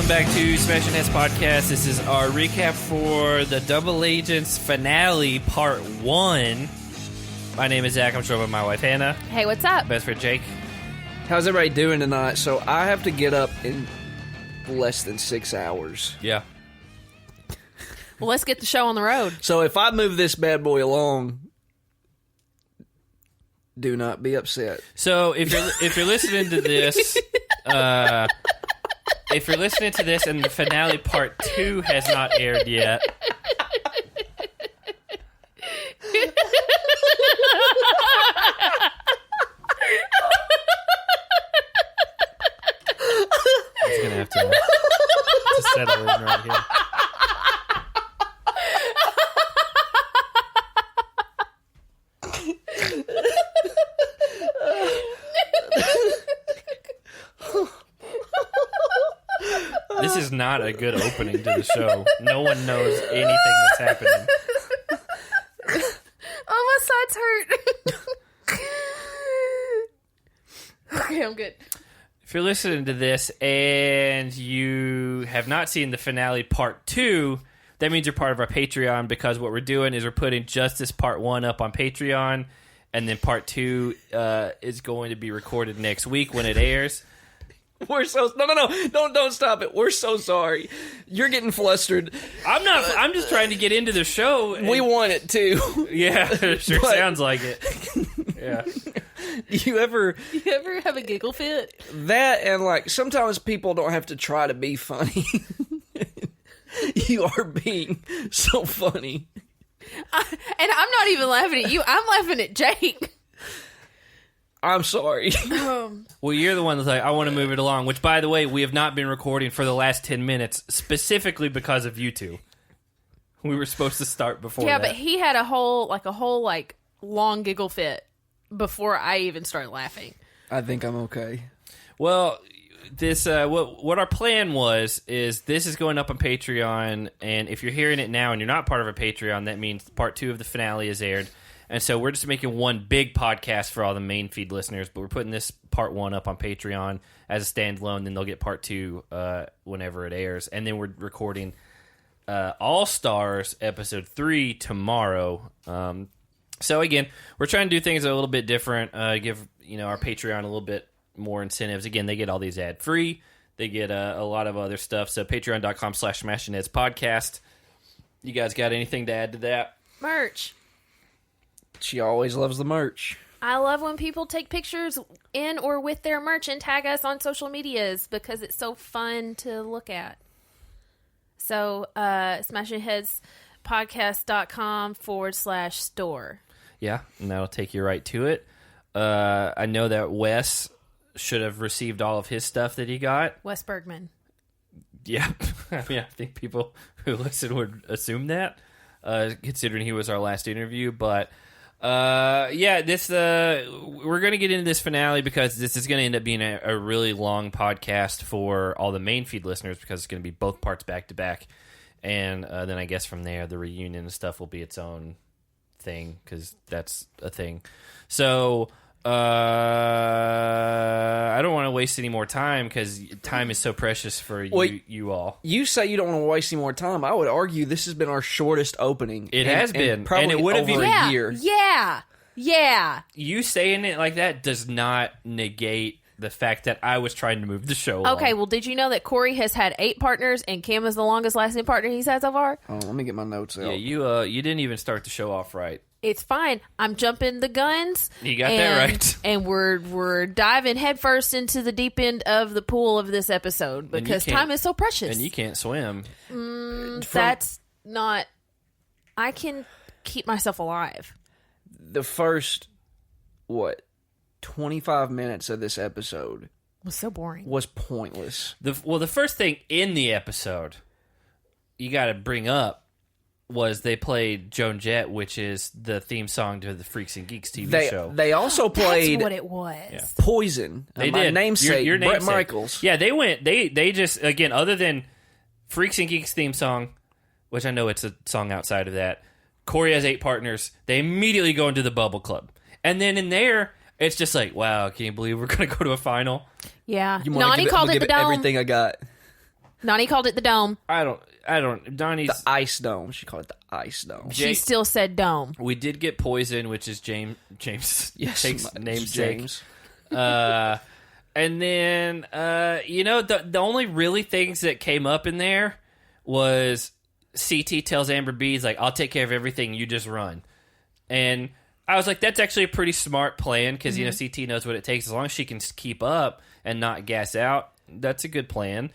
Welcome back to Smash and Hits Podcast. This is our recap for the Double Agents finale, part 1. My name is Zach. I'm joined by my wife, Hannah. Hey, what's up? Best friend, Jake. How's everybody doing tonight? So I have to get up in less than 6 hours. Yeah. Well, let's get the show on the road. So if I move this bad boy along, do not be upset. So if you're listening to this, if you're listening to this and the finale part 2 has not aired yet, I'm just gonna have to settle in right here. This is not a good opening to the show. No one knows anything that's happening. Oh, my sides hurt. Okay, I'm good. If you're listening to this and you have not seen the finale part 2, that means you're part of our Patreon, because what we're doing is we're putting Justice part 1 up on Patreon, and then part 2 is going to be recorded next week when it airs. We're so don't stop it. We're so sorry. You're getting flustered. I'm not. I'm just trying to get into the show. We want it too. Yeah, it sure sounds like it. Yeah. You ever have a giggle fit? That, and like sometimes people don't have to try to be funny. You are being so funny. And I'm not even laughing at you. I'm laughing at Jake. I'm sorry. Well, you're the one that's like, I want to move it along, which, by the way, we have not been recording for the last 10 minutes, specifically because of you two. We were supposed to start before that. But he had a whole long giggle fit before I even started laughing. I think I'm okay. Well, this what our plan is this is going up on Patreon, and if you're hearing it now and you're not part of our Patreon, that means part 2 of the finale is aired. And so we're just making one big podcast for all the main feed listeners, but we're putting this part 1 up on Patreon as a standalone. Then they'll get part 2 whenever it airs. And then we're recording All Stars episode 3 tomorrow. So again, we're trying to do things a little bit different. Give our Patreon a little bit more incentives. Again, they get all these ad free. They get a lot of other stuff. So patreon.com/SmashingHeads podcast. You guys got anything to add to that? Merch. She always loves the merch. I love when people take pictures in or with their merch and tag us on social medias because it's so fun to look at. So, smashingheadspodcast.com/store. Yeah, and that'll take you right to it. I know that Wes should have received all of his stuff that he got. Wes Bergman. Yeah, I mean, I think people who listen would assume that, considering he was our last interview, but... this we're going to get into this finale because this is going to end up being a really long podcast for all the main feed listeners, because it's going to be both parts back to back, and then I guess from there the reunion and stuff will be its own thing, because that's a thing. So I don't want to waste any more time, because time is so precious for you all. You say you don't want to waste any more time. I would argue this has been our shortest opening. It has been. Probably and it would have over been a year. Yeah. You saying it like that does not negate the fact that I was trying to move the show along. Okay, well, did you know that Corey has had 8 partners and Kim is the longest lasting partner he's had so far? Oh, let me get my notes out. Yeah, you didn't even start the show off right. It's fine. I'm jumping the guns. You got that right. And we're diving headfirst into the deep end of the pool of this episode because time is so precious. And you can't swim. That's not... I can keep myself alive. The first, 25 minutes of this episode... was so boring. Was pointless. The first thing in the episode you got to bring up was they played Joan Jett, which is the theme song to the Freaks and Geeks TV show. They also played... That's what it was. Yeah. Poison. They my did. Namesake, your Bret namesake. Michaels. Yeah, they went... They just, again, other than Freaks and Geeks theme song, which I know it's a song outside of that, Corey has 8 partners. They immediately go into the Bubble Club. And then in there, it's just like, wow, can you believe we're going to go to a final? Yeah. You Nani called it the Dome. Everything I got. Nani called it the dome. I don't. Donnie's The ice dome. She called it the ice dome. She still said dome. We did get poison, which is James. Yes, Jake's namesake. James. And then the only really things that came up in there was CT tells Amber B, he's like, I'll take care of everything. You just run. And I was like, that's actually a pretty smart plan because CT knows what it takes. As long as she can keep up and not gas out, that's a good plan.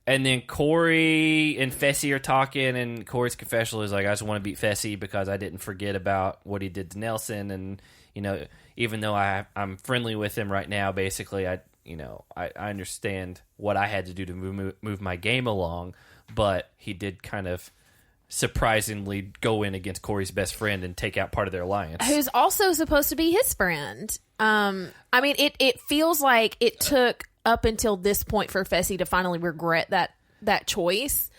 And then Corey and Fessy are talking, and Corey's confessional is like, I just want to beat Fessy because I didn't forget about what he did to Nelson. And, even though I'm friendly with him right now, basically, I understand what I had to do to move my game along. But he did kind of surprisingly go in against Corey's best friend and take out part of their alliance. Who's also supposed to be his friend. It feels like it took up until this point for Fessy to finally regret that choice.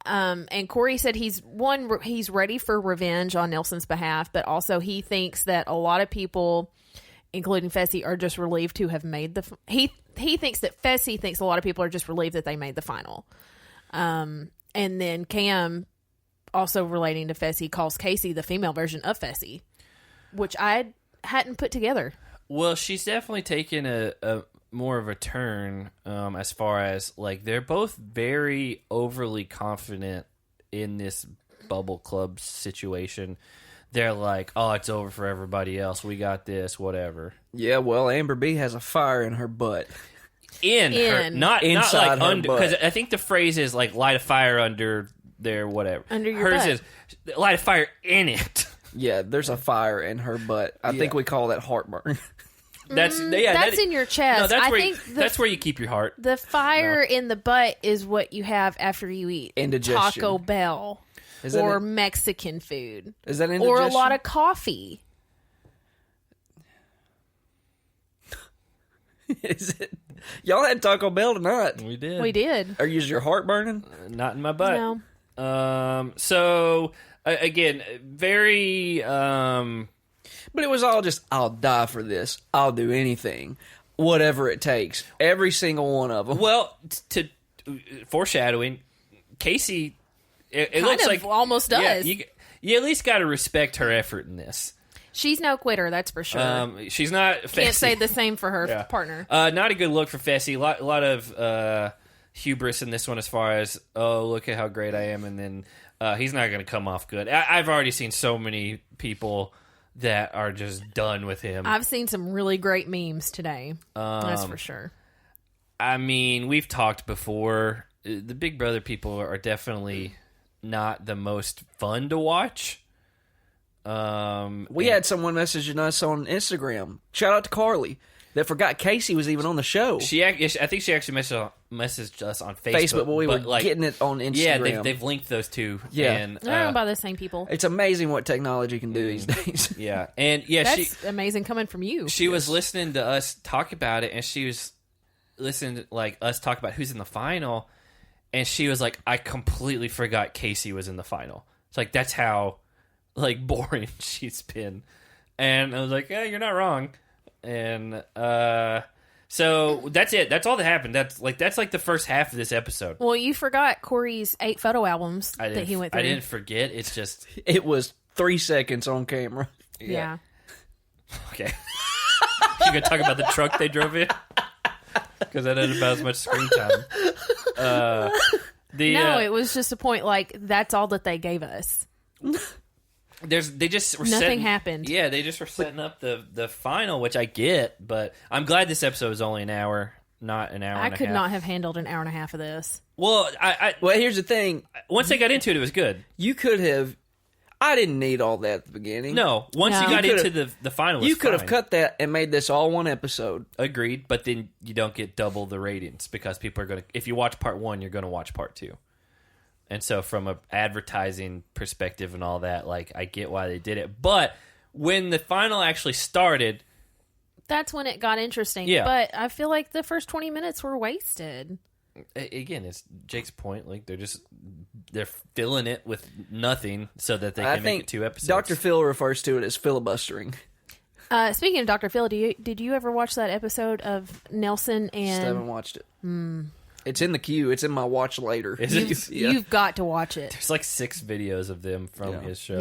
And Corey said he's ready for revenge on Nelson's behalf, but also he thinks that a lot of people, including Fessy, are just relieved to have made he thinks that Fessy thinks a lot of people are just relieved that they made the final. And then Cam, also relating to Fessy, calls Casey the female version of Fessy, which I hadn't put together. Well, she's definitely taken a more of a turn as far as, like, they're both very overly confident in this bubble club situation. They're like, oh, it's over for everybody else. We got this, whatever. Yeah, well, Amber B has a fire in her butt. In her, not Inside like her under, butt. because I think the phrase is like light a fire under their whatever. Under your Hers butt. is light a fire in it. Yeah, there's a fire in her butt. I think we call that heartburn. That's That's in your chest. No, that's I where think that's where you keep your heart. the fire in the butt is what you have after you eat Indigestion. Taco Bell Is that or it? Mexican food Is that or a indigestion? lot of coffee. Is it? Y'all had Taco Bell tonight. We did. We did. Are you your heart burning? Not in my butt. No. So again, very. But it was all just, I'll die for this. I'll do anything. Whatever it takes. Every single one of them. Well, to foreshadowing, Casey. It Kind looks of like almost yeah, does. you at least got to respect her effort in this. She's no quitter, that's for sure. She's not. Can't Fessy. say the same for her Yeah. partner. Not a good look for Fessy. A lot of hubris in this one, as far as, oh, look at how great I am, and then he's not going to come off good. I've already seen so many people that are just done with him. I've seen some really great memes today. That's for sure. I mean, we've talked before. The Big Brother people are definitely not the most fun to watch. We had someone messaging us on Instagram. Shout out to Carly. That forgot Casey was even on the show. I think she actually messaged us on Facebook. But we were like, getting it on Instagram. Yeah, they've linked those two. Yeah. And, They're owned by the same people. It's amazing what technology can do these days. yeah, and yeah, That's amazing coming from you. she was listening to us talk about it, and she was listening to like us talk about who's in the final, and she was like, I completely forgot Casey was in the final. It's like, that's how like boring she's been. And I was like, yeah, you're not wrong. And so that's it. That's all that happened. That's like the first half of this episode. Well, you forgot Corey's 8 photo albums that he went through. I didn't forget. It's just It was 3 seconds on camera. Yeah. okay. You gonna talk about the truck they drove in? Because that had about as much screen time. No, it was just a point like that's all that they gave us. They just were Nothing happened. Yeah, they just were setting up the final, which I get, but I'm glad this episode was only an hour, not an hour. I and a could half. not have handled an hour and a half of this. Well, Well, here's the thing. once they got into it, it was good. You could have... I didn't need all that at the beginning. No, once No. you got You into could've- the final, it was You could have fine. cut that and made this all one episode. Agreed, but then you don't get double the ratings because people are going to... If you watch part 1, you're going to watch part 2. And so from an advertising perspective and all that, like, I get why they did it. But when the final actually started... That's when it got interesting. Yeah. But I feel like the first 20 minutes were wasted. Again, it's Jake's point. Like, they're filling it with nothing so that they can make it 2 episodes. Dr. Phil refers to it as filibustering. Speaking of Dr. Phil, did you ever watch that episode of Nelson Just haven't and watched it. It's in the queue. It's in my watch later. Is it? You've got to watch it. There's like 6 videos of them from his show.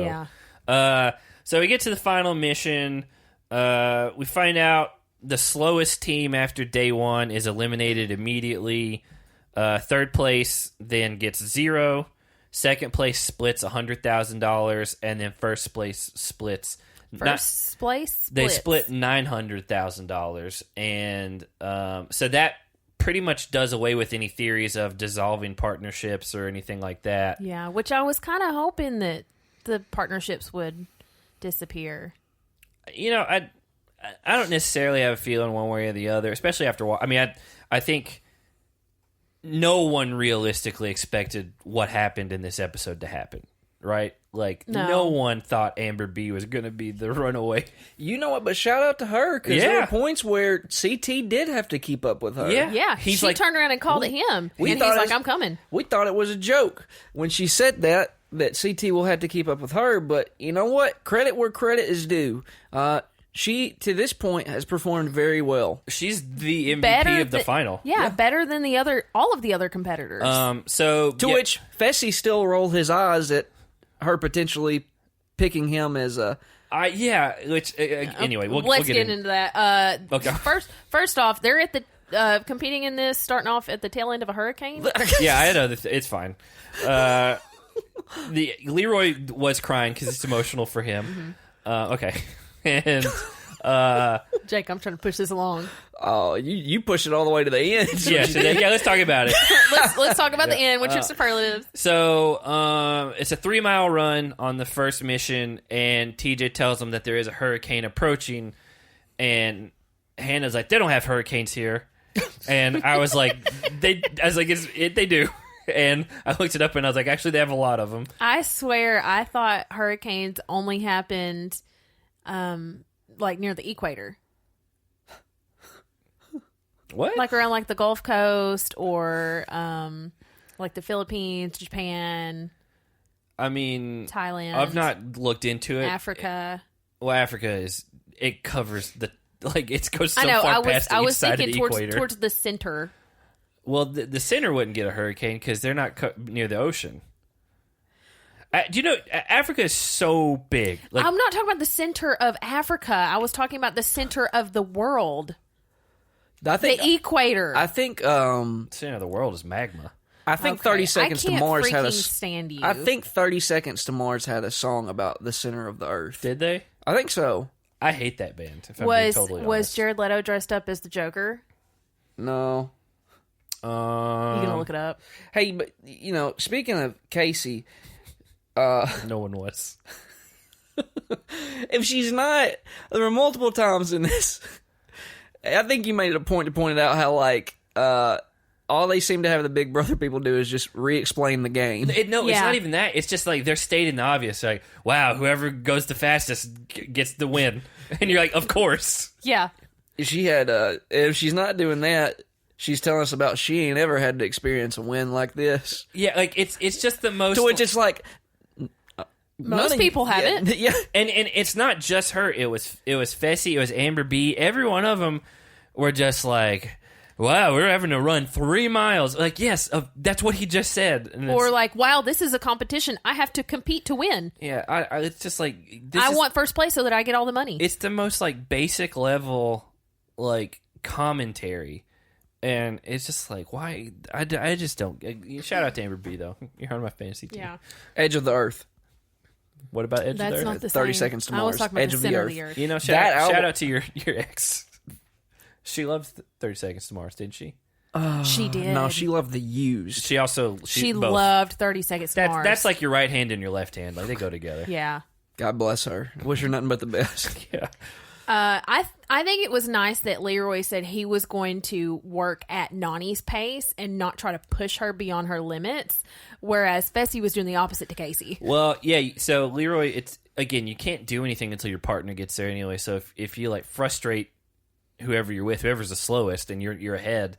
Yeah. So we get to the final mission. We find out the slowest team after day 1 is eliminated immediately. Third place then gets 0. Second place splits $100,000, and then first place splits. First place splits. They split $900,000, and so that pretty much does away with any theories of dissolving partnerships or anything like that. Yeah, which I was kind of hoping that the partnerships would disappear. You know, I don't necessarily have a feeling one way or the other, especially after. I mean, I think no one realistically expected what happened in this episode to happen, right? Like, no one thought Amber B was going to be the runaway. You know what? But shout out to her, because there were points where CT did have to keep up with her. Yeah. He's she turned around and called at him, and he's like, I'm coming. We thought it was a joke when she said that CT will have to keep up with her, but you know what? Credit where credit is due. She, to this point, has performed very well. She's the MVP of the final. Yeah, better than all of the other competitors. To which Fessy still rolled his eyes at her potentially picking him as a... anyway, let's get into that. Okay. First off, they're at the competing in this, starting off at the tail end of a hurricane. Yeah, I know. It's fine. Leroy was crying because it's emotional for him. Okay. And Jake, I'm trying to push this along. Oh, you push it all the way to the end. Let's talk about it. let's talk about the end. What's your superlatives? So it's a 3-mile run on the first mission, and TJ tells them that there is a hurricane approaching, and Hannah's like, they don't have hurricanes here. And I was like, they do. And I looked it up, and I was like, actually, they have a lot of them. I swear, I thought hurricanes only happened, like near the equator. What? Like around like the Gulf Coast or like the Philippines, Japan. I mean, Thailand. I've not looked into it. Africa. Well, Africa it covers it goes so I know. far past the I east was side thinking of the equator. towards the center. Well, the center wouldn't get a hurricane because they're not near the ocean. Do you know Africa is so big? Like, I'm not talking about the center of Africa. I was talking about the center of the world. The equator. I think the center of the world is magma. I think 30 Seconds to Mars had stand you. I think 30 Seconds to Mars had a song about the center of the earth. Did they? I think so. I hate that band. If I'm being totally honest. Was Jared Leto dressed up as the Joker? No. You gonna look it up? Hey, but you know, speaking of Casey, no one was. If she's not, there were multiple times in this. I think you made it a point to point it out how like all they seem to have the Big Brother people do is just re-explain the game. It's not even that. It's just like they're stating the obvious. Like, wow, whoever goes the fastest gets the win, and you're like, of course. Yeah. She had if she's not doing that. She's telling us about she ain't ever had to experience a win like this. Yeah, like it's just the most. To which it's like most people haven't. Yeah, and it's not just her. It was Fessy. It was Amber B. Every one of them were just like, wow, we're having to run 3 miles. Like, yes, that's what he just said. And or like, wow, this is a competition. I have to compete to win. Yeah, it's just like I want first place so that I get all the money. It's the most like basic level like commentary. And it's just like, why? I just don't. Shout out to Amber B, though. You're on my fantasy team. Yeah. Edge of the Earth. What about Edge That's of the Earth? not the 30 same. Seconds to Mars. I was talking about Edge the of center the of the Earth. You know, shout out to your ex. She loves 30 Seconds to Mars, didn't she? She did. No, she loved the Used. She also... She both. loved 30 Seconds to Mars. That's like your right hand and your left hand. Like, they go together. Yeah. God bless her. Wish her nothing but the best. Yeah. I think it was nice that Leroy said he was going to work at Nani's pace and not try to push her beyond her limits, whereas Fessy was doing the opposite to Casey. Well, yeah, so Leroy, it's again, you can't do anything until your partner gets there anyway, so if you like frustrate whoever you're with, whoever's the slowest and you're ahead,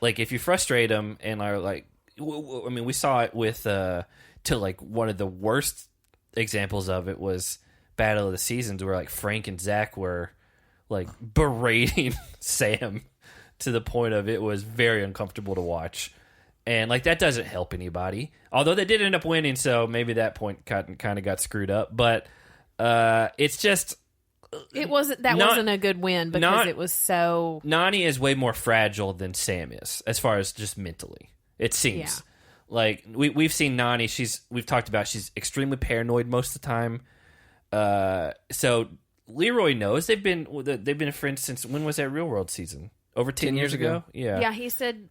like if you frustrate them and are like, I mean, we saw it with to like one of the worst examples of it was Battle of the Seasons, where like Frank and Zach were like berating Sam to the point of it was very uncomfortable to watch. And, like, that doesn't help anybody. Although they did end up winning, so maybe that point kind of got screwed up. But it's just... wasn't a good win because it was so... Nany is way more fragile than Sam is, as far as just mentally. It seems. Yeah. Like, we've seen Nany, we've talked about she's extremely paranoid most of the time. So Leroy knows they've been friends since, when was that Real World season? Over 10 years ago? Yeah. Yeah, he said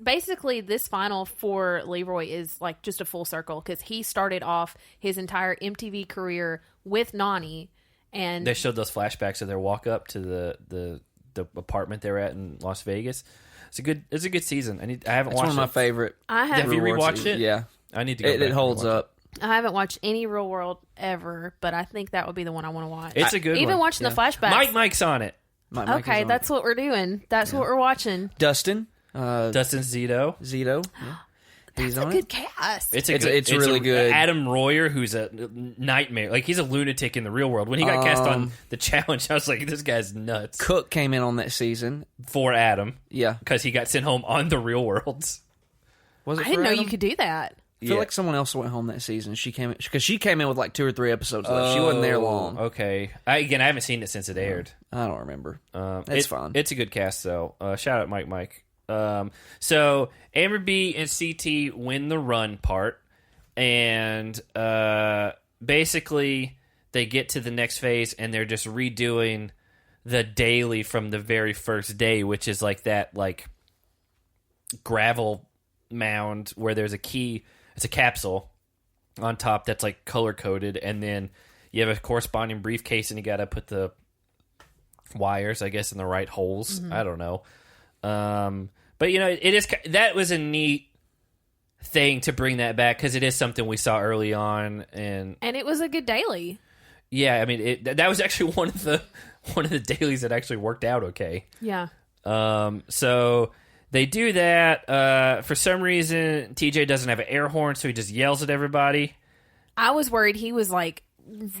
basically this final for Leroy is like just a full circle because he started off his entire MTV career with Nany, and they showed those flashbacks of their walk up to the apartment they were at in Las Vegas. It's a good season. I haven't watched it. It's one of my favorite. Have you rewatched it? Yeah. I need to go back It holds up. I haven't watched any Real World ever, but I think that would be the one I want to watch. It's a good one. Even watching the flashbacks. Mike's on it. Okay, that's what we're doing. That's what we're watching. Dustin. Dustin Zito. Yeah. That's a good cast. It's really good. Adam Royer, who's a nightmare. Like, he's a lunatic in the real world. When he got cast on the challenge, I was like, this guy's nuts. Cook came in on that season. For Adam. Yeah. Because he got sent home on the real worlds. Was it I didn't know Adam? you could do that. I feel like someone else went home that season. She came in with like 2 or 3 episodes left. She wasn't there long. Okay. I haven't seen it since it aired. I don't remember. It's fun. It's a good cast, though. Shout out Mike. So Amber B and CT win the run part, and basically they get to the next phase, and they're just redoing the daily from the very first day, which is like that gravel mound where there's a key. It's a capsule on top that's like color coded, and then you have a corresponding briefcase, and you got to put the wires, I guess, in the right holes. I don't know. But that was a neat thing to bring that back because it is something we saw early on, and it was a good daily. Yeah, I mean that was actually one of the dailies that actually worked out okay. Yeah. So they do that. For some reason, TJ doesn't have an air horn, so he just yells at everybody. I was worried he was like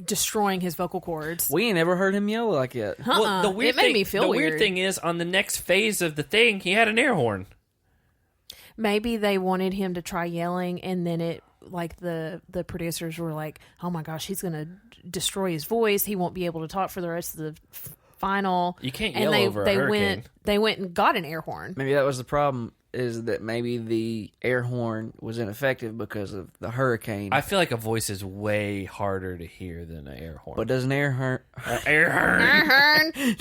destroying his vocal cords. We ain't ever heard him yell like that. Well, it made me feel weird. The weird thing is, on the next phase of the thing, he had an air horn. Maybe they wanted him to try yelling, and then the producers were like, "Oh my gosh, he's going to destroy his voice. He won't be able to talk for the rest of the final." You can't yell over a hurricane. They went and got an air horn. Maybe that was the problem. Is that maybe the air horn was ineffective because of the hurricane? I feel like a voice is way harder to hear than an air horn. But does an air horn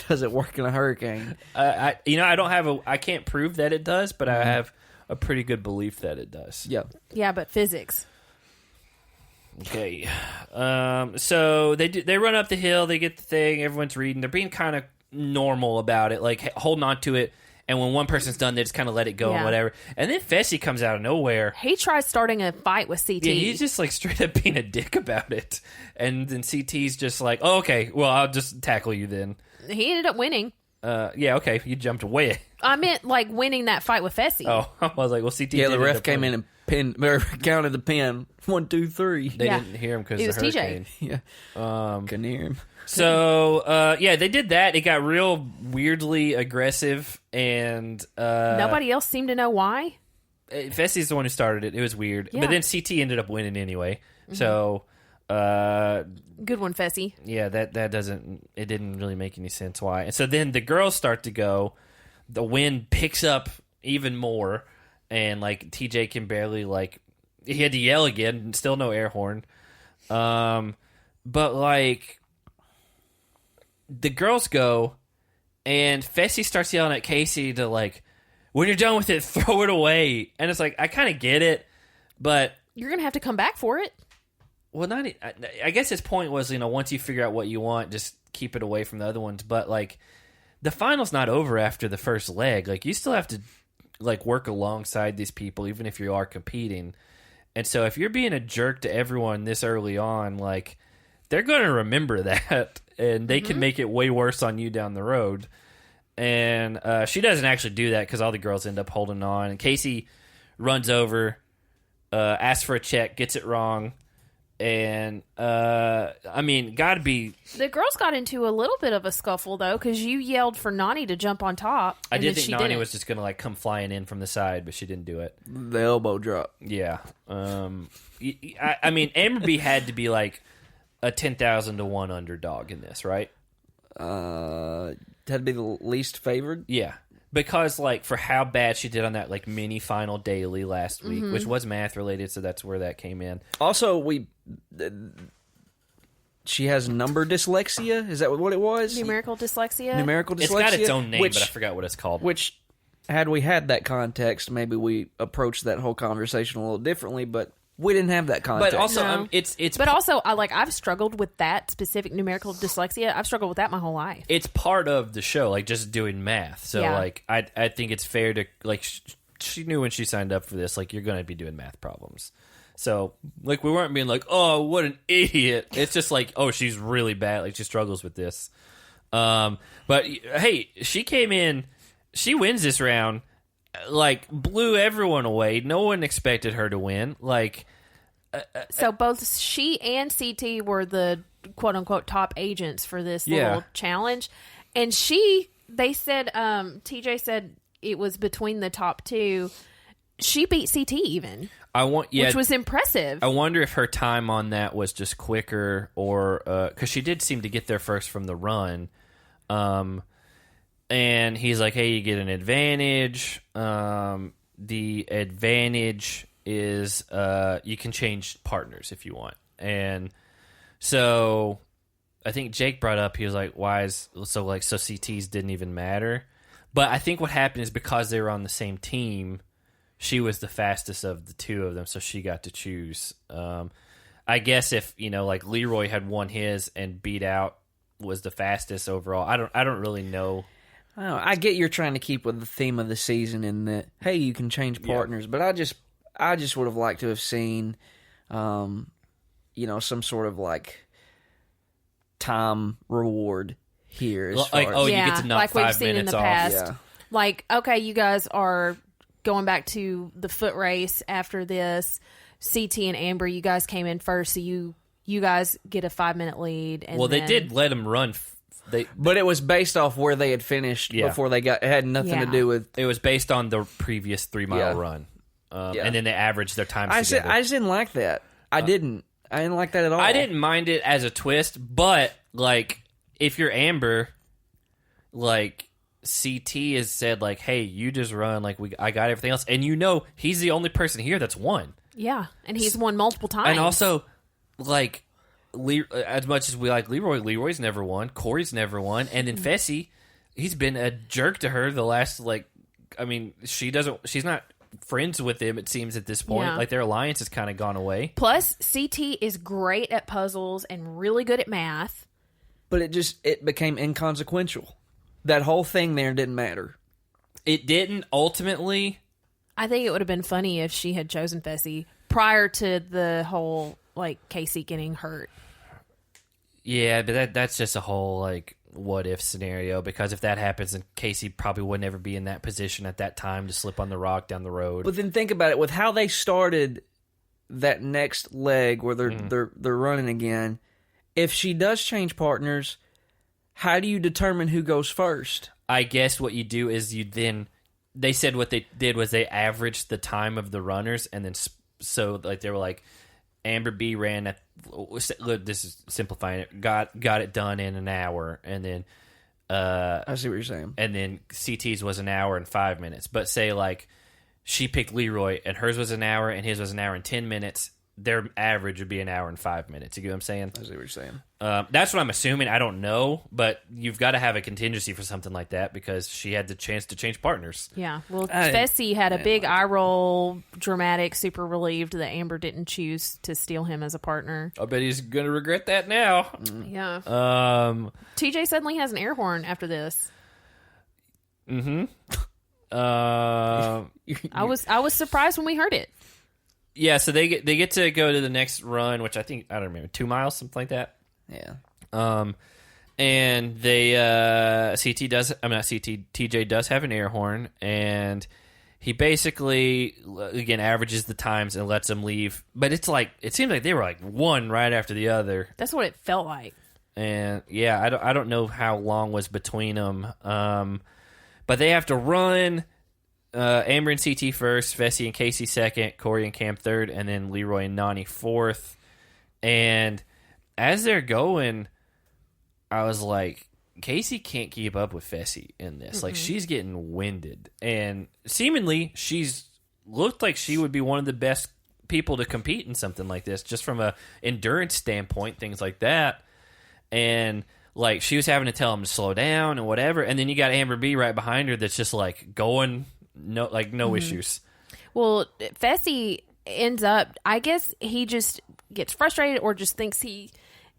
does it work in a hurricane? I can't prove that it does, but I have a pretty good belief that it does. Yeah. Yeah, but physics. Okay. So they run up the hill, they get the thing, everyone's reading. They're being kind of normal about it, like holding on to it. And when one person's done, they just kind of let it go and whatever. And then Fessy comes out of nowhere. He tries starting a fight with CT. Yeah, he's just like straight up being a dick about it. And then CT's just like, oh, okay, well, I'll just tackle you then. He ended up winning. Yeah, okay, you jumped away. I meant like winning that fight with Fessy. Oh, I was like, well, CT. Yeah, the ref came in and counted the pin. 1, 2, 3. They didn't hear him because of the hurricane. TJ. Yeah, couldn't hear him. So, they did that. It got real weirdly aggressive, and nobody else seemed to know why. Fessy's the one who started it. It was weird. Yeah. But then CT ended up winning anyway. Mm-hmm. So, good one, Fessy. Yeah, that it didn't really make any sense why. And so then the girls start to go. The wind picks up even more, and like TJ can barely he had to yell again, and still no air horn. But like the girls go, and Fessy starts yelling at Casey to when you're done with it, throw it away. And it's like, I kind of get it, but you're gonna have to come back for it. Well, I guess his point was, once you figure out what you want, just keep it away from the other ones. But the final's not over after the first leg. You still have to work alongside these people, even if you are competing. And so if you're being a jerk to everyone this early on, they're going to remember that, and they can make it way worse on you down the road. And she doesn't actually do that because all the girls end up holding on. And Casey runs over, asks for a check, gets it wrong, And I mean, gotta be. The girls got into a little bit of a scuffle though, because you yelled for Nani to jump on top. I did think Nani was just gonna like come flying in from the side, but she didn't do it. The elbow drop. Yeah. I mean, Amber B had to be like a 10,000 to 1 underdog in this, right? Had to be the least favored. Yeah. Because, like, for how bad she did on that, like, mini final daily last week, which was math related, so that's where that came in. Also, she has number dyslexia. Is that what it was? Numerical dyslexia. Numerical dyslexia. It's got its own name, but I forgot what it's called. Which, had we had that context, maybe we approached that whole conversation a little differently, but we didn't have that context. But also, No. it's. But also, I've struggled with that specific numerical dyslexia. I've struggled with that my whole life. It's part of the show, like, just doing math. So, Yeah. like, I think it's fair to, like, she knew when she signed up for this, like, you're going to be doing math problems. So, like, we weren't being like, oh, what an idiot. It's just like, oh, she's really bad. Like, she struggles with this. But, hey, she came in, she wins this round, like, blew everyone away. No one expected her to win. Like, So both she and CT were the quote-unquote top agents for this little challenge. And they said, TJ said it was between the top two. She beat CT even, which was impressive. I wonder if her time on that was just quicker or... because she did seem to get there first from the run. And he's like, hey, you get an advantage. The advantage is you can change partners if you want. And so I think Jake brought up, he was like, so CTs didn't even matter. But I think what happened is because they were on the same team, she was the fastest of the two of them, so she got to choose. I guess if, like Leroy had won his and beat out was the fastest overall. I don't really know. I get you're trying to keep with the theme of the season in that, hey, you can change partners, but I just would have liked to have seen, some sort of like time reward here. You get to knock like 5 we've seen minutes in the off. past. Yeah. Like, okay, you guys are going back to the foot race after this. CT and Amber, you guys came in first, so you guys get a 5-minute lead. And They did let them run. But it was based off where they had finished before they got. It had nothing to do with. It was based on the previous 3-mile run, and then they averaged their times together. I just didn't like that. I didn't like that at all. I didn't mind it as a twist, but like if you're Amber, like CT has said, like, hey, you just run. Like I got everything else, and he's the only person here that's won. Yeah, and he's won multiple times. And also, like. As much as we like Leroy's never won. Corey's never won. And then Fessy, he's been a jerk to her the last, she's not friends with him, it seems, at this point. Yeah. Like, their alliance has kind of gone away. Plus, CT is great at puzzles and really good at math. But it became inconsequential. That whole thing there didn't matter. It didn't ultimately. I think it would have been funny if she had chosen Fessy prior to the whole, Casey getting hurt. Yeah, but that's just a whole, what if scenario, because if that happens, then Casey probably would never be in that position at that time to slip on the rock down the road. But then think about it, with how they started that next leg where they're running again, if she does change partners, how do you determine who goes first? I guess what you do is they said what they did was they averaged the time of the runners, and then they were like, Amber B ran at, this is simplifying it, got it done in an hour, and then I see what you're saying. And then CT's was an hour and 5 minutes. But say she picked Leroy and hers was an hour and his was an hour and 10 minutes, their average would be an hour and 5 minutes. You get what I'm saying? I see what you're saying. That's what I'm assuming. I don't know, but you've got to have a contingency for something like that because she had the chance to change partners. Yeah. Well, Fessy had a big eye roll, dramatic, super relieved that Amber didn't choose to steal him as a partner. I bet he's going to regret that now. Yeah. TJ suddenly has an air horn after this. Mm-hmm. I was surprised when we heard it. Yeah, so they get to go to the next run, which I don't remember, 2 miles, something like that. Yeah. And they TJ does have an air horn, and he basically, again, averages the times and lets them leave. But it's like, it seems like they were like one right after the other. That's what it felt like. And yeah, I don't know how long was between them. But they have to run. Amber and CT first, Fessy and Casey second, Cory and Cam third, and then Leroy and Nany fourth. And as they're going, I was like, Casey can't keep up with Fessy in this. Like, she's getting winded. And seemingly, she's looked like she would be one of the best people to compete in something like this, just from a endurance standpoint, things like that. And, like, she was having to tell him to slow down and whatever. And then you got Amber B right behind her that's just, like, going, no issues. Well, Fessy ends up, I guess he just gets frustrated or just thinks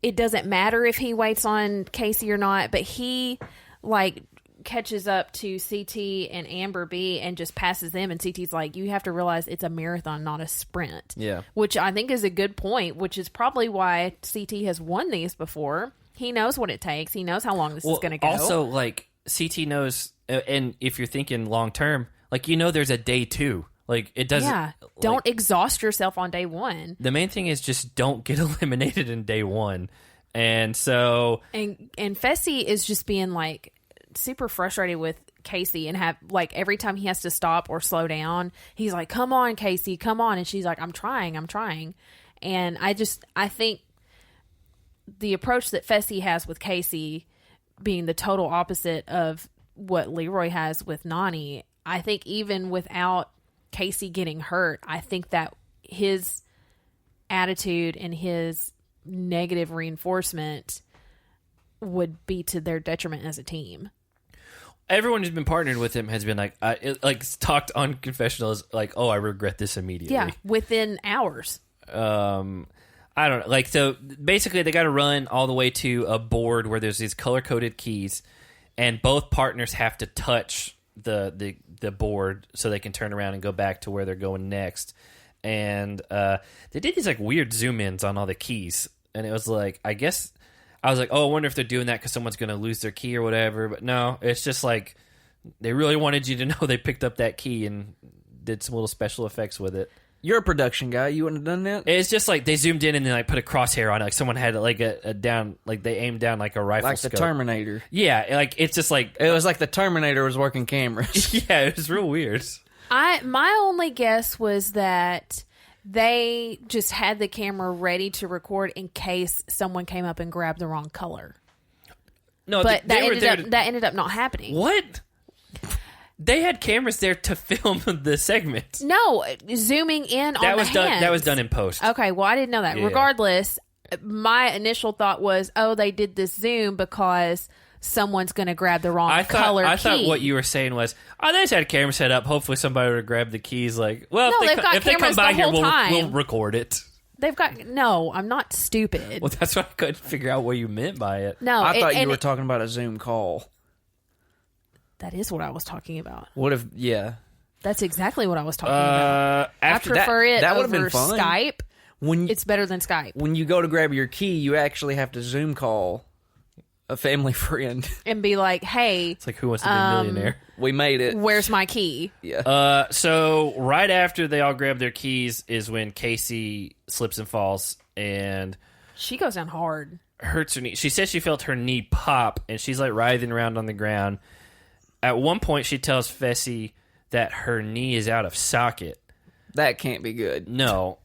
it doesn't matter if he waits on Casey or not, but he like catches up to CT and Amber B and just passes them, and CT's like, you have to realize it's a marathon, not a sprint. Yeah. Which I think is a good point, which is probably why CT has won these before. He knows what it takes. He knows how long this is going to go. Also, like, CT knows, and if you're thinking long term, like, there's a day 2. Like, it doesn't... Yeah, don't exhaust yourself on day 1. The main thing is just don't get eliminated in day 1. And so... And Fessy is just being, like, super frustrated with Casey and have, like, every time he has to stop or slow down, he's like, come on, Casey, come on. And she's like, I'm trying. And I think the approach that Fessy has with Casey being the total opposite of what Leroy has with Nany, I think even without Casey getting hurt, I think that his attitude and his negative reinforcement would be to their detriment as a team. Everyone who's been partnered with him has been like talked on confessional as like, oh, I regret this immediately. Yeah, within hours. I don't know. Like, so basically they got to run all the way to a board where there's these color-coded keys, and both partners have to touch the board so they can turn around and go back to where they're going next. And they did these like weird zoom ins on all the keys, and it was like, I guess I was like, oh, I wonder if they're doing that because someone's going to lose their key or whatever. But no, it's just like they really wanted you to know they picked up that key and did some little special effects with it. You're a production guy. You wouldn't have done that? It's just like they zoomed in and then like put a crosshair on it. Like someone had like a down, like they aimed down like a rifle like scope. the Terminator. Yeah, like it's just like it was like the Terminator was working cameras. Yeah, it was real weird. My only guess was that they just had the camera ready to record in case someone came up and grabbed the wrong color. No, but that ended up not happening. What? They had cameras there to film the segment. No, zooming in on the hands. That was done in post. Okay, well, I didn't know that. Yeah. Regardless, my initial thought was, oh, they did this zoom because someone's going to grab the wrong color key. I thought what you were saying was, oh, they just had a camera set up. Hopefully somebody would grab the keys. Like, well, no, if they come by here, we'll record it. They've got... No, I'm not stupid. Well, that's why I couldn't figure out what you meant by it. No, I thought you were talking about a Zoom call. That is what I was talking about. What if... Yeah. That's exactly what I was talking about. I prefer that over been fun. Skype. It's better than Skype. When you go to grab your key, you actually have to Zoom call a family friend. And be like, hey... It's like, who wants to be a millionaire? We made it. Where's my key? Yeah. So right after they all grab their keys is when Casey slips and falls, and... She goes down hard. Hurts her knee. She says she felt her knee pop, and she's like writhing around on the ground. At one point, she tells Fessy that her knee is out of socket. That can't be good. No.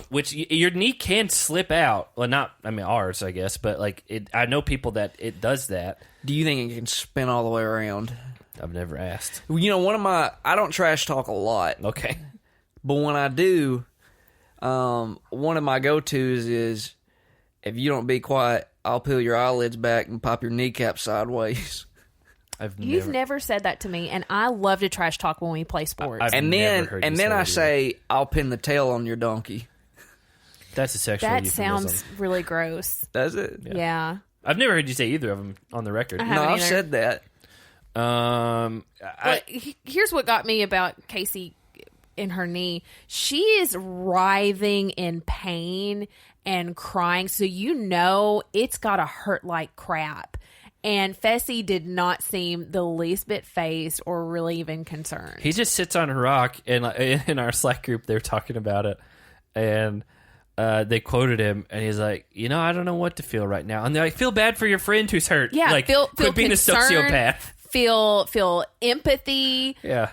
Which your knee can slip out. Well, not, I mean, ours, I guess, but like I know people that it does that. Do you think it can spin all the way around? I've never asked. You know, I don't trash talk a lot. Okay. But when I do, one of my go-tos is, if you don't be quiet, I'll peel your eyelids back and pop your kneecap sideways. You've never said that to me, and I love to trash talk when we play sports. And then I say, I'll pin the tail on your donkey. That's a sexual That euphemism. sounds really gross. Does it? Yeah. I've never heard you say either of them on the record. No, I've said that. Here's what got me about Casey in her knee. She is writhing in pain and crying, so you know it's got to hurt like crap. And Fessy did not seem the least bit phased or really even concerned. He just sits on a rock, and in our Slack group, they were talking about it, and they quoted him, and he's like, I don't know what to feel right now. And they're like, feel bad for your friend who's hurt. Yeah, like, feel quit being concerned, a sociopath. Feel empathy. Yeah.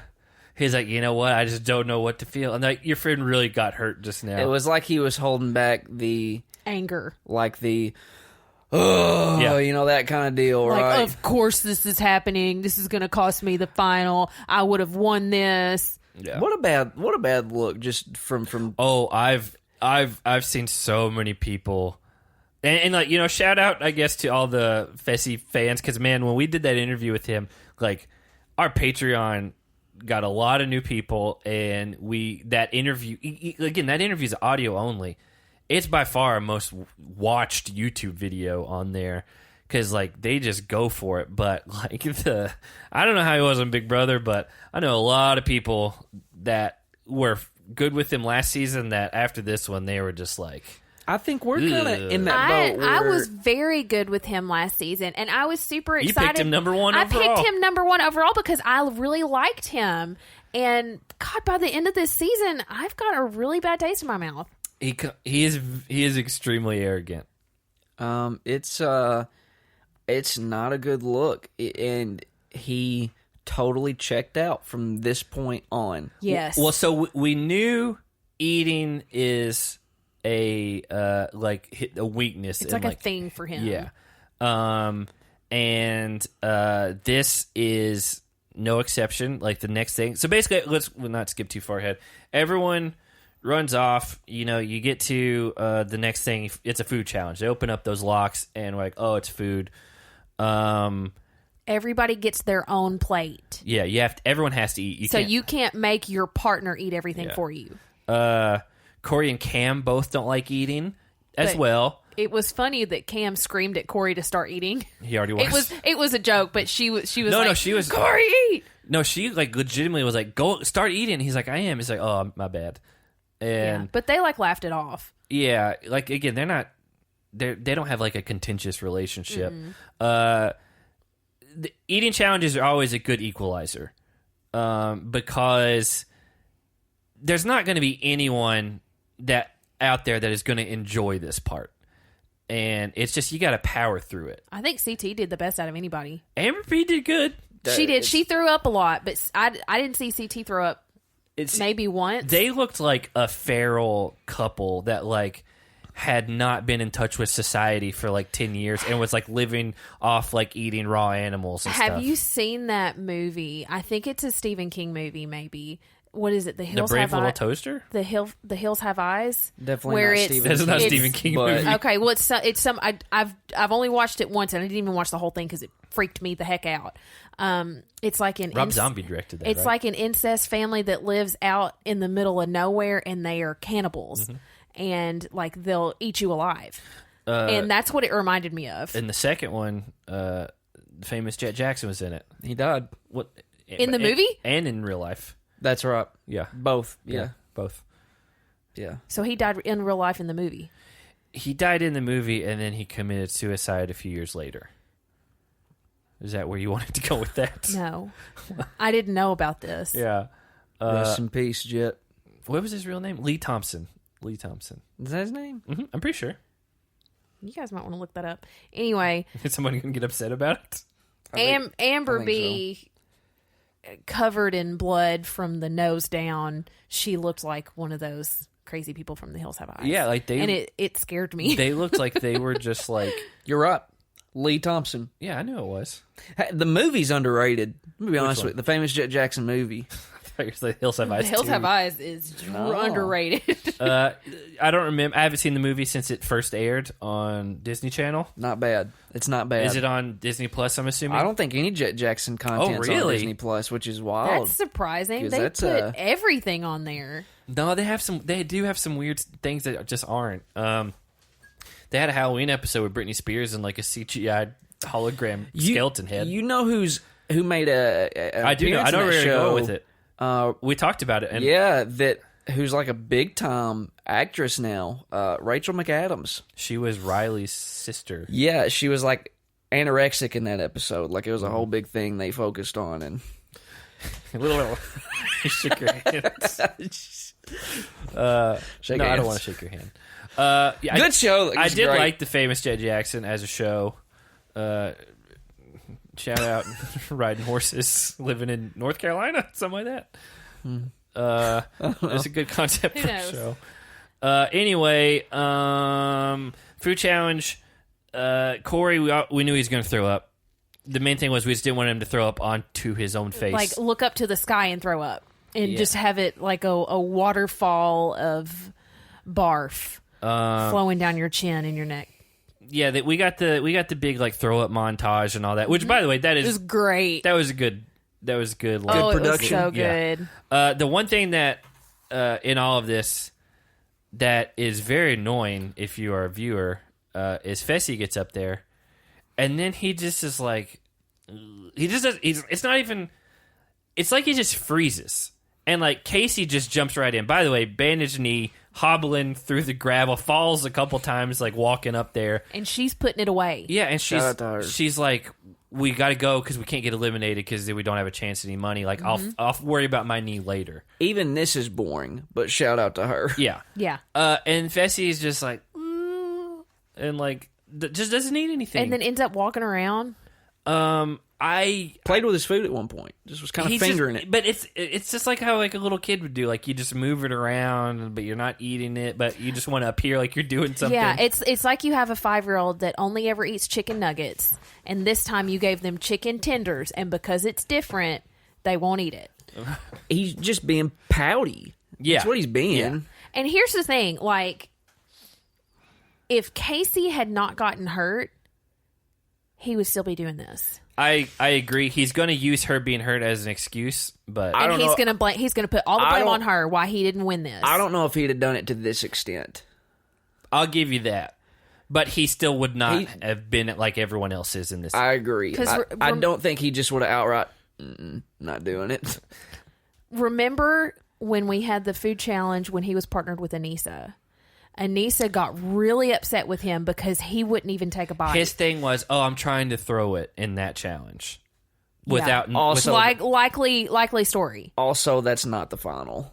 He's like, you know what? I just don't know what to feel. And like, your friend really got hurt just now. It was like he was holding back the anger, like the that kind of deal, like, right? of course this is happening. This is going to cost me the final. I would have won this. Yeah. What a bad look just from. Oh, I've seen so many people, and like shout out I guess to all the Fessy fans, because man, when we did that interview with him, like our Patreon got a lot of new people, and that interview again, that interview is audio only. It's by far our most watched YouTube video on there, because like they just go for it. But like I don't know how he was on Big Brother, but I know a lot of people that were good with him last season that after this one they were just like, I think we're kind of in that boat. I was very good with him last season, and I was super excited. You picked him number one overall. I picked him number one overall because I really liked him. And God, by the end of this season, I've got a really bad taste in my mouth. He is extremely arrogant. It's not a good look, and he totally checked out from this point on. Yes. Well, so we knew eating is a weakness. It's like a thing for him. Yeah. And this is no exception. Like the next thing. So basically, we'll not skip too far ahead. Everyone runs off. You get to the next thing. It's a food challenge. They open up those locks, and we're like, oh, it's food. Everybody gets their own plate. Yeah, everyone has to eat. You can't make your partner eat everything for you. Corey and Cam both don't like eating as well. It was funny that Cam screamed at Corey to start eating. He already was. It was a joke, but she was she was Corey, eat. No, she like legitimately was like, go start eating. He's like, I am. He's like, oh, my bad. And but they like laughed it off. Yeah, like again, they don't have like a contentious relationship. The eating challenges are always a good equalizer, because there's not going to be anyone that out there that is going to enjoy this part, and it's just you got to power through it. I think CT did the best out of anybody. Amber P did good. She did. She threw up a lot, but I didn't see CT throw up. Maybe once. They looked like a feral couple that like had not been in touch with society for like 10 years and was like living off like eating raw animals and stuff. Have you seen that movie? I think it's a Stephen King movie, maybe. What is it? The Hills Brave Have Little Eyes. Toaster? The Hills Have Eyes. Definitely where not it's, Stephen King. That's not a Stephen King movie. Okay, well it's some. I've only watched it once and I didn't even watch the whole thing because it freaked me the heck out. It's like an Rob Zombie directed that. It's right? like an incest family that lives out in the middle of nowhere and they are cannibals, and like they'll eat you alive. And that's what it reminded me of. In the second one, the famous Jet Jackson was in it. He died. What in the movie and in real life? That's right. Yeah, both. Yeah, both. Yeah. So he died in real life in the movie. He died in the movie, and then he committed suicide a few years later. Is that where you wanted to go with that? No, I didn't know about this. Yeah. Rest in peace, Jet. What was his real name? Lee Thompson. Lee Thompson. Is that his name? Mm-hmm. I'm pretty sure. You guys might want to look that up. Anyway, is someone going to get upset about it? Amber B, covered in blood from the nose down. She looked like one of those crazy people from The Hills Have Eyes. Yeah, like and it scared me. They looked like they were just like. You're right. Lee Thompson. Yeah, I knew it was. Hey, the movie's underrated. Let me be honest with you. The famous Jet Jackson movie. The Hills Have Eyes. The Hills Have Eyes is underrated. I don't remember. I haven't seen the movie since it first aired on Disney Channel. Not bad. It's not bad. Is it on Disney Plus? I'm assuming. I don't think any Jet Jackson content's on Disney Plus, which is wild. That's surprising. They put everything on there. No, they have some. They do have some weird things that just aren't. They had a Halloween episode with Britney Spears and like a CGI hologram skeleton head. You know who made a I do know. I know where you're going with it. We talked about it. And who's like a big time actress now, Rachel McAdams. She was Riley's sister. Yeah, she was like anorexic in that episode. Like, it was a whole big thing they focused on. And You shook your hand. Shake no, I hands. don't want to shake your hand. Yeah, Good show. I did great. like the famous Jet Jackson as a show. Shout out riding horses, living in North Carolina, something like that. It's a good concept for a knows? show. Anyway, food challenge. Corey, we knew he was going to throw up. The main thing was we just didn't want him to throw up onto his own face. Like, look up to the sky and throw up. And just have it like a waterfall of barf flowing down your chin and your neck. Yeah, we got the big like throw up montage and all that. Which, by the way, It was great. That was good. Like, oh, production. it was so good. The one thing that in all of this that is very annoying if you are a viewer is Fessy gets up there and then he just is like it's not even. It's like he just freezes. And, like, Casey just jumps right in. By the way, bandaged knee, hobbling through the gravel, falls a couple times, like, walking up there. And she's putting it away. Yeah, and Shout out to her. she's like, we got to go because we can't get eliminated because we don't have a chance at any money. Like, I'll worry about my knee later. Even this is boring, but shout out to her. Yeah. Yeah. And Fessy is just like, and, like, just doesn't need anything. And then ends up walking around. I Played with his food at one point. Just was kind of he's fingering just, it. But it's just like how like a little kid would do. Like you just move it around, but you're not eating it, but you just want to appear like you're doing something. Yeah, it's like you have a 5-year-old that only ever eats chicken nuggets, and this time you gave them chicken tenders, and because it's different, they won't eat it. He's just being pouty. Yeah. That's what he's being. Yeah. And here's the thing, like, if Casey had not gotten hurt, he would still be doing this. I agree. He's going to use her being hurt as an excuse, but I don't he's know. gonna put all the blame on her why he didn't win this. I don't know if he'd have done it to this extent. I'll give you that. But he still would not have been like everyone else is in this. I agree. 'Cause I don't think he just would have outright not doing it. Remember when we had the food challenge when he was partnered with Anissa? Anissa got really upset with him because he wouldn't even take a bite. His thing was, I'm trying to throw it in that challenge. Without Also- likely story. Also, that's not the final.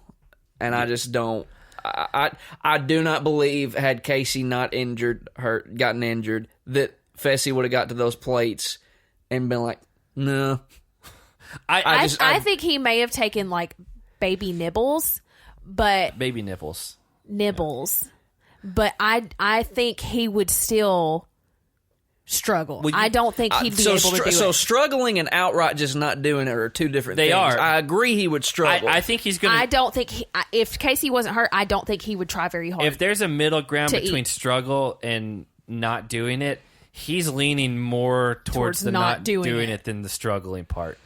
And I just don't... I do not believe had Casey not gotten injured, that Fessy would have got to those plates and been like, no. I think he may have taken like baby nibbles, but baby nipples. But I think he would still struggle. I don't think he'd be able to do it. So struggling and outright just not doing it are two different things. They are. I agree he would struggle. I think he's going to... I don't think if Casey wasn't hurt, I don't think he would try very hard. If there's a middle ground to between eat. struggle and not doing it, he's leaning more towards the not doing it than the struggling part.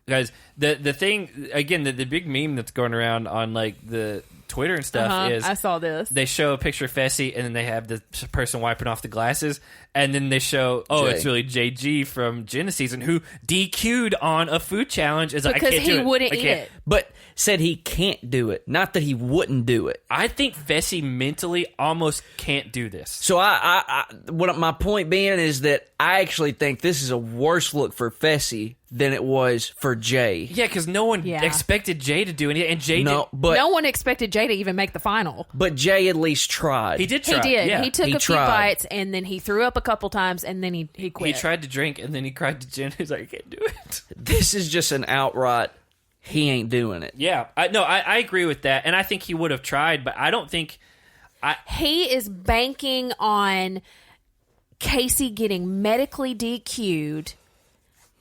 Guys, the thing, again, the big meme that's going around on like the Twitter and stuff is I saw this. they show a picture of Fessy and then they have the person wiping off the glasses and then they show it's really Jeyyy from Jenna season who DQ'd on a food challenge is like, because I can't do he it. wouldn't I eat can't. it. But said he can't do it, not that he wouldn't do it. I think Fessy mentally almost can't do this. So what my point being is that I actually think this is a worse look for Fessy than it was for Jeyyy. Yeah, because no one expected Jeyyy to do anything, and Jeyyy did. But no one expected Jeyyy to even make the final. But Jeyyy at least tried. He did try. He did. Yeah. He took He a few tried. bites and then he threw up a couple times and then he quit. He tried to drink and then he cried to Jen. He's like, I can't do it. This is just an outright, he ain't doing it. Yeah, I agree with that, and I think he would have tried, but I don't think. He is banking on Casey getting medically DQ'd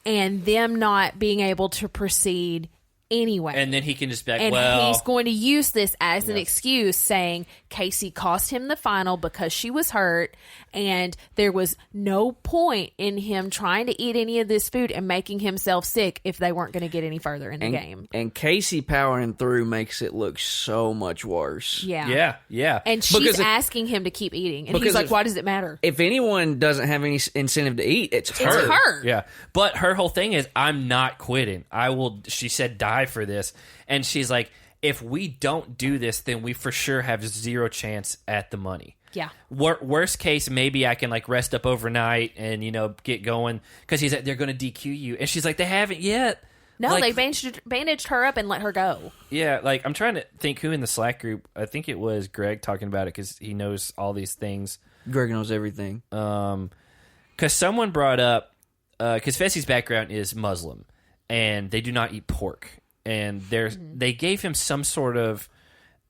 and them not being able to proceed anyway. And then he can just be like, and well, he's going to use this as an excuse, saying Casey cost him the final because she was hurt, and there was no point in him trying to eat any of this food and making himself sick if they weren't going to get any further in the game. And Casey powering through makes it look so much worse. Yeah. yeah. And she's Because asking him to keep eating. And he's because like, if- why does it matter? If anyone doesn't have any incentive to eat, it's her. It's her. Yeah, but her whole thing is, I'm not quitting. I will. She said, die for this, and she's like, if we don't do this, then we for sure have zero chance at the money. Yeah. Worst case, maybe I can like rest up overnight and get going because he's like, they're going to DQ you, and she's like, they haven't yet. No, like, they bandaged her up and let her go. Yeah, like I'm trying to think who in the Slack group. I think it was Greg talking about it because he knows all these things. Greg knows everything. Because someone brought up because Fessy's background is Muslim and they do not eat pork, and they gave him some sort of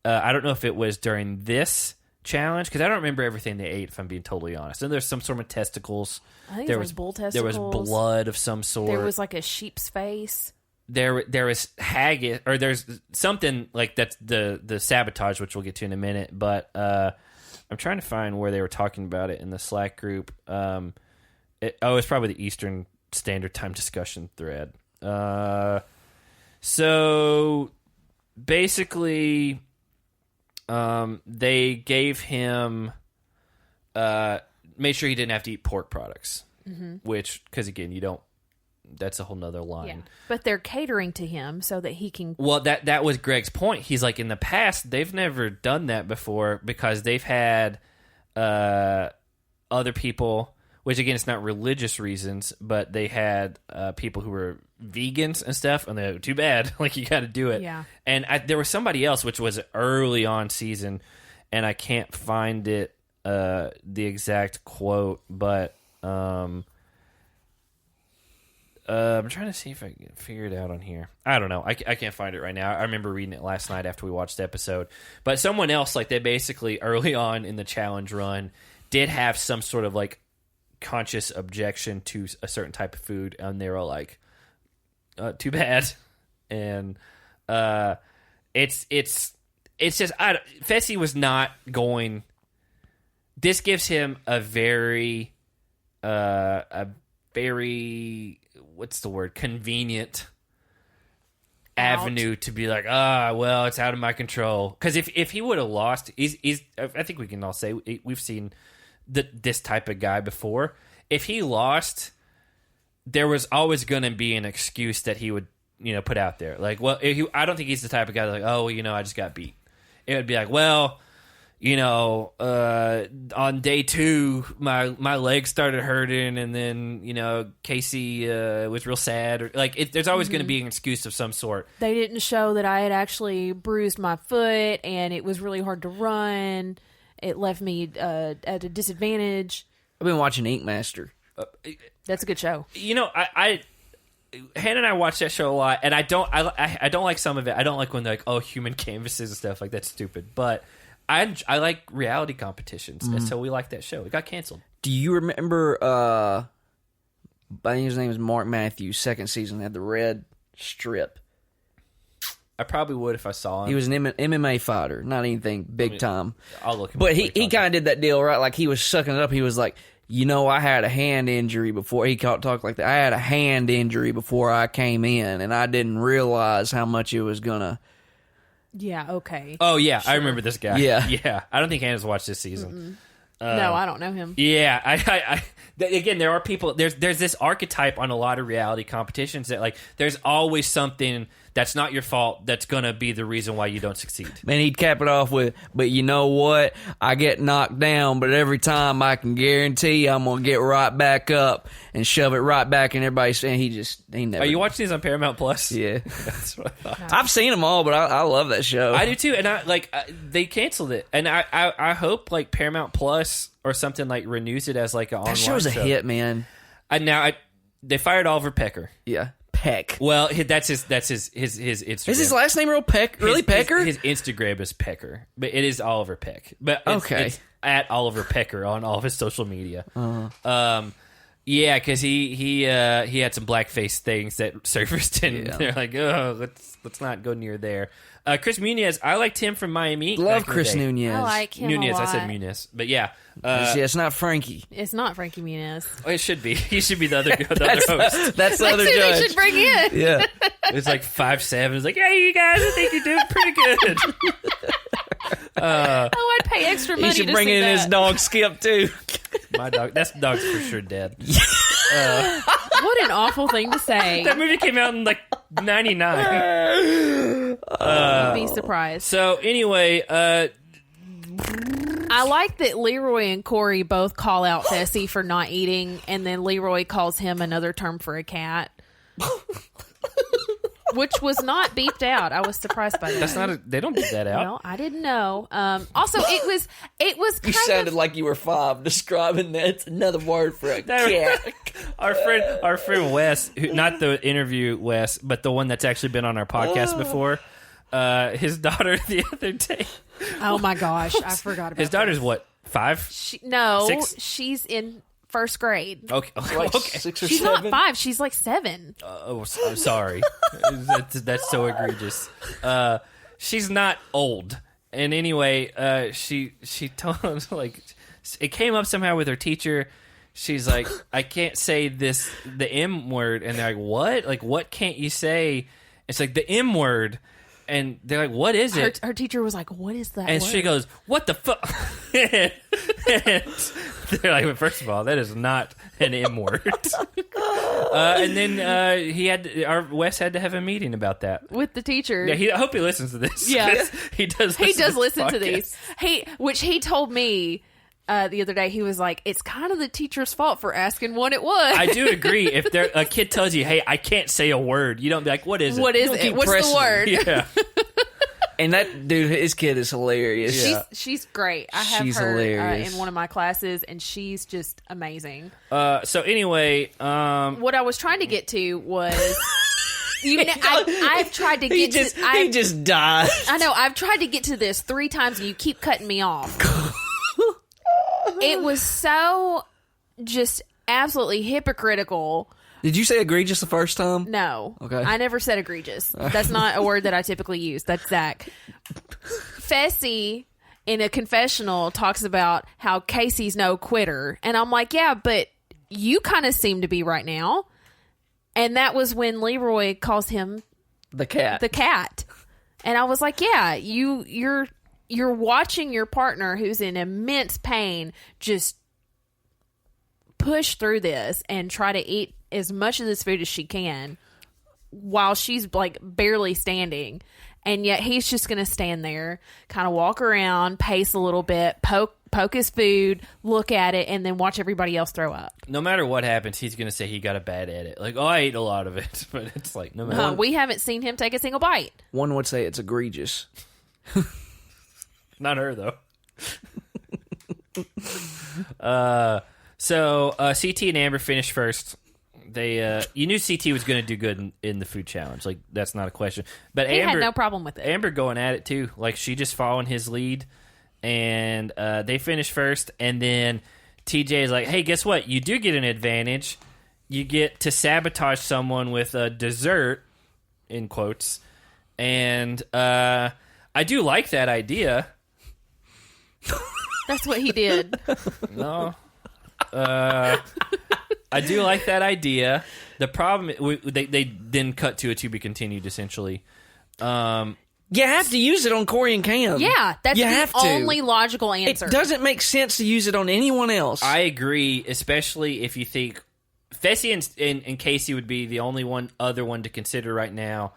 I don't know if it was during this challenge because I don't remember everything they ate, if I'm being totally honest. And there's some sort of testicles. I think there was bull testicles. There was blood of some sort. There was like a sheep's face. There is haggis, or there's something like that's the sabotage, which we'll get to in a minute. But I'm trying to find where they were talking about it in the Slack group. It's probably the Eastern Standard Time discussion thread. So basically, they gave him made sure he didn't have to eat pork products, which because again you don't. That's a whole nother line. Yeah. But they're catering to him so that he can... Well, that was Greg's point. He's like, in the past, they've never done that before because they've had other people, which again, it's not religious reasons, but they had people who were vegans and stuff, and they're too bad. Like, you got to do it. Yeah. And there was somebody else, which was early on season, and I can't find it, the exact quote, but... I'm trying to see if I can figure it out on here. I don't know. I can't find it right now. I remember reading it last night after we watched the episode. But someone else, like, they basically, early on in the challenge run, did have some sort of, like, conscious objection to a certain type of food. And they were like, too bad. And it's just, Fessy was not going... This gives him a very... what's the word? Convenient avenue to be like, well, it's out of my control. Because if he would have lost, he's. I think we can all say we've seen this type of guy before. If he lost, there was always going to be an excuse that he would put out there. Like, well, I don't think he's the type of guy that's like, I just got beat. It would be like, well. On day 2, my legs started hurting, and then, Casey was real sad. Or, like, there's always going to be an excuse of some sort. They didn't show that I had actually bruised my foot, and it was really hard to run. It left me at a disadvantage. I've been watching Ink Master. That's a good show. Hannah and I watch that show a lot, and I don't like some of it. I don't like when they're like, human canvases and stuff. Like, that's stupid. But... I like reality competitions, and so we like that show. It got canceled. Do you remember, I think his name is Mark Matthews, second season, had the red strip. I probably would if I saw him. He was an MMA fighter, not anything big time. I'll look him But up. he kind of did that deal, right? Like, he was sucking it up. He was like, I had a hand injury before. He talked like that. I had a hand injury before I came in, and I didn't realize how much it was going to... Yeah, okay. Oh, yeah, sure. I remember this guy. Yeah. I don't think Hannah's watched this season. No, I don't know him. Yeah, I again, there are people. There's this archetype on a lot of reality competitions that like there's always something that's not your fault that's gonna be the reason why you don't succeed. Man, he'd cap it off with, "But you know what? I get knocked down, but every time I can guarantee I'm gonna get right back up and shove it right back in everybody's." And he never. Are you watching these on Paramount Plus? Yeah, that's what I thought. I've seen them all, but I love that show. I do too, and they canceled it, and I hope like Paramount Plus or something like renews it as like an online show. That show's a hit, man. They fired Oliver Pecker. Yeah. Peck. Well, that's his Instagram. Is his last name real Peck? Really, Pecker? His Instagram is Pecker, but it is Oliver Peck. But it's at Oliver Pecker on all of his social media. Yeah, because he had some blackface things that surfaced, and they're like, let's not go near there. Chris Muniz, I liked him from Miami. Love Chris Muniz. I like him Muniz, a lot. I said Muniz, but yeah. It's not Frankie. It's not Frankie Muniz. Oh, it should be. He should be the other host. That's the other who judge. they should bring in. Yeah. It's like 5'7". It's like, hey, you guys, I think you're doing pretty good. I'd pay extra money He should to bring see in that. his dog Skip too. My dog. That dog's for sure dead. What an awful thing to say. That movie came out in like 99. You'd be surprised. So anyway, I like that Leroy and Corey both call out Fessy for not eating, and then Leroy calls him another term for a cat. Which was not beeped out. I was surprised by that. That's not. They don't beep that out. Well, I didn't know. Also, it was. You sounded like you were 5 describing that. It's another word for a cat. Our friend Wes, not the interview Wes, but the one that's actually been on our podcast before. His daughter the other day. Oh my gosh, I forgot about his daughter's what, 5? 6? She's in 1st grade. Okay. Like Okay. 6 or She's 7. not 5. She's like 7. I'm sorry. That's so egregious. She's not old. And anyway, she told us, like, it came up somehow with her teacher. She's like, I can't say the M word. And they're like, what? Like, what can't you say? It's like the M word. And they're like, what is it? Her teacher was like, what is that And word? she goes, what the fuck? And they're like, well, first of all, that is not an M word. And then Wes had to have a meeting about that. With the teacher. Yeah, I hope he listens to this. Yeah. He does listen to this these. Which he told me the other day. He was like, it's kind of the teacher's fault for asking what it was. I do agree. If a kid tells you, hey, I can't say a word, you don't be like, what is it? What is it? What's the word? Yeah. And that dude, his kid is hilarious. Yeah. She's great. I have She's her hilarious. in one of my classes, and she's just amazing. So anyway, What I was trying to get to was, I've tried to get he just died. I know. I've tried to get to this 3 times, and you keep cutting me off. It was so just absolutely hypocritical. Did you say egregious the first time? No. Okay. I never said egregious. That's not a word that I typically use. That's Zach. Fessy, in a confessional, talks about how Casey's no quitter. And I'm like, yeah, but you kind of seem to be right now. And that was when Leroy calls him The cat. the cat. And I was like, yeah, you're watching your partner who's in immense pain just push through this and try to eat as much of this food as she can while she's like barely standing, and yet he's just gonna stand there, kind of walk around, pace a little bit, poke his food, look at it, and then watch everybody else throw up. no matter what happens, he's going to say he got a bad at it. Like, oh, I ate a lot of it. But it's like, no matter We haven't seen him take a single bite. One would say it's egregious. Not her, though. So CT and Amber finished first. They, you knew CT was going to do good in the food challenge. Like, that's not a question. But He Amber had no problem with it. Amber going at it too. Like, she just following his lead, and they finished first. And then TJ is like, "Hey, guess what? You do get an advantage. You get to sabotage someone with a dessert," in quotes. And I do like that idea. That's what he did. No. I do like that idea. The problem, they then cut to a to be continued, essentially. You have to use it on Corey and Cam. Yeah, that's You the have to. only logical answer. It doesn't make sense to use it on anyone else. I agree, especially if you think Fessy and Casey would be the only other one to consider right now.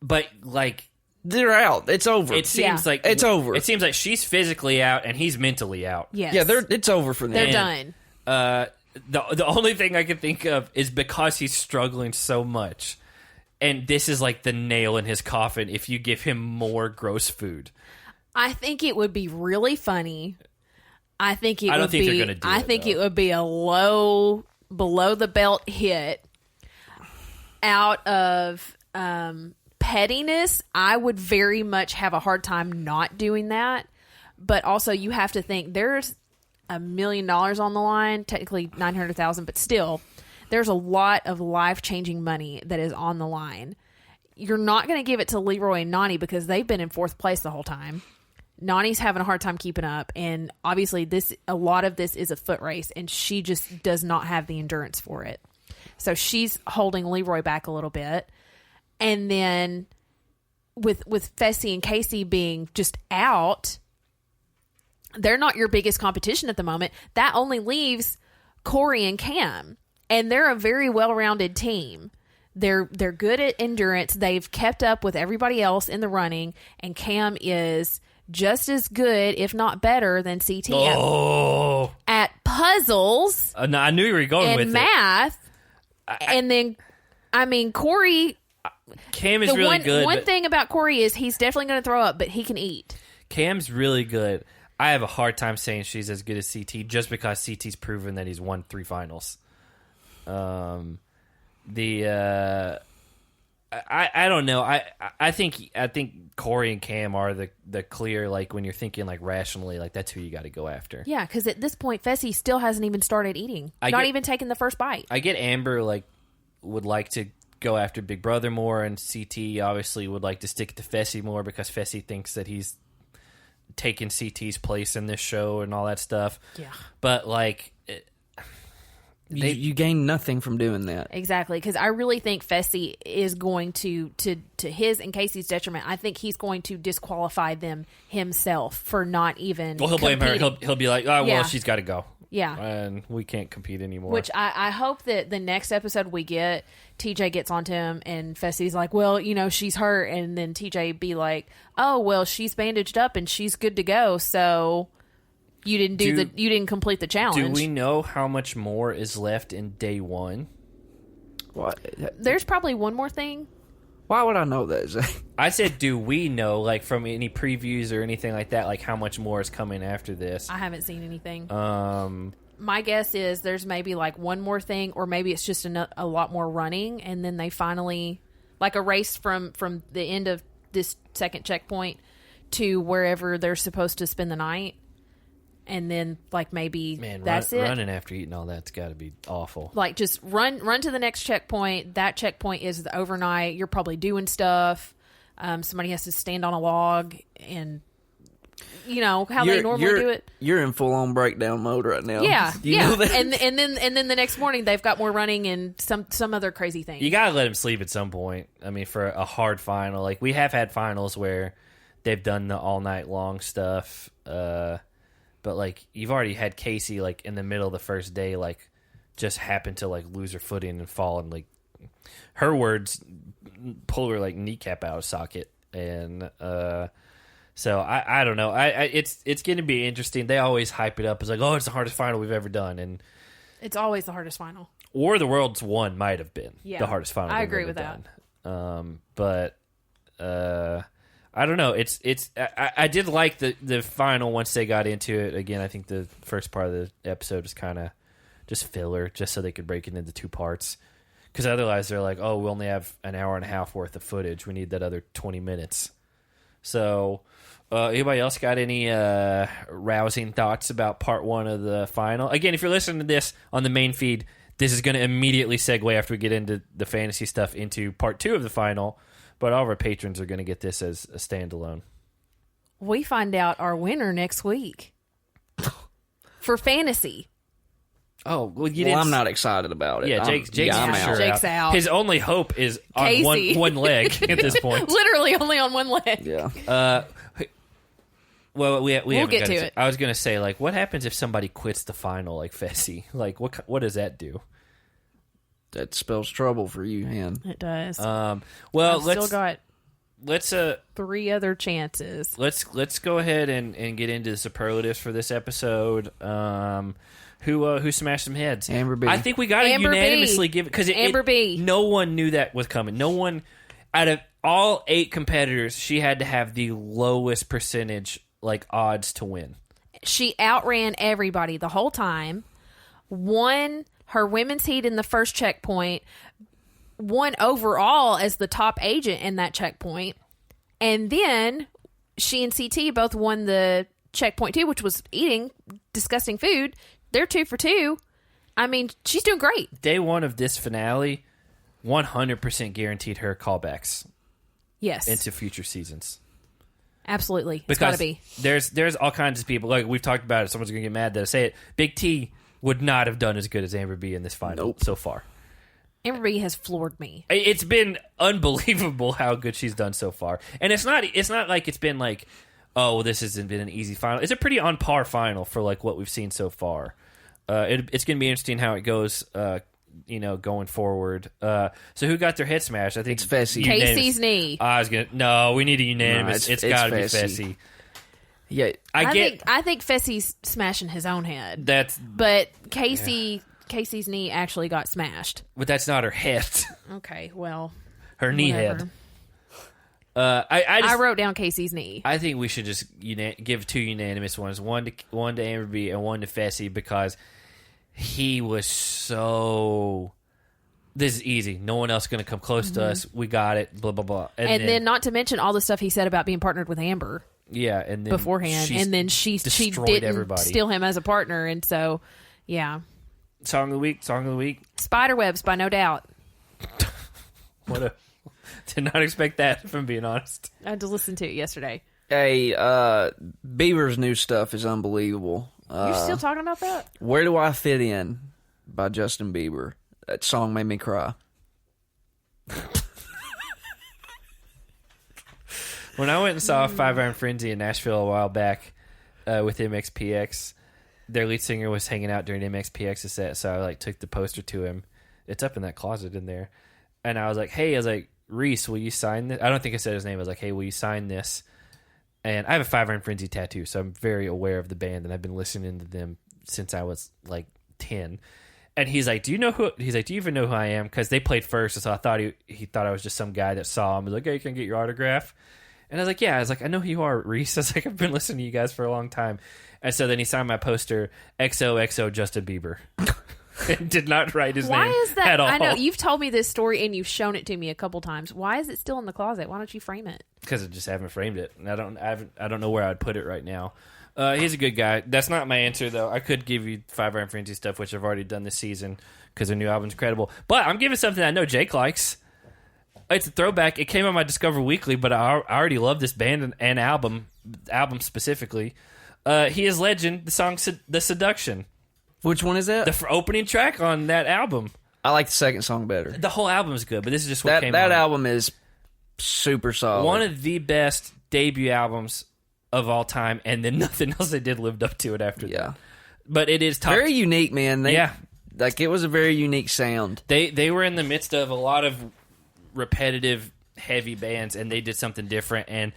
But, like, They're out. It's over. it seems like It's over. It seems like she's physically out and he's mentally out. Yes. Yeah, it's over for them. They're done. The only thing I can think of is because he's struggling so much, and this is like the nail in his coffin if you give him more gross food. I think it would be really funny. I don't think they're gonna do I it, think though. it would be a low, below the belt hit. Out of pettiness, I would very much have a hard time not doing that. But also, you have to think there's $1 million on the line, technically 900,000, but still, there's a lot of life-changing money that is on the line. You're not going to give it to Leroy and Nani because they've been in 4th place the whole time. Nani's having a hard time keeping up, and obviously a lot of this is a foot race, and she just does not have the endurance for it. So she's holding Leroy back a little bit. And then with Fessy and Casey being just out, they're not your biggest competition at the moment. That only leaves Corey and Cam, and they're a very well-rounded team. They're good at endurance. They've kept up with everybody else in the running, and Cam is just as good, if not better, than CT at puzzles. No, I knew you were going with math. And then, I mean, Corey. Cam is really good. One thing about Corey is he's definitely going to throw up, but he can eat. Cam's really good. I have a hard time saying she's as good as CT just because CT's proven that he's won 3 finals. I don't know. I think Corey and Cam are the clear, like, when you're thinking like rationally, like that's who you got to go after. Yeah, because at this point, Fessy still hasn't even started eating. Not even taking the first bite. I get Amber would like to go after Big Brother more, and CT obviously would like to stick to Fessy more because Fessy thinks that he's taking CT's place in this show and all that stuff. Yeah, but like. You gain nothing from doing that. Exactly, because I really think Fessy is going to his and Casey's detriment. I think he's going to disqualify them himself for not even. Well, he'll blame her. He'll be like, "Oh, well, she's got to go." Yeah, and we can't compete anymore. Which I hope that the next episode we get, TJ gets onto him and Fessy's like, "Well, she's hurt," and then TJ be like, "Oh, well, she's bandaged up and she's good to go." So. You didn't you didn't complete the challenge. Do we know how much more is left in day 1? What? There's probably one more thing. Why would I know that, Zach? I said, do we know, like, from any previews or anything like that, like, how much more is coming after this? I haven't seen anything. My guess is there's maybe, like, one more thing, or maybe it's just a lot more running, and then they finally, like, a race from the end of this second checkpoint to wherever they're supposed to spend the night. And then, like, maybe that's it. Running after eating all that's got to be awful. Like, just run to the next checkpoint. That checkpoint is the overnight. You're probably doing stuff. Somebody has to stand on a log, and how they normally do it. You're in full on breakdown mode right now. Yeah, you know that? And then the next morning they've got more running and some other crazy thing. You gotta let them sleep at some point. I mean, for a hard final, like we have had finals where they've done the all night long stuff. But, like, you've already had Casey, like, in the middle of the first day, like, just happen to, like, lose her footing and fall and, like, her words pull her, like, kneecap out of socket. And so I don't know. It's going to be interesting. They always hype it up as, like, oh, it's the hardest final we've ever done. And it's always the hardest final. Or the World's One might have been the hardest final I we've agree ever with done. But I don't know. I did like the final once they got into it. Again, I think the first part of the episode was kind of just filler, just so they could break it into 2 parts. Because otherwise, they're like, "Oh, we only have an hour and a half worth of footage. We need that other 20 minutes." So, anybody else got any rousing thoughts about part 1 of the final? Again, if you're listening to this on the main feed, this is going to immediately segue after we get into the fantasy stuff into part 2 of the final. But all of our patrons are going to get this as a standalone. We find out our winner next week for fantasy. Oh, well, I'm not excited about it. Yeah, Jake's out. Jake's out. His only hope is on one leg at this point. Literally only on one leg. Yeah. Well, we'll get to it. I was going to say, like, what happens if somebody quits the final, like Fessy? Like, what does that do? That spells trouble for you, man. It does. Well, let's 3 other chances. Let's go ahead and get into the superlatives for this episode. Who smashed some heads? Amber B. I think we got to unanimously give it because Amber B. No one knew that was coming. No one out of all 8 competitors, she had to have the lowest percentage like odds to win. She outran everybody the whole time. Won her women's heat in the first checkpoint, won overall as the top agent in that checkpoint, and then she and CT both won the checkpoint 2, which was eating disgusting food. They're 2 for 2. I mean, she's doing great. Day 1 of this finale, 100% guaranteed her callbacks. Yes, into future seasons. Absolutely, because it's got to be. There's all kinds of people. Like we've talked about it. Someone's gonna get mad that I say it. Big T would not have done as good as Amber B in this final so far. Amber B has floored me. It's been unbelievable how good she's done so far. And it's not like it's been like, oh, this hasn't been an easy final. It's a pretty on par final for like what we've seen so far. It's going to be interesting how it goes, going forward. So who got their head smashed? I think it's Fessy. Casey's knee. I was gonna. No, we need a unanimous. It's got to be Fessy. Yeah, I think Fessy's smashing his own head. But Casey's knee actually got smashed. But that's not her head. Okay, well, her knee whatever. head. I wrote down Casey's knee. I think we should just give 2 unanimous ones, one to Amber B and one to Fessy, because he was so. This is easy. No one else is going to come close to us. We got it. Blah blah blah. And then not to mention all the stuff he said about being partnered with Amber. Yeah, and then beforehand, and then she didn't everybody. steal him as a partner, and so yeah. Song of the week. Spiderwebs by No Doubt. Did not expect that, if I'm being honest. I had to listen to it yesterday. Hey, Bieber's new stuff is unbelievable. You're still talking about that? Where Do I Fit In by Justin Bieber. That song made me cry. When I went and saw Five Iron Frenzy in Nashville a while back with MXPX, their lead singer was hanging out during MXPX's set, so I took the poster to him. It's up in that closet in there. And I was like, Reese, will you sign this? I don't think I said his name. I was like, hey, will you sign this? And I have a Five Iron Frenzy tattoo, so I'm very aware of the band, and I've been listening to them since I was 10. And he's like, do you even know who I am? Because they played first, so I thought he thought I was just some guy that saw him. He was like, hey, can I get your autograph? And I was like, yeah. I was like, I know who you are, Reese. I was like, I've been listening to you guys for a long time. And so then he signed my poster, XOXO Justin Bieber. And did not write his name is that? at all. I know, you've told me this story and you've shown it to me a couple times. Why is it still in the closet? Why don't you frame it? Because I just haven't framed it. And I don't know where I'd put it right now. He's a good guy. That's not my answer, though. I could give you Five Iron Frenzy stuff, which I've already done this season because their new album's incredible. But I'm giving something I know Jake likes. It's a throwback. It came on my Discover Weekly, but I already love this band and album specifically. He is Legend, the song The Seduction. Which one is that? The opening track on that album. I like the second song better. The whole album is good, but this is just what came That on. album is super solid. One of the best debut albums of all time, and then nothing else they did lived up to it after that. But it is very unique, man. It was a very unique sound. They were in the midst of a lot of repetitive, heavy bands, and they did something different. And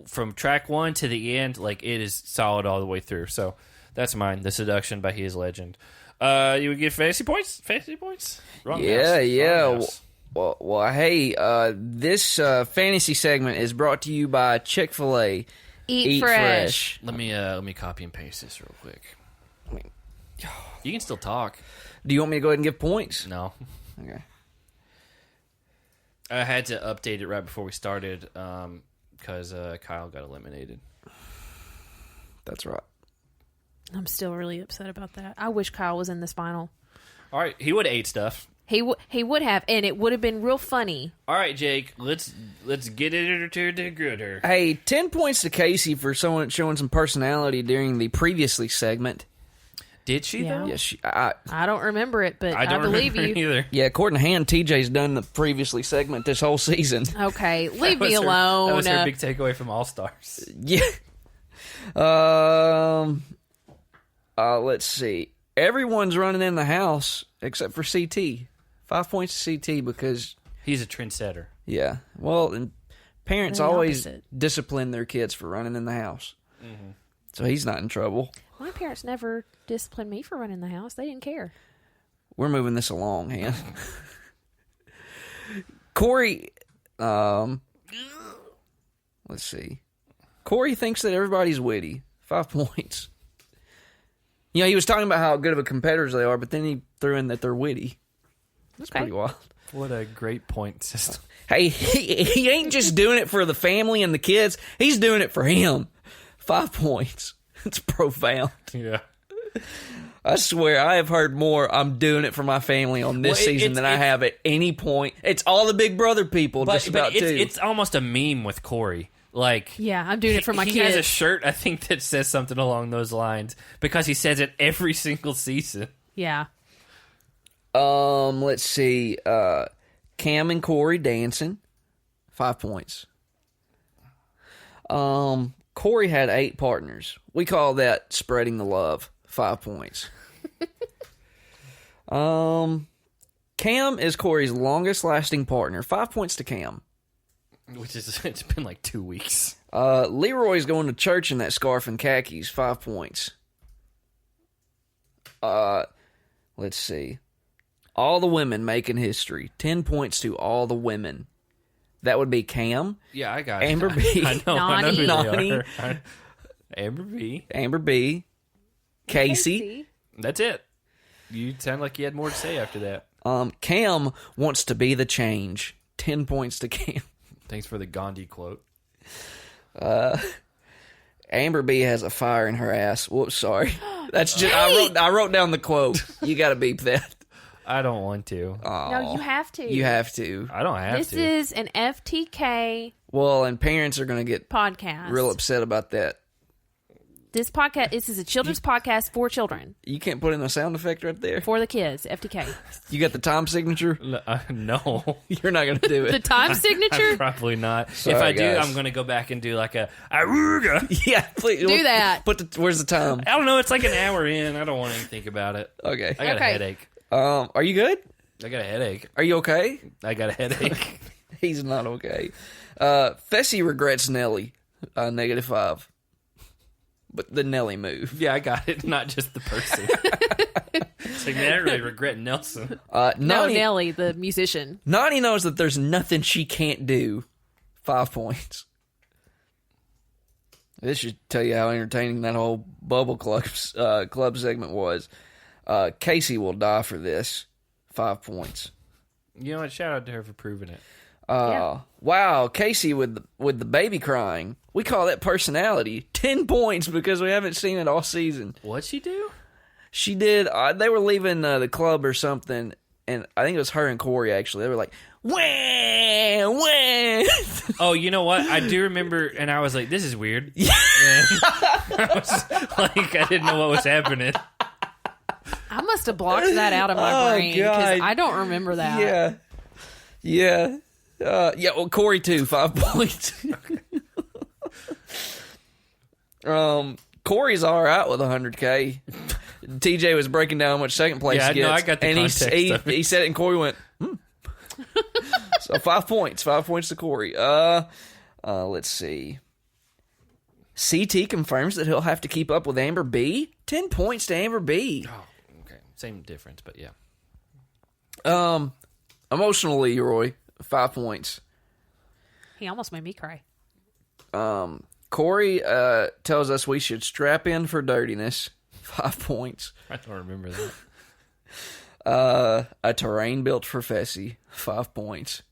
from track 1 to the end, it is solid all the way through. So that's mine. The Seduction by He Is Legend. You would give fantasy points? Fantasy points? Wrong house. Well, hey, this fantasy segment is brought to you by Chick-fil-A. Eat fresh. Let me copy and paste this real quick. You can still talk. Do you want me to go ahead and give points? No. Okay. I had to update it right before we started because Kyle got eliminated. That's right. I'm still really upset about that. I wish Kyle was in this final. All right, he would have ate stuff. He would have, and it would have been real funny. All right, Jake, let's get it to the gooder. Hey, 10 points to Casey for showing some personality during the previously segment. Did she, though? Yes, I don't remember it, but I don't believe you. Either. Yeah, according to Han, TJ's done the previously segment this whole season. Okay, leave me alone. That was her big takeaway from All Stars. Yeah. Let's see. Everyone's running in the house except for CT. 5 points to CT because he's a trendsetter. Yeah. Well, and parents always discipline their kids for running in the house. Mm-hmm. So he's not in trouble. My parents never disciplined me for running the house. They didn't care. We're moving this along, Han. Corey, let's see. Corey thinks that everybody's witty. 5 points. He was talking about how good of a competitors they are, but then he threw in that they're witty. That's pretty wild. What a great point system. Hey, he ain't just doing it for the family and the kids. He's doing it for him. 5 points. It's profound. Yeah. I swear, I have heard more I'm doing it for my family on this season than I have at any point. It's all the Big Brother people just about, too. It's almost a meme with Corey. Yeah, I'm doing it for my kids. He has a shirt, I think, that says something along those lines because he says it every single season. Yeah. Let's see. Cam and Corey dancing. 5 points. Corey had 8 partners. We call that spreading the love. 5 points. Cam is Corey's longest lasting partner. 5 points to Cam. Which is, it's been like 2 weeks. Leroy's going to church in that scarf and khakis. 5 points. Let's see. All the women making history. 10 points to all the women. That would be Cam. Yeah, I got Amber it. B. I know who Nani. they are. Amber B. Amber B. Casey. That's it. You sound like you had more to say after that. Cam wants to be the change. 10 points to Cam. Thanks for the Gandhi quote. Amber B has a fire in her ass. Whoops, sorry. That's just I wrote down the quote. You got to beep that. I don't want to. No, you have to. You have to. I don't have This to. is an FTK Well, and parents are going to get podcast. real upset about that. This is a children's podcast for children. You can't put in a sound effect right there. For the kids, FTK. You got the time signature? No. You're not going to do The it. time signature? Probably not. Sorry, if I do, guys. I'm going to go back and do like a Aruga. Yeah, please. Do that. Where's the time? I don't know. It's like an hour in. I don't want to think about it. Okay. I got Okay. a headache. Are you good? I got a headache. Are you okay? I got a headache. He's not okay. Fessy regrets Nelly. -5. But the Nelly move. Yeah, I got it. Not just the person. It's like, man, I really regret Nelson. No, Nani, Nelly, the musician. Nani knows that there's nothing she can't do. 5 points. This should tell you how entertaining that whole Bubble Club segment was. Casey will die for this. 5 points. You know what? Shout out to her for proving it. Yeah. Wow, Casey with the baby crying. We call that personality. 10 points because we haven't seen it all season. What'd she do? She did. They were leaving the club or something, and I think it was her and Corey, actually. They were like, wah, wah. Oh, you know what? I do remember, and I was like, this is weird. Yeah. I was like, I didn't know what was happening. I must have blocked that out of my brain because I don't remember that. Yeah. Well, Corey too, 5 points. Corey's all right with 100K. TJ was breaking down how much second place Yeah, gets. no, I got the and context of it. he said it, and Corey went, So 5 points. 5 points to Corey. Let's see. CT confirms that he'll have to keep up with Amber B. 10 points to Amber B. Oh, okay. Same difference, but yeah. Emotional Leroy, 5 points. He almost made me cry. Corey tells us we should strap in for dirtiness. 5 points. I don't remember that. A terrain built for Fessy. 5 points.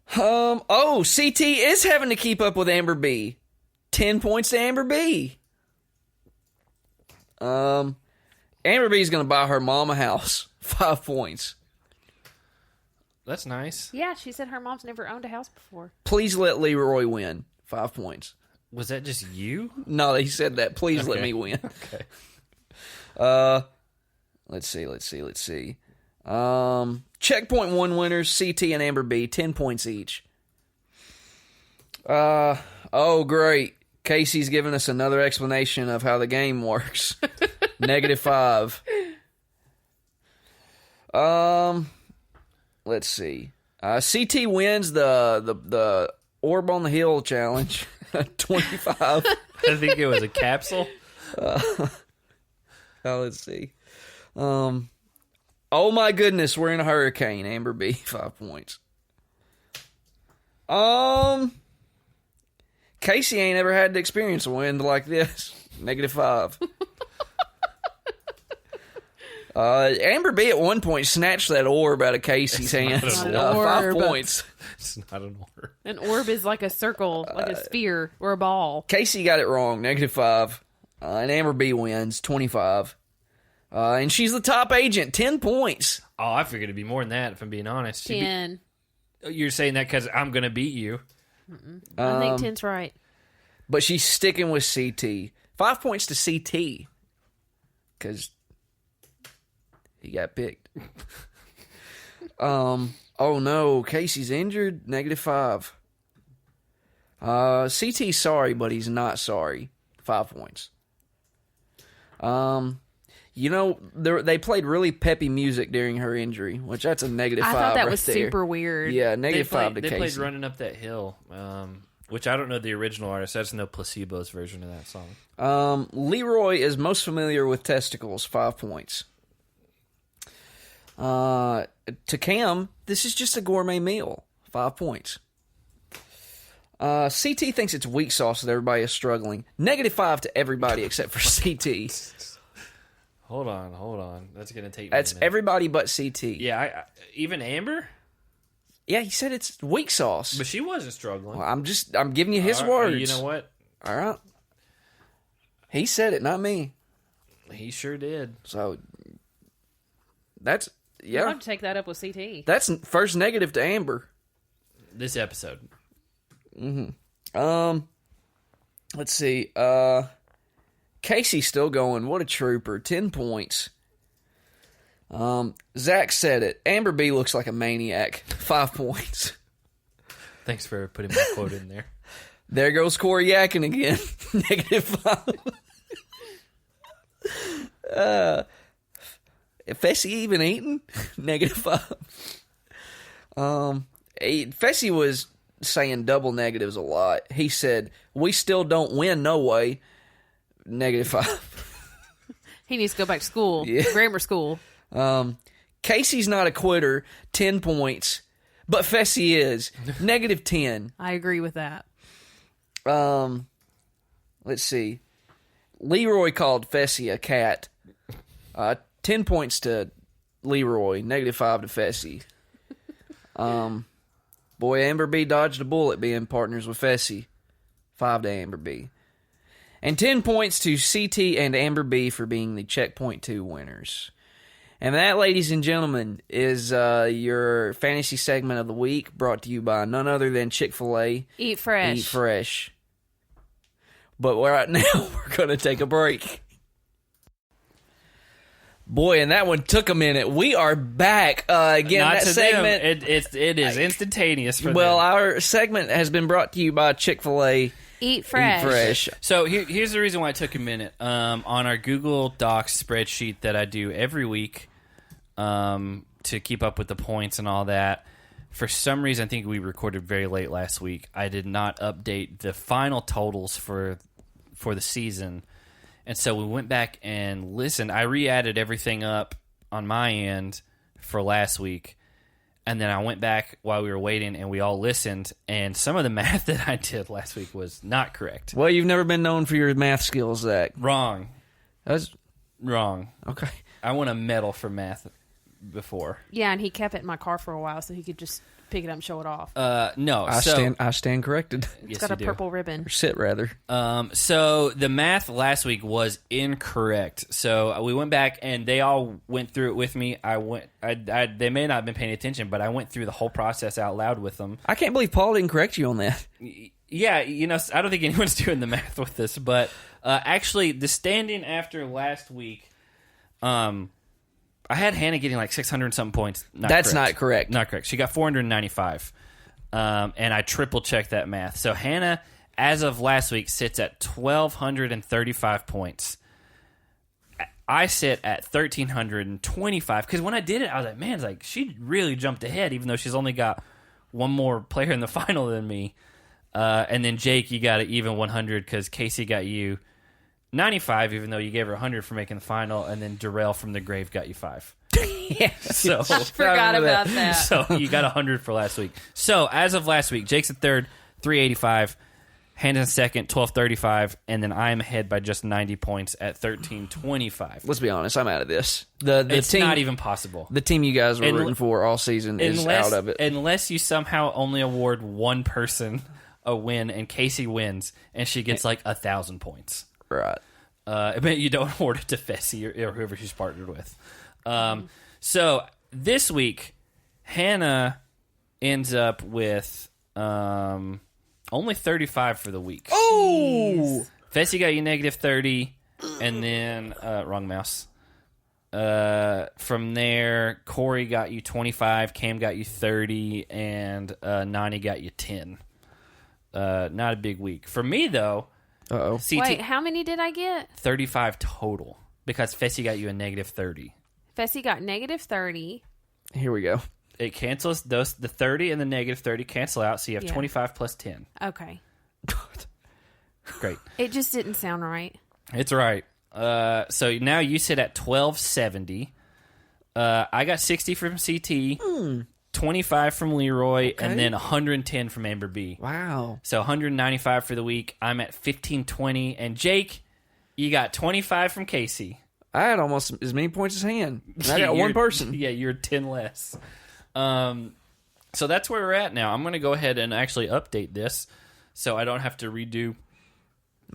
CT is having to keep up with Amber B. 10 points to Amber B. Amber B is going to buy her mom a house. 5 points. That's nice. Yeah, she said her mom's never owned a house before. Please let Leroy win. 5 points. Was that just you? No, he said that. Please let me win. Okay. Let's see. Checkpoint 1 winners, CT and Amber B, 10 points each. Oh, great. Casey's giving us another explanation of how the game works. -5. Let's see. CT wins the Orb on the Hill challenge. 25. I think it was a capsule. Let's see. Oh my goodness, we're in a hurricane. Amber B, 5 points. Casey ain't ever had to experience a wind like this. -5. Amber B at one point snatched that orb out of Casey's hands. an 5 orb. points. It's not an orb. An orb is like a circle, like a sphere or a ball. Casey got it wrong. -5. And Amber B wins. 25. And she's the top agent. 10 points. Oh, I figured it'd be more than that, if I'm being honest. 10. You're saying that because I'm going to beat you. I think 10's right. But she's sticking with CT. 5 points to CT. Because he got picked. Oh no, Casey's injured. -5. CT's sorry, but he's not sorry. 5 points. You know, they played really peppy music during her injury, which that's a negative 5 I thought that right was there. super weird. Yeah, negative 5 to They Casey. played Running Up That Hill, which I don't know the original artist. I just know Placebo's version of that song. Leroy is most familiar with testicles, 5 points. To Cam, this is just a gourmet meal, 5 points. CT thinks it's weak sauce that everybody is struggling. Negative 5 to everybody except for CT. Hold on. That's going to take me That's a minute. everybody but CT. Yeah, even Amber? Yeah, he said it's weak sauce. But she wasn't struggling. Well, I'm giving you his words. You know what? All right. He said it, not me. He sure did. So that's You'll have to take that up with CT. That's first negative to Amber. This episode. Let's see. Casey's still going. What a trooper. 10 points. Zach said it. Amber B looks like a maniac. 5 points. Thanks for putting my quote in there. There goes Corey yakking again. Negative 5. Fessy even eating? Negative 5. Fessy was saying double negatives a lot. He said, "We still don't win, no way." Negative 5. He needs to go back to school. Yeah. Grammar school. Casey's not a quitter. 10 points. But Fessy is. Negative 10. I agree with that. Let's see. Leroy called Fessy a cat. 10 points to Leroy. Negative 5 to Fessy. Boy, Amber B dodged a bullet being partners with Fessy. 5 to Amber B. And 10 points to CT and Amber B for being the Checkpoint 2 winners. And that, ladies and gentlemen, is your fantasy segment of the week, brought to you by none other than Chick-fil-A. Eat fresh. Eat fresh. But right now, we're going to take a break. Boy, and that one took a minute. We are back. Again, Not that to segment... them. It is instantaneous for them. our segment has been brought to you by Chick-fil-A. Eat fresh. Eat fresh. So here's the reason why it took a minute. On our Google Docs spreadsheet that I do every week to keep up with the points and all that, for some reason, I think we recorded very late last week. I did not update the final totals for the season. And so we went back and listened. I re-added everything up on my end for last week. And then I went back while we were waiting, and we all listened. And some of the math that I did last week was not correct. Well, you've never been known for your math skills, Zach. Wrong. That's Wrong. okay. I won a medal for math before. Yeah, and he kept it in my car for a while so he could just pick it up and show it off. No. I stand corrected. Yes, It's got you a do. purple ribbon. Or sit, rather. So the math last week was incorrect. So we went back and they all went through it with me. They may not have been paying attention, but I went through the whole process out loud with them. I can't believe Paul didn't correct you on that. Yeah, I don't think anyone's doing the math with this, but actually the standing after last week, I had Hannah getting like 600 and something points. That's not correct. Not correct. She got 495. And I triple checked that math. So Hannah, as of last week, sits at 1,235 points. I sit at 1,325. Because when I did it, I was like, man, it's like she really jumped ahead, even though she's only got one more player in the final than me. And then Jake, you got an even 100 because Casey got you 95, even though you gave her 100 for making the final, and then Darrell from the grave got you 5. So I forgot about that. So you got 100 for last week. So as of last week, Jake's at third, 385. Hannah's second, 1235, and then I'm ahead by just 90 points at 1325. Let's be honest, I'm out of this. The It's team, not even possible. the team you guys were rooting for all season is out of it. Unless you somehow only award one person a win, and Casey wins, and she gets like 1,000 points. Right. But you don't award it to Fessy or whoever she's partnered with. So this week, Hannah ends up with only 35 for the week. Oh! Fessy got you negative 30, and then wrong mouse. From there, Corey got you 25, Cam got you 30, and Nani got you 10. Not a big week. For me, though, Uh-oh. CT, Wait, how many did I get? 35 total. Because Fessy got you a negative 30. Fessy got negative 30. Here we go. It cancels the 30 and the negative 30 cancel out, so you have 25 plus 10. Okay. Great. It just didn't sound right. It's right. So now you sit at 1270. I got 60 from CT, 25 from Leroy, and then 110 from Amber B. Wow. So 195 for the week. I'm at 1520. And Jake, you got 25 from Casey. I had almost as many points as Han. And I got one person. Yeah, you're 10 less. So that's where we're at now. I'm going to go ahead and actually update this so I don't have to redo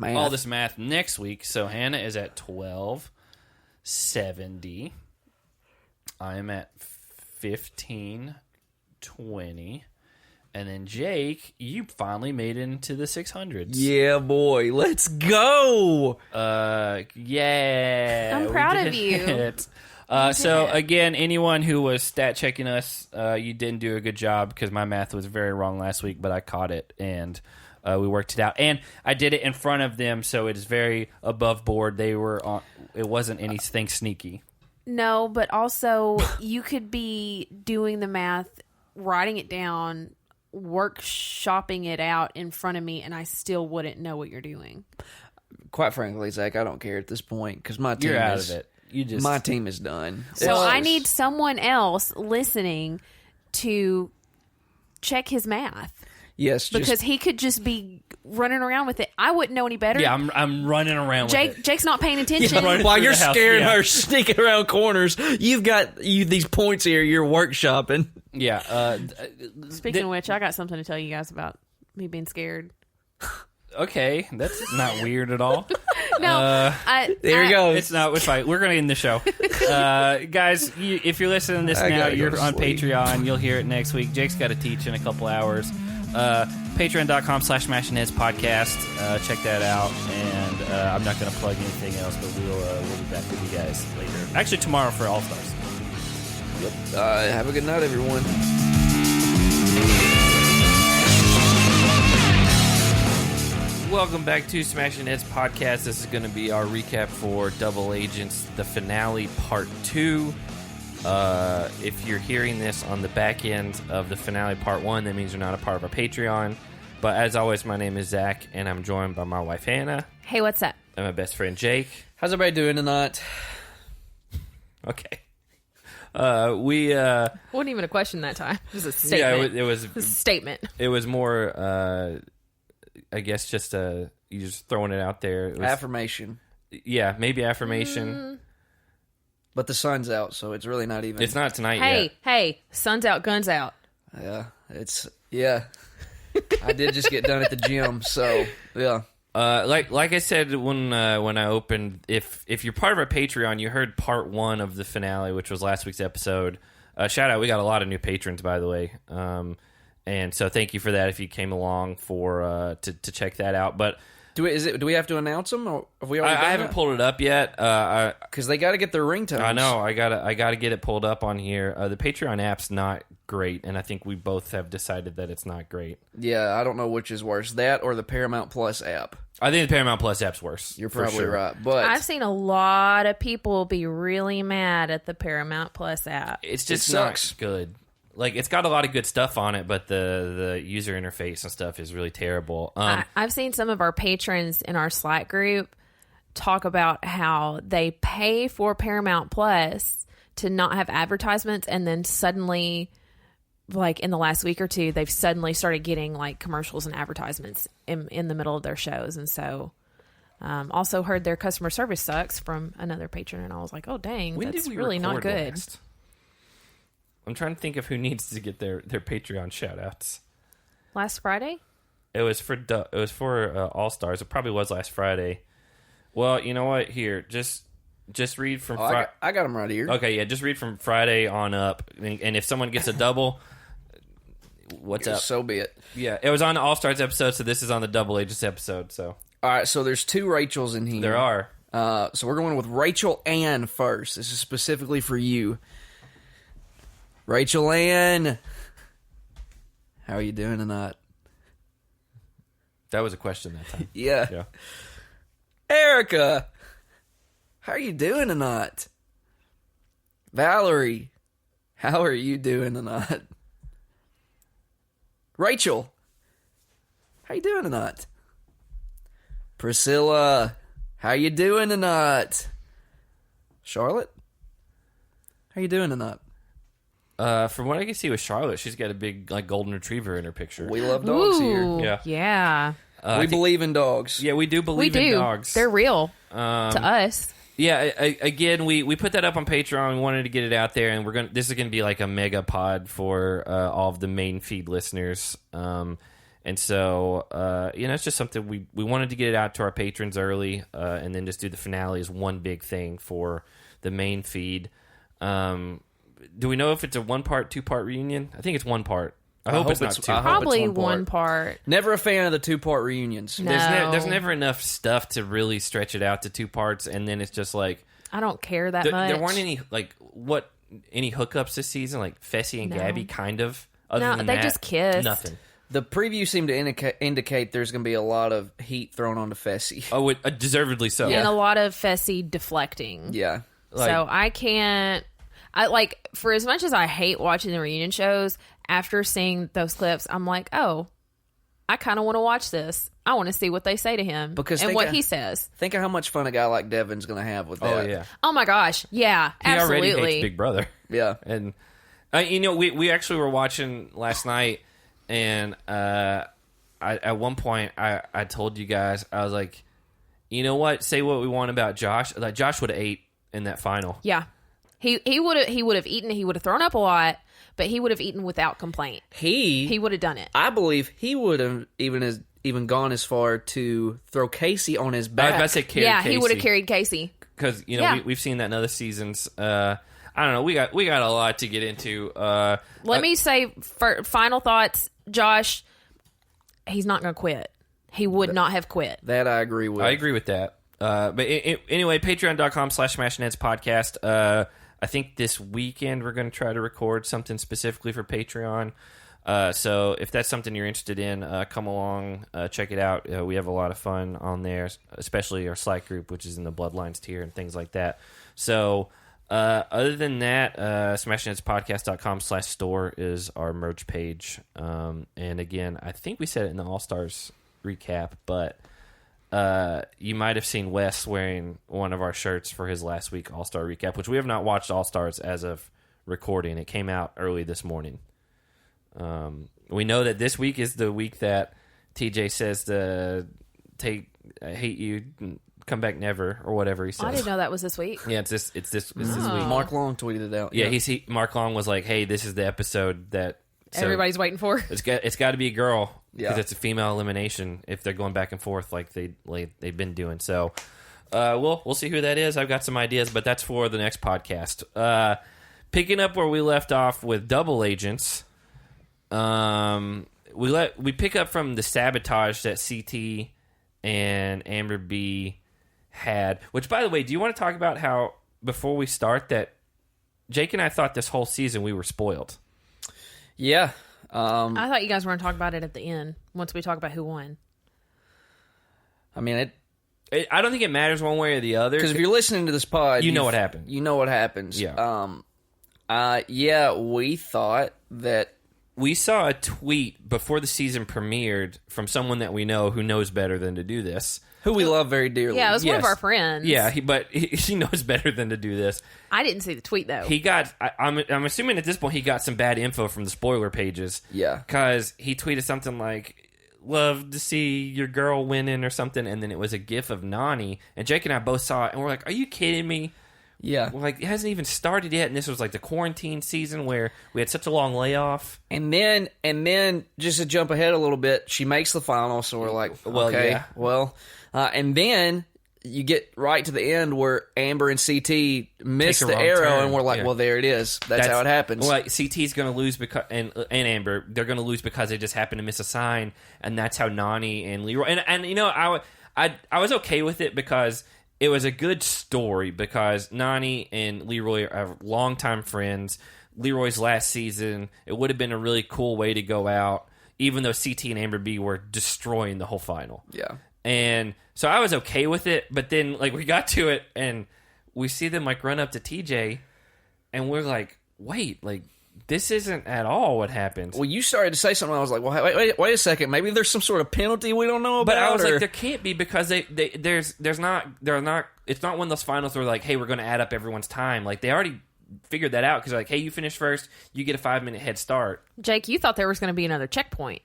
all this math next week. So Hannah is at 1270. I'm at 1520. And then Jake, you finally made it into the 600s. Yeah, boy. Let's go. Yeah. I'm proud of you. So again, anyone who was stat checking us, you didn't do a good job because my math was very wrong last week, but I caught it and we worked it out. And I did it in front of them, so it is very above board. They were on. It wasn't anything sneaky. No, but also you could be doing the math, writing it down, workshopping it out in front of me, and I still wouldn't know what you're doing. Quite frankly, Zach, I don't care at this point because my team You're out is of it. my team is done. So I need someone else listening to check his math. Yes, because he could just be running around with it. I wouldn't know any better. Yeah, I'm running around with it. Jake's not paying attention. While you're scaring her, sneaking around corners, you've got these points here. You're workshopping. Yeah. Speaking of which, I got something to tell you guys about me being scared. Okay, that's not weird at all. No, there you go. It's not. It's fine. We're going to end the show. Guys, if you're listening to this now, you're on Patreon. You'll hear it next week. Jake's got to teach in a couple hours. Patreon.com/SmashingHeads podcast. Check that out. And I'm not going to plug anything else, but we'll be back with you guys later. Actually, tomorrow for All Stars. Yep. Have a good night, everyone. Welcome back to Smashing Heads podcast. This is going to be our recap for Double Agents, the finale, part 2. If you're hearing this on the back end of the finale, part 1, that means you're not a part of our Patreon. But as always, my name is Zach, and I'm joined by my wife, Hannah. Hey, what's up? And my best friend, Jake. How's everybody doing tonight? Okay. We wasn't even a question that time. It was a statement. Yeah, it was a statement. It was more, I guess, just you just throwing it out there. It was, affirmation. Yeah, maybe affirmation. But the sun's out, so it's really not even. It's not tonight yet. Hey, sun's out, guns out. Yeah, I did just get done at the gym, so yeah. Like I said when I opened, if you're part of our Patreon, you heard part 1 of the finale, which was last week's episode. Shout out, we got a lot of new patrons, by the way. And so thank you for that if you came along for to check that out. But do we have to announce them, or have we already? I haven't pulled it up yet because they got to get their ringtones. I know I gotta get it pulled up on here. The Patreon app's not great, and I think we both have decided that it's not great. Yeah, I don't know which is worse, that or the Paramount Plus app. I think the Paramount Plus app's worse. You're probably sure. right, but I've seen a lot of people be really mad at the Paramount Plus app. It's just not good. Like, it's got a lot of good stuff on it, but the user interface and stuff is really terrible. I've seen some of our patrons in our Slack group talk about how they pay for Paramount Plus to not have advertisements, and then suddenly, like in the last week or two, they've suddenly started getting like commercials and advertisements in the middle of their shows. And so also heard their customer service sucks from another patron, and I was like, oh dang, that's really not good. Last? I'm trying to think of who needs to get their Patreon shout-outs. Last Friday? It was for All Stars. It probably was last Friday. Well, you know what? Here, just read from Friday. I got them right here. Okay, yeah, just read from Friday on up. And if someone gets a double, what's up? So be it. Yeah, it was on the All Stars episode, so this is on the Double Agents episode. So all right, so there's 2 Rachels in here. There are. So we're going with Rachel Ann first. This is specifically for you. Rachel Ann, how are you doing tonight? That was a question that time. Yeah. Erika, how are you doing tonight? Valerie, how are you doing tonight? Rachel, how you doing tonight? Priscilla, how you doing tonight? Charlotte, how you doing tonight? From what I can see with Charlotte, she's got a big like golden retriever in her picture. We love dogs here. Ooh, yeah. We believe in dogs. Yeah, we do believe in dogs. They're real to us. Yeah, again, we put that up on Patreon. We wanted to get it out there, and this is gonna be like a mega pod for all of the main feed listeners. And so it's just something we wanted to get it out to our patrons early, and then just do the finale as one big thing for the main feed. Do we know if it's a 1-part, 2-part reunion? I think it's 1 part. I hope it's not 2. Probably 1 part. Never a fan of the 2-part reunions. No. There's never enough stuff to really stretch it out to 2 parts, and then it's just like I don't care that much. There weren't any any hookups this season, like Fessy and Gabby, kind of. Other than they that, just kissed. Nothing. The preview seemed to indicate there's going to be a lot of heat thrown onto Fessy. Oh, deservedly so. And a lot of Fessy deflecting. Yeah. So I can't. For as much as I hate watching the reunion shows, after seeing those clips, I'm like, oh, I kind of want to watch this. I want to see what they say to him and what he says. Think of how much fun a guy like Devin's going to have with that. Oh, yeah. Oh, my gosh. Yeah, he absolutely. already hates Big Brother. Yeah. And, we actually were watching last night, and at one point, I told you guys, I was like, you know what? Say what we want about Josh. Like, Josh would have ate in that final. Yeah. He would have eaten. He would have thrown up a lot, but he would have eaten without complaint. He would have done it. I believe he would have even gone as far to throw Casey on his back. I was about to say carry Casey. He would have carried Casey. Because we've seen that in other seasons. I don't know. We got a lot to get into. Let me say final thoughts. Josh, he's not going to quit. He would not have quit. That I agree with. I agree with that. But anyway, patreon.com/SmashNeds podcast. I think this weekend we're going to try to record something specifically for Patreon. So if that's something you're interested in, come along, check it out. We have a lot of fun on there, especially our Slack group, which is in the Bloodlines tier and things like that. So other than that, smashnetspodcast.com/store is our merch page. And again, I think we said it in the All-Stars recap, but you might have seen Wes wearing one of our shirts for his last week All-Star recap, which we have not watched All-Stars as of recording. It came out early this morning. We know that this week is the week that TJ says to I hate you, come back never, or whatever he says. I didn't know that was this week. Yeah, it's this week. Mark Long tweeted it out. Yeah, Mark Long was like, hey, this is the episode that everybody's waiting for. It's got to be a girl because Yeah. it's a female elimination if they're going back and forth like they've been doing. So we'll see who that is. I've got some ideas, but that's for the next podcast. Picking up where we left off with double agents. We pick up from the sabotage that CT and Amber B had. Which, by the way, do you want to talk about how before we start that Jake and I thought this whole season we were spoiled? Yeah. I thought you guys were going to talk about it at the end once we talk about who won. I mean, I don't think it matters one way or the other. because if you're listening to this pod, you know what happened. You know what happens. Yeah. We thought that. We saw a tweet before the season premiered from someone that we know who knows better than to do this. Who we love very dearly. Yeah, it was one of Yes. our friends. Yeah, he knows better than to do this. I didn't see the tweet, though. He got. I'm assuming at this point he got some bad info from the spoiler pages. Yeah. Because he tweeted something like, "Love to see your girl winning" or something, and then it was a gif of Nany, and Jake and I both saw it, and we're like, "Are you kidding me?" Yeah. Like, it hasn't even started yet, and this was like the quarantine season where we had such a long layoff. And then just to jump ahead a little bit, she makes the final, so we're like, Well, okay, yeah. well, and then you get right to the end where Amber and CT miss Take a the wrong arrow, turn. and we're like, Yeah. well, there it is. That's how it happens. Well, like, CT's going to lose because, and Amber, they're going to lose because they just happen to miss a sign, and that's how Nany and Leroy, and you know, I was okay with it because it was a good story because Nany and Leroy are longtime friends. Leroy's last season, it would have been a really cool way to go out, even though CT and Amber B were destroying the whole final. Yeah. And so I was okay with it, but then like we got to it, and we see them like run up to TJ, and we're like, wait, like this isn't at all what happened. Well, you started to say something. I was like, well, wait a second. Maybe there's some sort of penalty we don't know about. But I was like, there can't be, because it's not one of those finals where like, hey, we're going to add up everyone's time. Like they already figured that out, because like, hey, you finish first, you get a 5-minute head start. Jake, you thought there was going to be another checkpoint.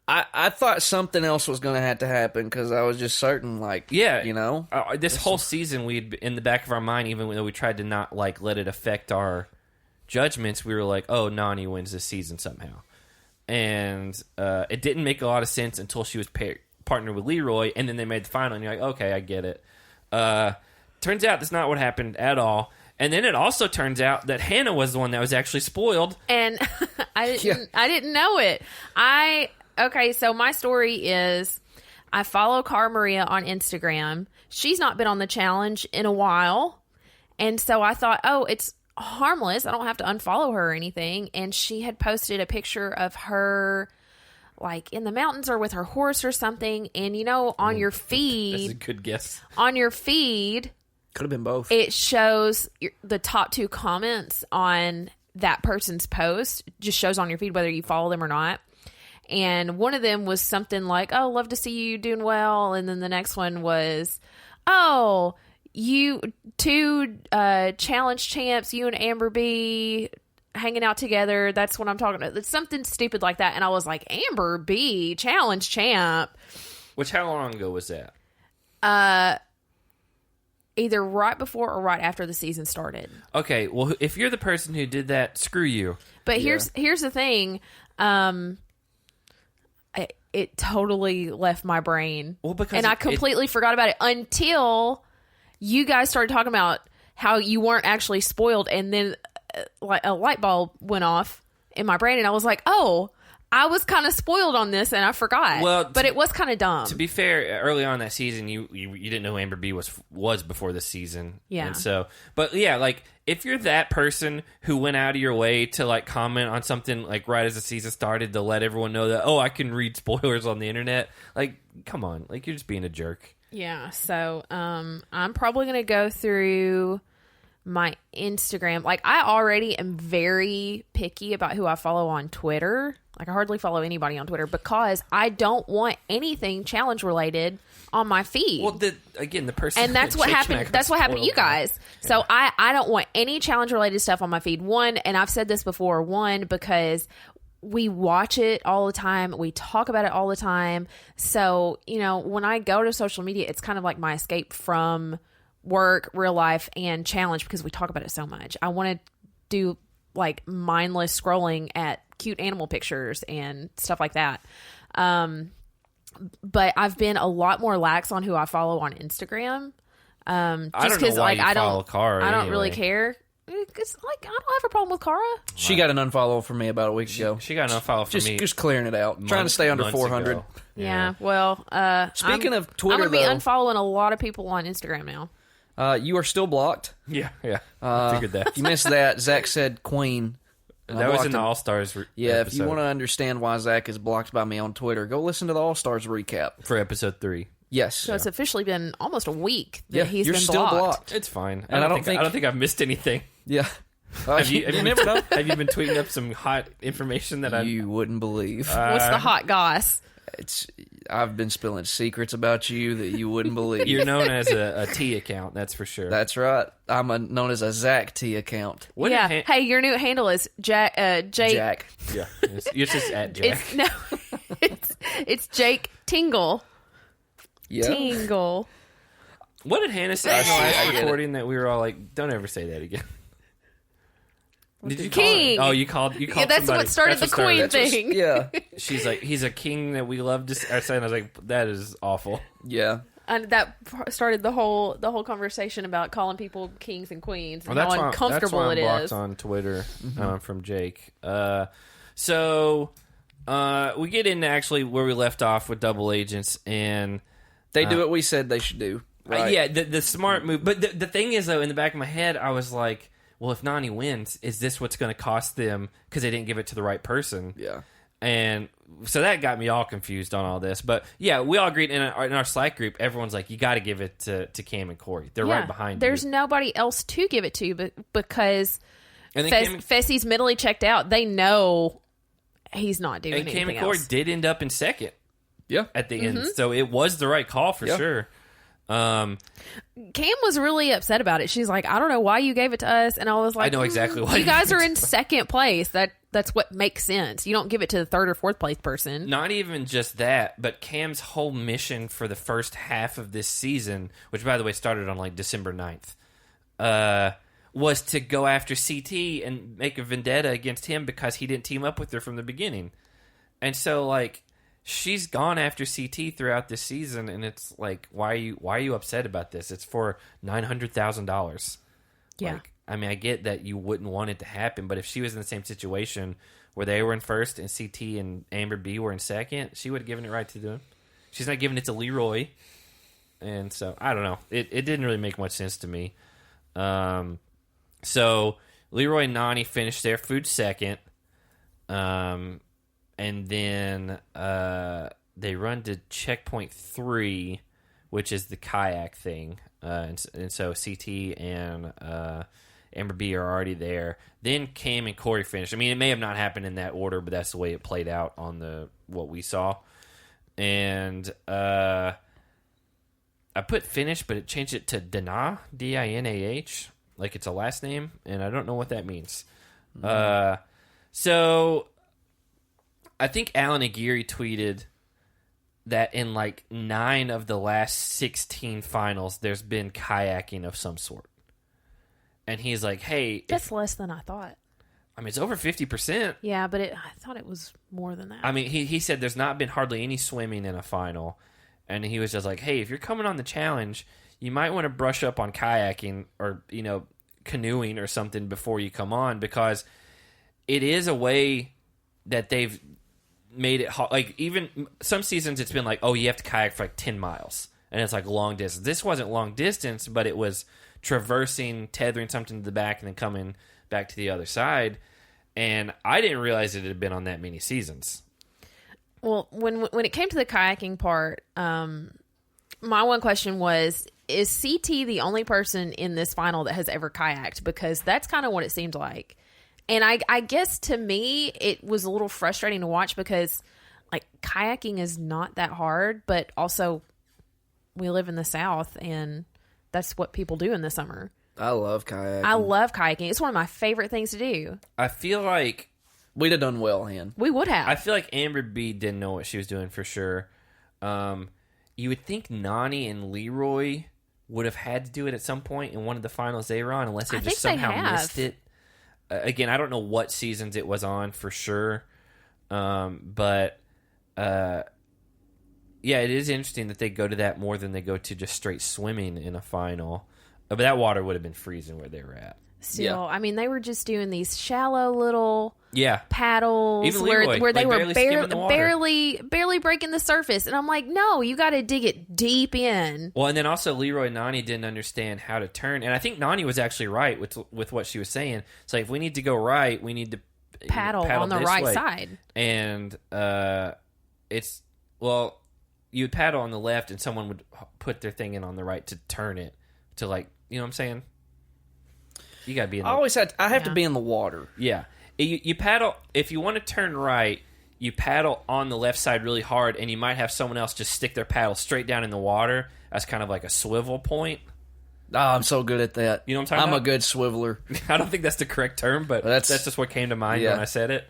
I thought something else was going to have to happen, because I was just certain, like, yeah, you know, this whole season we'd in the back of our mind, even though we tried to not like let it affect our judgments, we were like, oh, Nany wins this season somehow, and it didn't make a lot of sense until she was partnered with Leroy, and then they made the final, and you're like, okay, I get it. Turns out that's not what happened at all. And then it also turns out that Hannah was the one that was actually spoiled. And I didn't know it. Okay, so my story is I follow Cara Maria on Instagram. She's not been on the challenge in a while. And so I thought, oh, it's harmless. I don't have to unfollow her or anything. And she had posted a picture of her like in the mountains or with her horse or something. And you know, on your feed. That's a good guess. On your feed. Could have been both. It shows the top 2 comments on that person's post. It just shows on your feed whether you follow them or not. And one of them was something like, oh, love to see you doing well. And then the next one was, oh, you 2 challenge champs, you and Amber B hanging out together. That's what I'm talking about. It's something stupid like that. And I was like, Amber B, challenge champ. Which, how long ago was that? Either right before or right after the season started. Okay, well, if you're the person who did that, screw you. But here's the thing. It totally left my brain. Well, because and I completely forgot about it until you guys started talking about how you weren't actually spoiled, and then like a light bulb went off in my brain, and I was like, oh, I was kind of spoiled on this, and I forgot. Well, but it was kind of dumb. To be fair, early on that season, you didn't know who Amber B was before this season. Yeah. And so, but yeah, like if you're that person who went out of your way to like comment on something like right as the season started to let everyone know that, oh, I can read spoilers on the internet, like come on, like you're just being a jerk. Yeah. So I'm probably gonna go through my Instagram. Like I already am very picky about who I follow on Twitter. Like I hardly follow anybody on Twitter because I don't want anything challenge related on my feed. Well, the person, and that's what happened. That's what happened to you guys. Yeah. So I don't want any challenge related stuff on my feed. One, and I've said this before. One, because we watch it all the time. We talk about it all the time. So you know, when I go to social media, it's kind of like my escape from work, real life, and challenge because we talk about it so much. I want to do like mindless scrolling at cute animal pictures and stuff like that. But I've been a lot more lax on who I follow on Instagram. Just because like I don't really care. It's like I don't have a problem with Cara. She got an unfollow from me about a week ago. She got an unfollow from me. Just clearing it out. Trying to stay under 400. Yeah. Well, speaking of Twitter, I'm gonna be unfollowing a lot of people on Instagram now. You are still blocked. Yeah. I figured that. You missed that. Zach said Queen. That was in the All-Stars episode. If you want to understand why Zach is blocked by me on Twitter, go listen to the All-Stars recap. For episode 3. Yes. So it's officially been almost a week that he's you're been still blocked. It's fine. And I don't think I've missed anything. Yeah. Have you never know? Have you been tweeting up some hot information that you wouldn't believe? What's the hot goss? I've been spilling secrets about you that you wouldn't believe. You're known as a T account, that's for sure. That's right. I'm known as a Zach T account. Hey, your new handle is Jack. Jack. Yeah, it's just at Jack. It's Jake Tingle. Yeah. Tingle. What did Hannah say in the last recording that we were all like, don't ever say that again? Did you king? Call you called. Yeah, that's somebody. what started the queen thing. Yeah. She's like, he's a king that we love to say. And I was like, that is awful. Yeah. And that started the whole conversation about calling people kings and queens and how uncomfortable it is. That's why I'm blocked on Twitter from Jake. So we get into actually where we left off with double agents, and they do what we said they should do. Right? Yeah, the smart move. But the thing is, though, in the back of my head, I was like, well, if Nany wins, is this what's going to cost them because they didn't give it to the right person? Yeah. And so that got me all confused on all this. But yeah, we all agreed in our Slack group. Everyone's like, you got to give it to Cam and Corey. They're right behind There's you. nobody else to give it to, but because And then Fessy's mentally checked out, they know he's not doing anything Cam and Corey else. did end up in second. Yeah. At the end. So it was the right call for sure. Cam was really upset about it. She's like, I don't know why you gave it to us. And I was like, I know exactly why you guys are in second place. That's what makes sense. You don't give it to the third or fourth place person. Not even just that, but Cam's whole mission for the first half of this season, which by the way started on like December 9th, was to go after CT and make a vendetta against him because he didn't team up with her from the beginning. And so like she's gone after CT throughout this season, and it's like, why are you upset about this? It's for $900,000. Yeah. Like, I mean, I get that you wouldn't want it to happen, but if she was in the same situation where they were in first and CT and Amber B were in second, she would have given it right to them. She's not giving it to Leroy. And so, I don't know. It didn't really make much sense to me. So, Leroy and Nany finished their food second. And then they run to checkpoint 3, which is the kayak thing. And so CT and Amber B are already there. Then Cam and Corey finished. I mean, it may have not happened in that order, but that's the way it played out on what we saw. And I put finish, but it changed it to Dena, Dinah, like it's a last name, and I don't know what that means. So I think Alan Aguirre tweeted that in like 9 of the last 16 finals, there's been kayaking of some sort. And he's like, hey... That's less than I thought. I mean, it's over 50%. Yeah, but I thought it was more than that. I mean, he said there's not been hardly any swimming in a final. And he was just like, hey, if you're coming on the challenge, you might want to brush up on kayaking or, canoeing or something before you come on, because it is a way that they've made it like, even some seasons it's been like, oh, you have to kayak for like 10 miles and it's like long distance. This wasn't long distance, but it was traversing, tethering something to the back and then coming back to the other side. And I didn't realize it had been on that many seasons. Well, when it came to the kayaking part, my one question was, is CT the only person in this final that has ever kayaked? Because that's kind of what it seemed like. And I guess to me, it was a little frustrating to watch because, like, kayaking is not that hard, but also we live in the South, and that's what people do in the summer. I love kayaking. I love kayaking. It's one of my favorite things to do. I feel like we'd have done well, Han. We would have. I feel like Amber B didn't know what she was doing for sure. You would think Nany and Leroy would have had to do it at some point in one of the finals they were on, unless they just somehow missed it. Again, I don't know what seasons it was on for sure. But yeah, it is interesting that they go to that more than they go to just straight swimming in a final. But that water would have been freezing where they were at. Still, Yeah. I mean, they were just doing these shallow little paddles Even Leroy, where they like, were skimming the water. barely breaking the surface. And I'm like, no, you got to dig it deep in. Well, and then also Leroy and Nany didn't understand how to turn. And I think Nany was actually right with what she was saying. It's like, if we need to go right, we need to Paddle on the this right way. side. And you would paddle on the left and someone would put their thing in on the right to turn it to, like, you know what I'm saying? You got to be in the... I have to be in the water. Yeah. You paddle, if you want to turn right, you paddle on the left side really hard, and you might have someone else just stick their paddle straight down in the water as kind of like a swivel point. Oh, I'm so good at that. You know what I'm talking about? I'm a good swiveler. I don't think that's the correct term, but that's just what came to mind when I said it.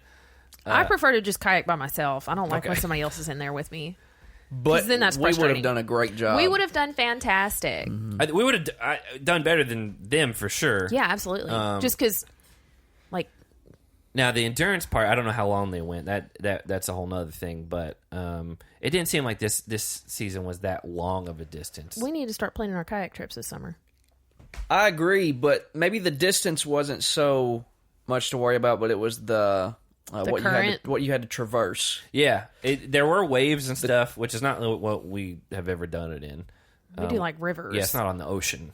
I prefer to just kayak by myself. I don't like when Okay. somebody else is in there with me. But then that's we would have frustrating. done a great job. We would have done fantastic. We would have done better than them for sure. Yeah, absolutely. Just because, like, Now the endurance part, I don't know how long they went. That's a whole nother thing. But it didn't seem like this season was that long of a distance. we need to start planning our kayak trips this summer. I agree, but maybe the distance wasn't so much to worry about, but it was the current. what you had to traverse. Yeah, there were waves and stuff, which is not what we have ever done it in. We do like rivers. Yeah, it's not on the ocean.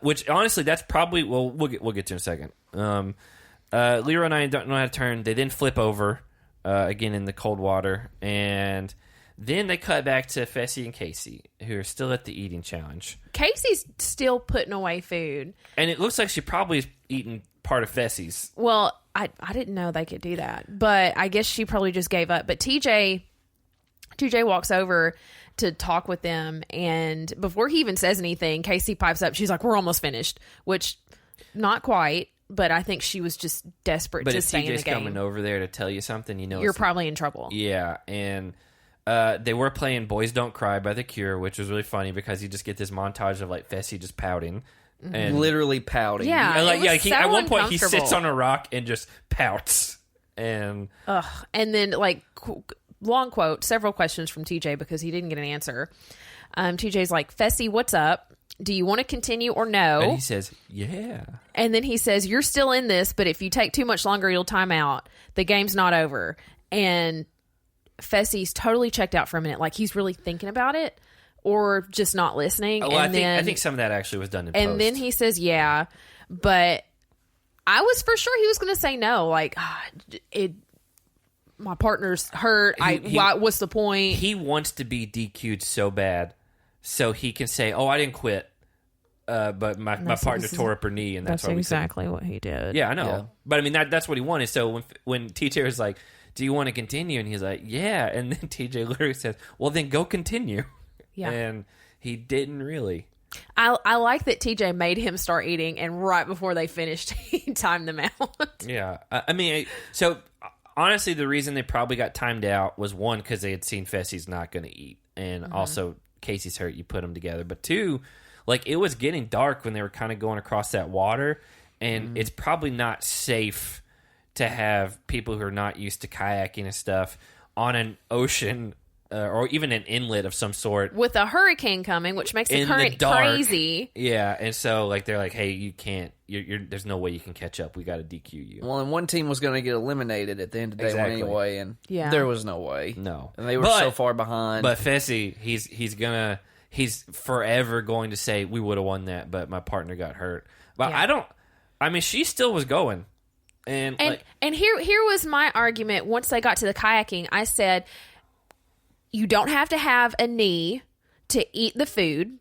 Which honestly, that's probably we'll get to in a second. Leroy and I don't know how to turn. They then flip over again in the cold water. And then they cut back to Fessy and Casey, who are still at the eating challenge. Casey's still putting away food. And it looks like she probably is eating part of Fessy's. Well, I didn't know they could do that. But I guess she probably just gave up. But TJ walks over to talk with them. And before he even says anything, Casey pipes up. She's like, we're almost finished. Which, not quite. But I think she was just desperate to stay in the game. But if TJ's coming over there to tell you something, you know you're probably in trouble. Yeah, and they were playing Boys Don't Cry by The Cure, which was really funny because you just get this montage of, like, Fessy just pouting. And Literally pouting. Yeah, and, like, it was so at one point he uncomfortable. sits on a rock and just pouts. And and then, like, long quote, several questions from TJ because he didn't get an answer. TJ's like, Fessy, what's up? Do you want to continue or no? And he says, yeah. And then he says, you're still in this, but if you take too much longer, you'll time out. The game's not over. And Fessy's totally checked out for a minute. Like, he's really thinking about it or just not listening. Well, and I think some of that actually was done in post. And then he says, yeah. But I was for sure he was going to say no. Like, my partner's hurt. What's the point? He wants to be DQ'd so bad so he can say, oh, I didn't quit. But my partner tore up her knee, and that's why we exactly what he did. Yeah, I know. Yeah. But I mean, that's what he wanted. So when TJ was like, do you want to continue? And he's like, yeah. And then TJ literally says, well, then go continue. Yeah. And he didn't really. I like that TJ made him start eating, and right before they finished, he timed them out. Yeah. I mean, so honestly, the reason they probably got timed out was one, because they had seen Fessy's not going to eat. And also, Casey's hurt, you put them together. But two, like, it was getting dark when they were kind of going across that water, and it's probably not safe to have people who are not used to kayaking and stuff on an ocean or even an inlet of some sort. With a hurricane coming, which makes the In the current dark. crazy. Yeah, and so, like, they're like, hey, you can't, there's no way you can catch up. We got to DQ you. Well, and one team was going to get eliminated at the end of the day Exactly. anyway, and Yeah. there was no way. No. And they were so far behind. But Fessy, he's forever going to say, we would have won that, but my partner got hurt. But Yeah. she still was going. And here was my argument. Once they got to the kayaking, I said, you don't have to have a knee to eat the food.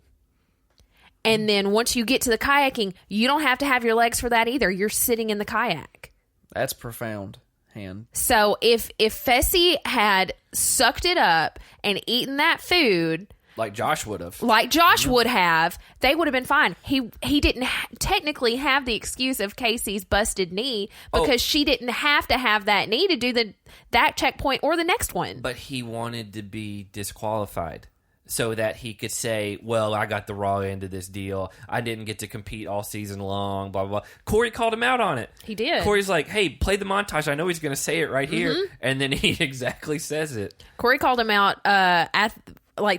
And then once you get to the kayaking, you don't have to have your legs for that either. You're sitting in the kayak. That's profound, Han. So if Fessy had sucked it up and eaten that food like Josh would have. would have, they would have been fine. He didn't technically have the excuse of Casey's busted knee because she didn't have to have that knee to do that checkpoint or the next one. But he wanted to be disqualified so that he could say, well, I got the raw end of this deal. I didn't get to compete all season long, blah, blah, blah. Corey called him out on it. He did. Corey's like, hey, play the montage. I know he's going to say it right here. And then he exactly says it. Corey called him out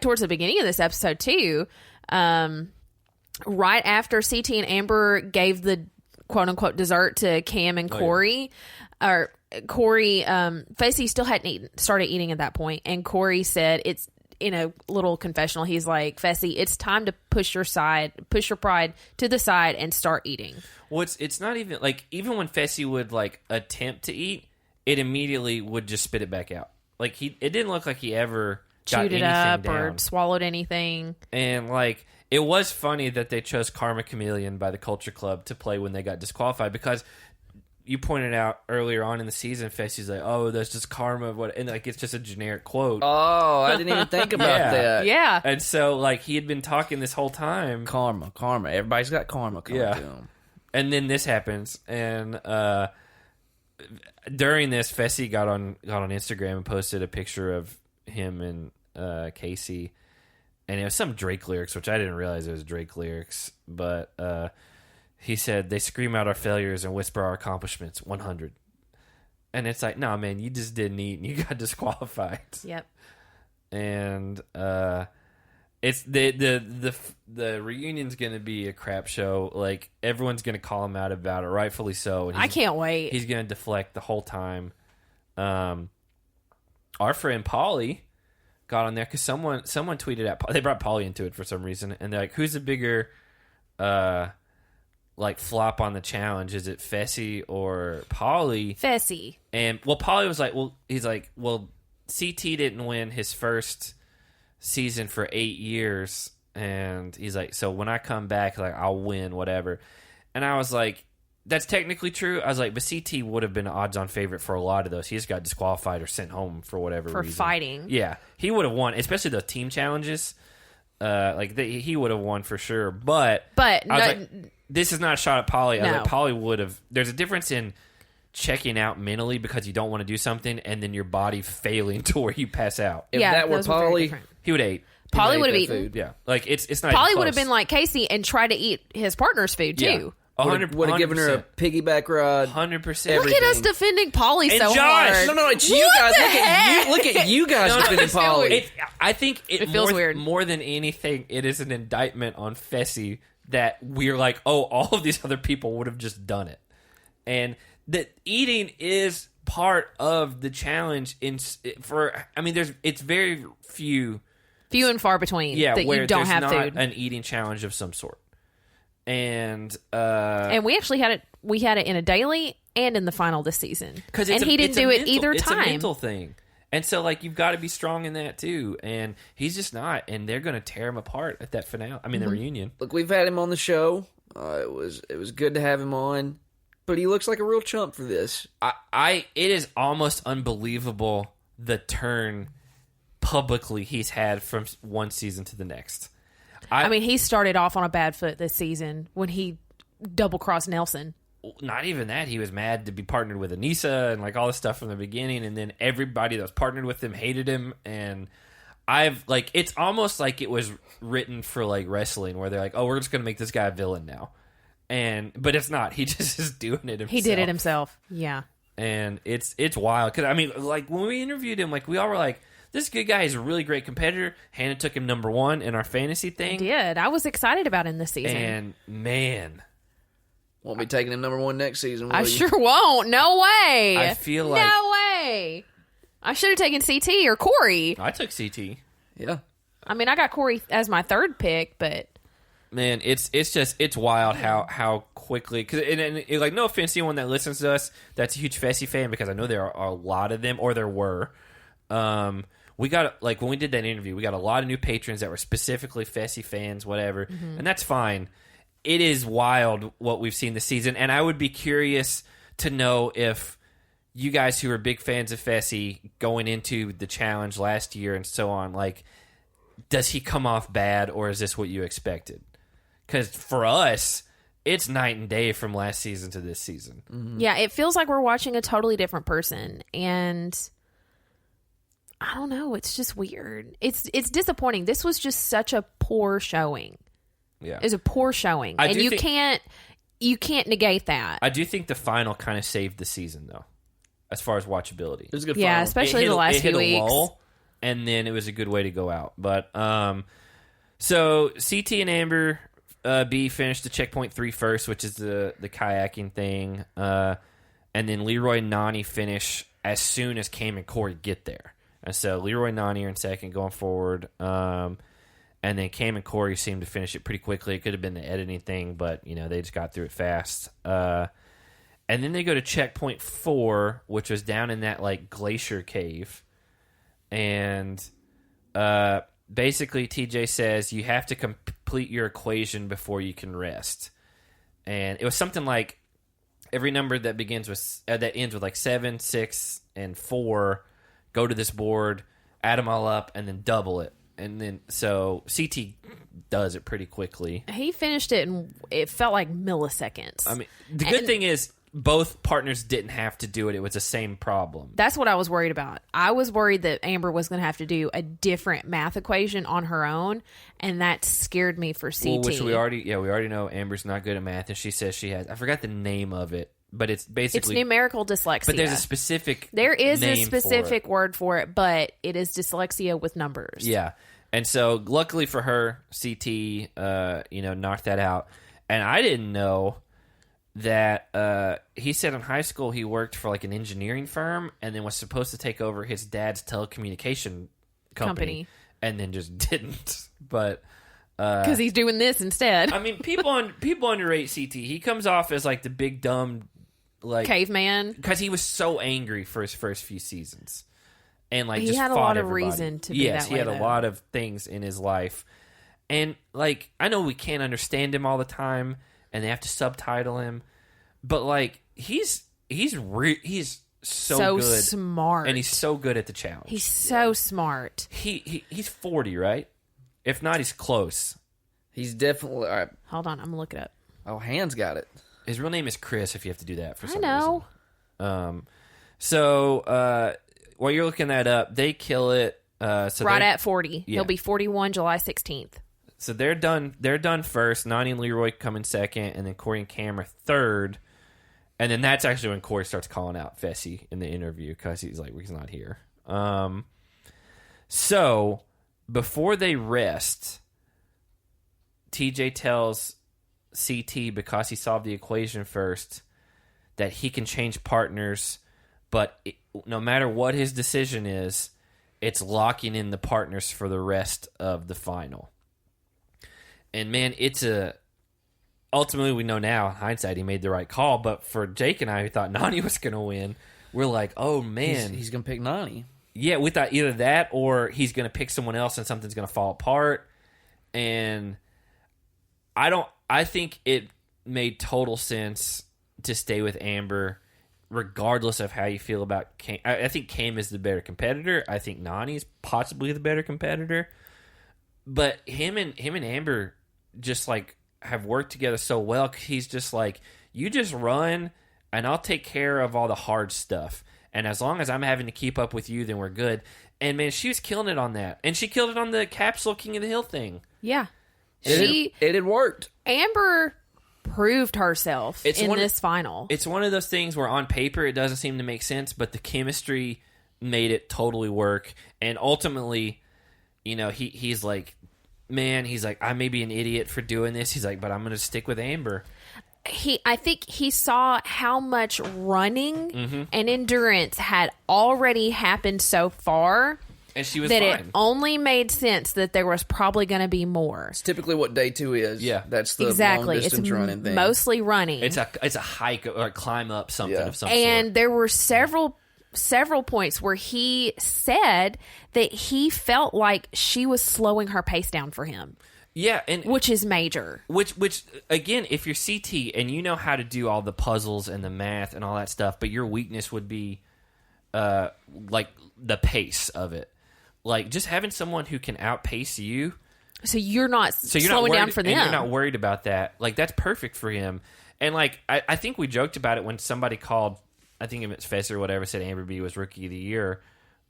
towards the beginning of this episode too, right after CT and Amber gave the quote unquote dessert to Cam and Corey. Or Corey, Fessy still hadn't started eating at that point, and Corey said, it's in a little confessional, he's like, Fessy, it's time to push your pride to the side and start eating. Well, it's not even like, even when Fessy would like attempt to eat, it immediately would just spit it back out. Like it didn't look like he ever chewed it up down. or swallowed anything. And like, it was funny that they chose Karma Chameleon by the Culture Club to play when they got disqualified, because you pointed out earlier on in the season, Fessy's like, oh, that's just karma, and like, it's just a generic quote. Oh, I didn't even think about that. Yeah. And so like, he had been talking this whole time. Karma. Everybody's got karma coming to them. And then this happens, and during this, Fessy got on Instagram and posted a picture of him and Casey, and it was some Drake lyrics, which I didn't realize it was Drake lyrics, but he said, they scream out our failures and whisper our accomplishments, 100. And it's like, nah, man, you just didn't eat and you got disqualified. Yep. And it's the reunion's gonna be a crap show. Like, everyone's gonna call him out about it, rightfully so. And I can't wait. He's gonna deflect the whole time. Our friend Polly got on there because someone tweeted at, they brought Polly into it for some reason, and they're like, who's a bigger like flop on the challenge? Is it Fessy or Pauly? Fessy. And Pauly was like, CT didn't win his first season for 8 years, and he's like, so when I come back, like I'll win whatever. And I was like, that's technically true. I was like, but CT would have been an odds-on favorite for a lot of those. He just got disqualified or sent home for whatever reason. For fighting. Yeah, he would have won, especially the team challenges. He would have won for sure. But I was like, this is not a shot at Pauly. I was like, Pauly would have. There's a difference in checking out mentally because you don't want to do something, and then your body failing to where you pass out. If that were Pauly, he would have ate. Pauly would have eaten. Food. Yeah, like it's not. Pauly would have been like Casey and tried to eat his partner's food too. Yeah. Would have given her a piggyback ride. 100%. Look at us defending Pauly so Josh, hard. No, it's you guys. Look at you guys defending Pauly. I think it feels weird. More than anything, it is an indictment on Fessy that we're like, oh, all of these other people would have just done it. And that eating is part of the challenge. It's very few and far between that where you don't have not food. An eating challenge of some sort. And we actually had it. We had it in a daily and in the final this season. And he didn't do it either time. It's a mental thing, and so like you've got to be strong in that too. And he's just not, and they're going to tear him apart at that finale. I mean, the reunion. Look, we've had him on the show. It was good to have him on, but he looks like a real chump for this. It is almost unbelievable the turn publicly he's had from one season to the next. I mean, he started off on a bad foot this season when he double-crossed Nelson. Not even that. He was mad to be partnered with Anissa and like all this stuff from the beginning, and then everybody that was partnered with him hated him. And it's almost like it was written for like wrestling, where they're like, oh, we're just going to make this guy a villain now. But it's not. He just is doing it himself. He did it himself. Yeah. And it's wild. Because, I mean, like when we interviewed him, like we all were like, this good guy is a really great competitor. Hannah took him number one in our fantasy thing. I did. I was excited about him this season. And, man. Won't be taking him number one next season, will I you? sure won't. No way. I feel like... No way. I should have taken CT or Corey. I took CT. Yeah. I mean, I got Corey as my third pick, but... Man, it's wild how quickly... Cause, like, no offense to anyone that listens to us that's a huge Fessy fan, because I know there are a lot of them, or there were. We got, like, when we did that interview, we got a lot of new patrons that were specifically Fessy fans, whatever, and that's fine. It is wild what we've seen this season, and I would be curious to know if you guys who are big fans of Fessy going into the challenge last year and so on, like, does he come off bad, or is this what you expected? Because for us, it's night and day from last season to this season. Mm-hmm. Yeah, it feels like we're watching a totally different person, and... I don't know. It's just weird. It's disappointing. This was just such a poor showing. Yeah, it's a poor showing, and you can't negate that. I do think the final kind of saved the season, though, as far as watchability. It was a good. Yeah, final. especially the last few weeks. A lull, and then it was a good way to go out. But so CT and Amber B finished the checkpoint 3 first, which is the kayaking thing, and then Leroy and Nany finish as soon as Cam and Corey get there. And so Leroy and Nany are in second going forward. And then Cam and Corey seemed to finish it pretty quickly. It could have been the editing thing, but, they just got through it fast. And then they go to checkpoint 4, which was down in that, like, glacier cave. And basically TJ says you have to complete your equation before you can rest. And it was something like every number that begins with that ends with, like, 7, 6, and 4... go to this board, add them all up, and then double it. And then, so CT does it pretty quickly. He finished it, and it felt like milliseconds. I mean, the good thing is both partners didn't have to do it. It was the same problem. That's what I was worried about. I was worried that Amber was going to have to do a different math equation on her own, and that scared me for CT. Well, which we already know Amber's not good at math, and she says she has, I forgot the name of it. But it's basically... It's numerical dyslexia. But there's a specific There is name a specific word for it, but it is dyslexia with numbers. Yeah. And so, luckily for her, CT, knocked that out. And I didn't know that he said in high school he worked for, like, an engineering firm and then was supposed to take over his dad's telecommunication company. And then just didn't. But... Because he's doing this instead. I mean, people underrate CT. He comes off as like the big dumb, like caveman, because he was so angry for his first few seasons, and like he just had a fought lot everybody. of reason to be yes, that he way, had a though. lot of things in his life, and like I know we can't understand him all the time, and they have to subtitle him, but like he's so good, smart, and he's so good at the challenge. He's so smart. He's 40, right? If not, he's close. He's definitely... All right. Hold on, I'm gonna look it up. Oh, Han's got it. His real name is Chris, if you have to do that for some know. reason. So, while you're looking that up, they kill it. So Right at 40. Yeah. He'll be 41 July 16th. So they're done. They're done first. Nany and Leroy come in second, and then Corey and Cam are third. And then that's actually when Corey starts calling out Fessy in the interview because he's like, he's not here. So before they rest, TJ tells CT, because he solved the equation first, that he can change partners, but no matter what his decision is, it's locking in the partners for the rest of the final. And man, ultimately we know now, in hindsight, he made the right call, but for Jake and I, who thought Nany was going to win, we're like, oh man. He's going to pick Nany. Yeah, we thought either that or he's going to pick someone else and something's going to fall apart. And I think it made total sense to stay with Amber, regardless of how you feel about Cam. I think Cam is the better competitor. I think Nany's possibly the better competitor. But him and Amber just like have worked together so well. He's just like, you just run and I'll take care of all the hard stuff. And as long as I'm having to keep up with you, then we're good. And man, she was killing it on that. And she killed it on the capsule King of the Hill thing. Yeah. It had worked. Amber proved herself in this final. It's one of those things where on paper it doesn't seem to make sense, but the chemistry made it totally work. And ultimately, you know, he's like, man, he's like, I may be an idiot for doing this. He's like, but I'm going to stick with Amber. I think he saw how much running and endurance had already happened so far. And she was that fine. It only made sense that there was probably going to be more. It's typically what day 2 is. Yeah. That's the Exactly. long distance It's running thing. mostly running. It's a hike or a climb up something of some and sort. there were several points where he said that he felt like she was slowing her pace down for him. Yeah, and which is major. Which again, if you're CT and you know how to do all the puzzles and the math and all that stuff, but your weakness would be like the pace of it. Like just having someone who can outpace you. So you're not slowing down for them. And you're not worried about that. Like that's perfect for him. And like I think we joked about it when somebody called, I think it's Fess or whatever, said Amber B was Rookie of the Year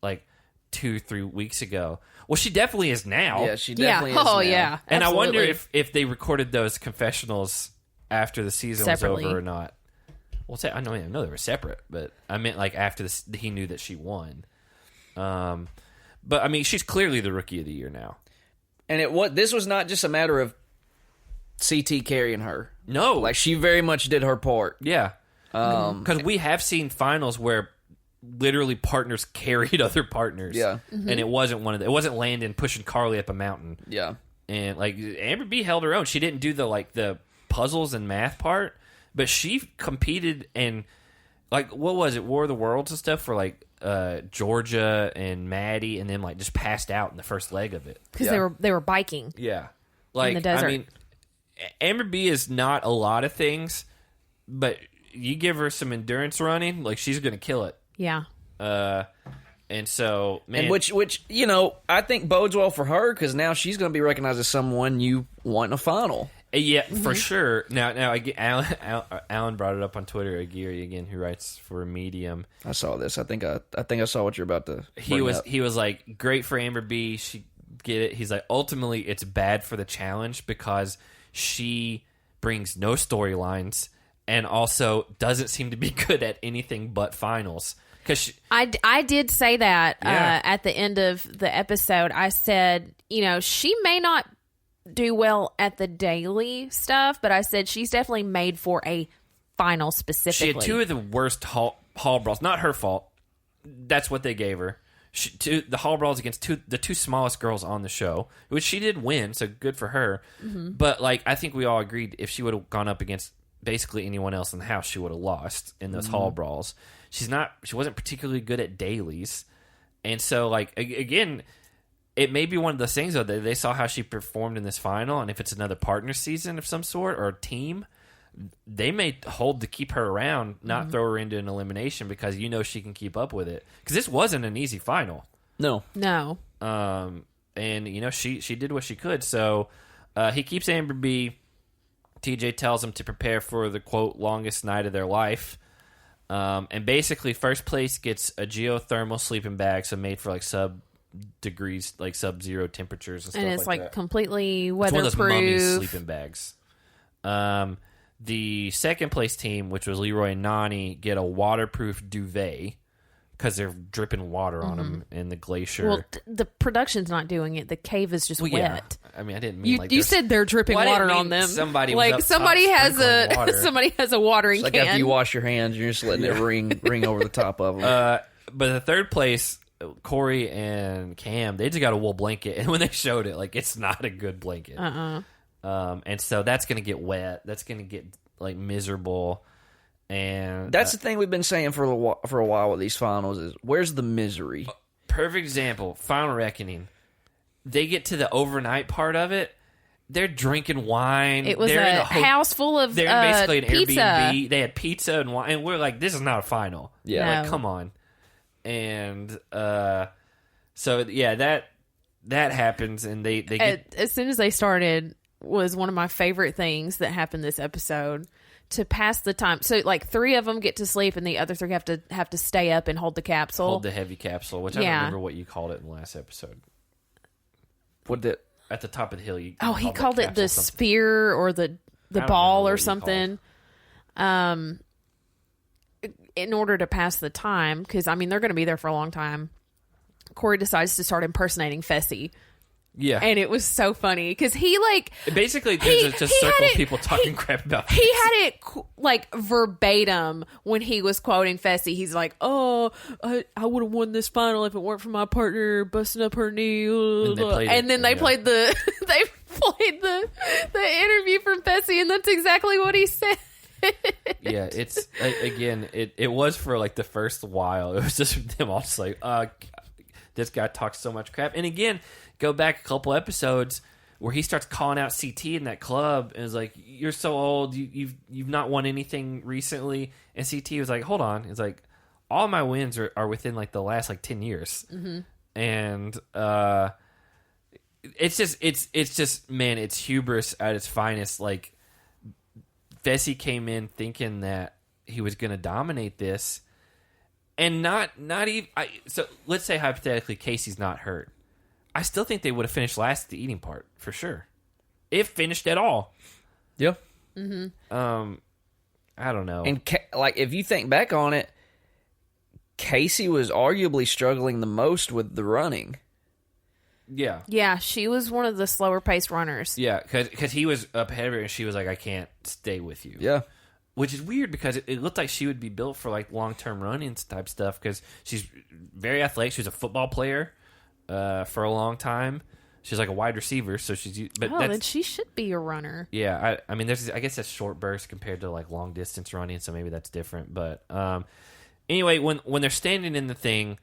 like 2-3 weeks ago. Well, she definitely is now. Yeah, she definitely is Oh, now. yeah. And Absolutely. I wonder if they recorded those confessionals after the season Separately. was over or not. Well, I know they were separate, but I meant like after this, he knew that she won. But I mean, she's clearly the Rookie of the Year now. And this was not just a matter of CT carrying her. No, Like she very much did her part. yeah, because we have seen finals where literally partners carried other partners. Yeah. and it wasn't it wasn't Landon pushing Carly up a mountain. Yeah. And like Amber B held her own. She didn't do the puzzles and math part, but she competed and like what was it, War of the Worlds and stuff for like Georgia and Maddie, and then like just passed out in the first leg of it because they were biking. Yeah, like the desert. I mean, Amber B is not a lot of things, but you give her some endurance running, like she's gonna kill it. Yeah. And so, man, And which I think bodes well for her because now she's going to be recognized as someone you want in a final. yeah, for sure. Now, again, Alan brought it up on Twitter. Aguirre again, who writes for Medium. I saw this. I think I saw what you're about to. He was like, great for Amber B. She get it. He's like, ultimately, it's bad for the challenge because she brings no storylines and also doesn't seem to be good at anything but finals. I did say that Yeah. at the end of the episode. I said, she may not do well at the daily stuff, but I said she's definitely made for a final specifically. She had 2 of the worst hall brawls. Not her fault. That's what they gave her. the hall brawls against the two smallest girls on the show, which she did win, so good for her. But like, I think we all agreed if she would have gone up against basically anyone else in the house, she would have lost in those hall brawls. She wasn't particularly good at dailies, and so like again, it may be one of those things though that they saw how she performed in this final, and if it's another partner season of some sort or a team, they may hold to keep her around, not throw her into an elimination because she can keep up with it. Because this wasn't an easy final. No. And she did what she could. So he keeps Amber B. TJ tells him to prepare for the quote longest night of their life. And basically, first place gets a geothermal sleeping bag, so made for like sub-degrees, like sub-zero temperatures and stuff like that. And it's like completely It's one of those weatherproof. mummy sleeping bags. The second place team, which was Leroy and Nani, get a waterproof duvet because they're dripping water on them in the glacier. Well, the production's not doing it. The cave is just wet. I mean, I didn't mean You said they're dripping water on them. Somebody was like up somebody top has sprinkling water. somebody has a watering It's like can. after you wash your hands, you're just letting it ring over the top of them. But the third place, Corey and Cam, they just got a wool blanket, and when they showed it, like, it's not a good blanket. And so that's going to get wet. That's going to get like miserable. And That's the thing we've been saying for a while with these finals is where's the misery? Perfect example, Final Reckoning. They get to the overnight part of it. They're drinking wine. It was they're a house full of They're basically an pizza. Airbnb. They had pizza and wine, and we're like, this is not a final. Yeah. Like, come on. And so yeah, that happens, and they get As soon as they started was one of my favorite things that happened this episode to pass the time. So like 3 of them get to sleep, and the other 3 have to stay up and hold the capsule. hold the heavy capsule, which I don't remember what you called it in the last episode. What did At the top of the hill, he called it the sphere or the ball or something. In order to pass the time, because I mean they're going to be there for a long time. Corey decides to start impersonating Fessy. Yeah, And it was so funny because he like basically there's just a circle of people talking crap about. He had it like verbatim when he was quoting Fessy. He's like, "Oh, I would have won this final if it weren't for my partner busting up her knee." And then they played the interview from Fessy, and that's exactly what he said. Yeah, it's again, it was for like the first while. It was just them all just like, this guy talks so much crap. And again, go back a couple episodes where he starts calling out CT in that club and is like, "You're so old, you've not won anything recently." And CT was like, "Hold on," it's like, all my wins are within like the last like 10 years. And it's just man, it's hubris at its finest. Like, Fessy came in thinking that he was going to dominate this, and not even. So let's say hypothetically, Casey's not hurt. I still think they would have finished last at the eating part for sure, if finished at all. Yeah. I don't know. And like if you think back on it, Casey was arguably struggling the most with the running. Yeah. Yeah, she was one of the slower paced runners. Yeah, because he was up ahead of her, and she was like, "I can't stay with you." Yeah. Which is weird because it looked like she would be built for like long-term running type stuff because she's very athletic. She was a football player for a long time. She's like a wide receiver, so she's. But then she should be a runner. Yeah, I mean, I guess that's short burst compared to like long distance running, so maybe that's different. But anyway, when they're standing in the thing,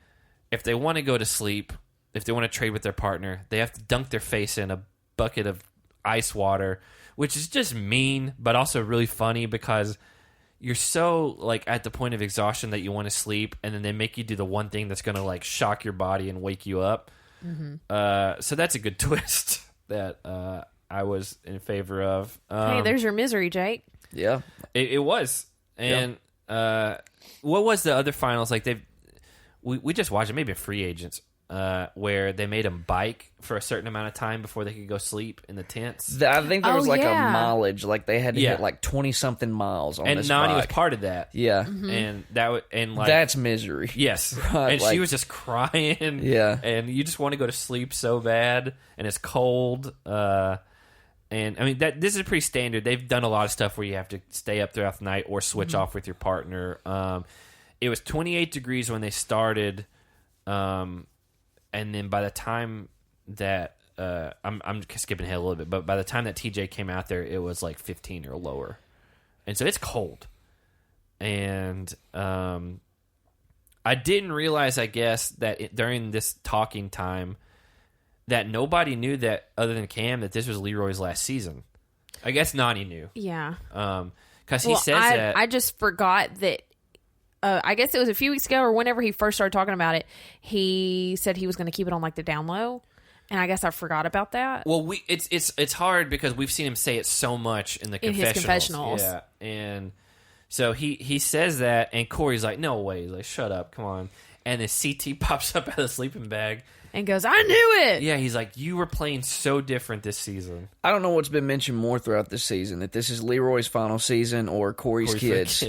if they want to go to sleep, if they want to trade with their partner, they have to dunk their face in a bucket of ice water, which is just mean, but also really funny because you're so like at the point of exhaustion that you want to sleep, and then they make you do the one thing that's going to like shock your body and wake you up. So that's a good twist that I was in favor of. Hey, there's your misery, Jake. Yeah. It was. And what was the other finals? Like we just watched it, maybe Free Agents, where they made them bike for a certain amount of time before they could go sleep in the tents. I think there was a yeah. mileage, like they had to hit like 20-something miles on and this Nani bike. was part of that. Yeah. And like that's misery. yes. Right, And like- she was just crying. Yeah. And you just want to go to sleep so bad, and it's cold. And I mean this is pretty standard. They've done a lot of stuff where you have to stay up throughout the night or switch off with your partner. It was 28 degrees when they started. and then by the time that I'm skipping ahead a little bit, but by the time that TJ came out there, it was like 15 or lower, and so it's cold. And I didn't realize, I guess, that during this talking time, that nobody knew that other than Cam that this was Leroy's last season. I guess Nani knew. Yeah. Because he says that. I just forgot that. I guess it was a few weeks ago or whenever he first started talking about it, he said he was going to keep it on like the down low. And I guess I forgot about that. Well, it's hard because we've seen him say it so much in his confessionals. Yeah. And so he says that, and Corey's like, no way. He's like, shut up, come on. And then CT pops up out of the sleeping bag. And goes, I knew it! Yeah, he's like, you were playing so different this season. I don't know what's been mentioned more throughout this season, that this is Leroy's final season or Corey's kids.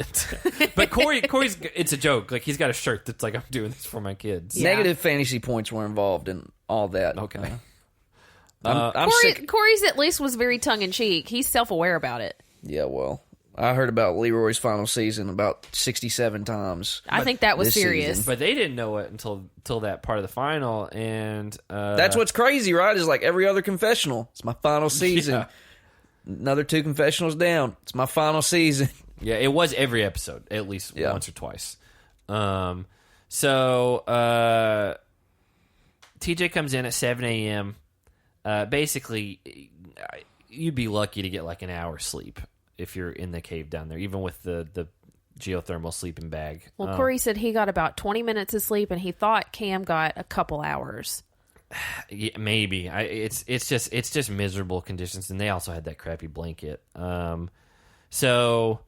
But Corey's, it's a joke. Like, he's got a shirt that's like, I'm doing this for my kids. Yeah. Negative fantasy points were involved in all that. Okay. I'm sick. Corey's at least was very tongue-in-cheek. He's self-aware about it. Yeah, well, I heard about Leroy's final season about 67 times. I think that was serious. But they didn't know it until that part of the final, and that's what's crazy, right? Is like every other confessional. It's my final season. Yeah. Another 2 confessionals down. It's my final season. Yeah, it was every episode, at least once or twice. So TJ comes in at 7 a.m. Basically, you'd be lucky to get like an hour sleep if you're in the cave down there, even with the geothermal sleeping bag. Well, Corey said he got about 20 minutes of sleep, and he thought Cam got a couple hours. Yeah, maybe. It's just miserable conditions, and they also had that crappy blanket. So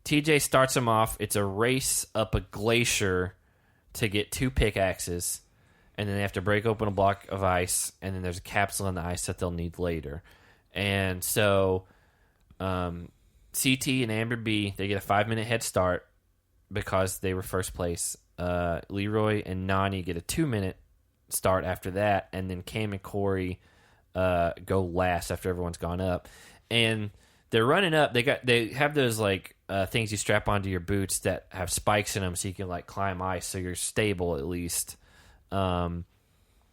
TJ starts him off. It's a race up a glacier to get 2 pickaxes, and then they have to break open a block of ice, and then there's a capsule in the ice that they'll need later. And so CT and Amber B, they get a 5-minute head start because they were first place. Leroy and Nani get a 2-minute start after that, and then Cam and Corey go last after everyone's gone up. And they're running up. They have those like things you strap onto your boots that have spikes in them, so you can like climb ice, so you're stable at least. But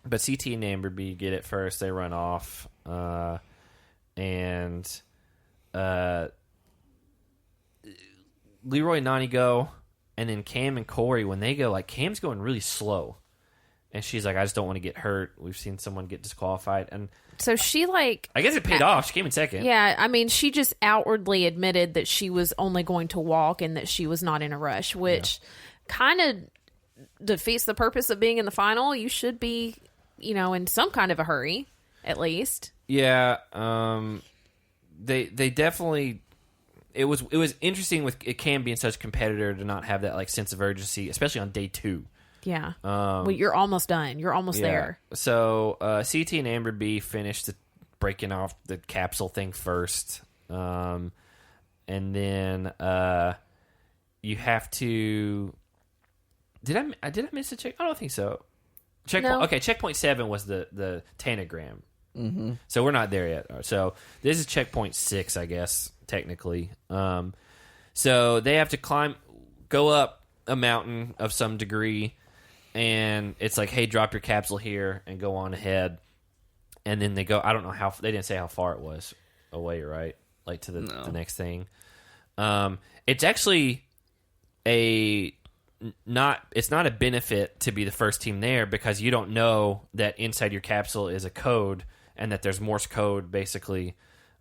CT and Amber B get it first. They run off, and Leroy and Nani go, and then Cam and Corey, when they go, like Cam's going really slow, and she's like, I just don't want to get hurt. We've seen someone get disqualified, and so she like, I guess it paid off. She came in second. Yeah, I mean, she just outwardly admitted that she was only going to walk and that she was not in a rush, which kind of defeats the purpose of being in the final. You should be, in some kind of a hurry, at least. Yeah, they definitely. It was interesting with Cam being such a competitor to not have that like sense of urgency, especially on day 2. Yeah. Well, you're almost done. You're almost there. So CT and Amber B finished breaking off the capsule thing first, and then you have to. Did I miss a check? I don't think so. Checkpoint. No. Okay, checkpoint 7 was the tanagram. Mm-hmm. So we're not there yet. So this is checkpoint 6, I guess, technically. So they have to go up a mountain of some degree, and it's like, hey, drop your capsule here and go on ahead. And then they go, I don't know how, they didn't say how far it was away, right? Like to the next thing. It's actually it's not a benefit to be the first team there, because you don't know that inside your capsule is a code and that there's Morse code basically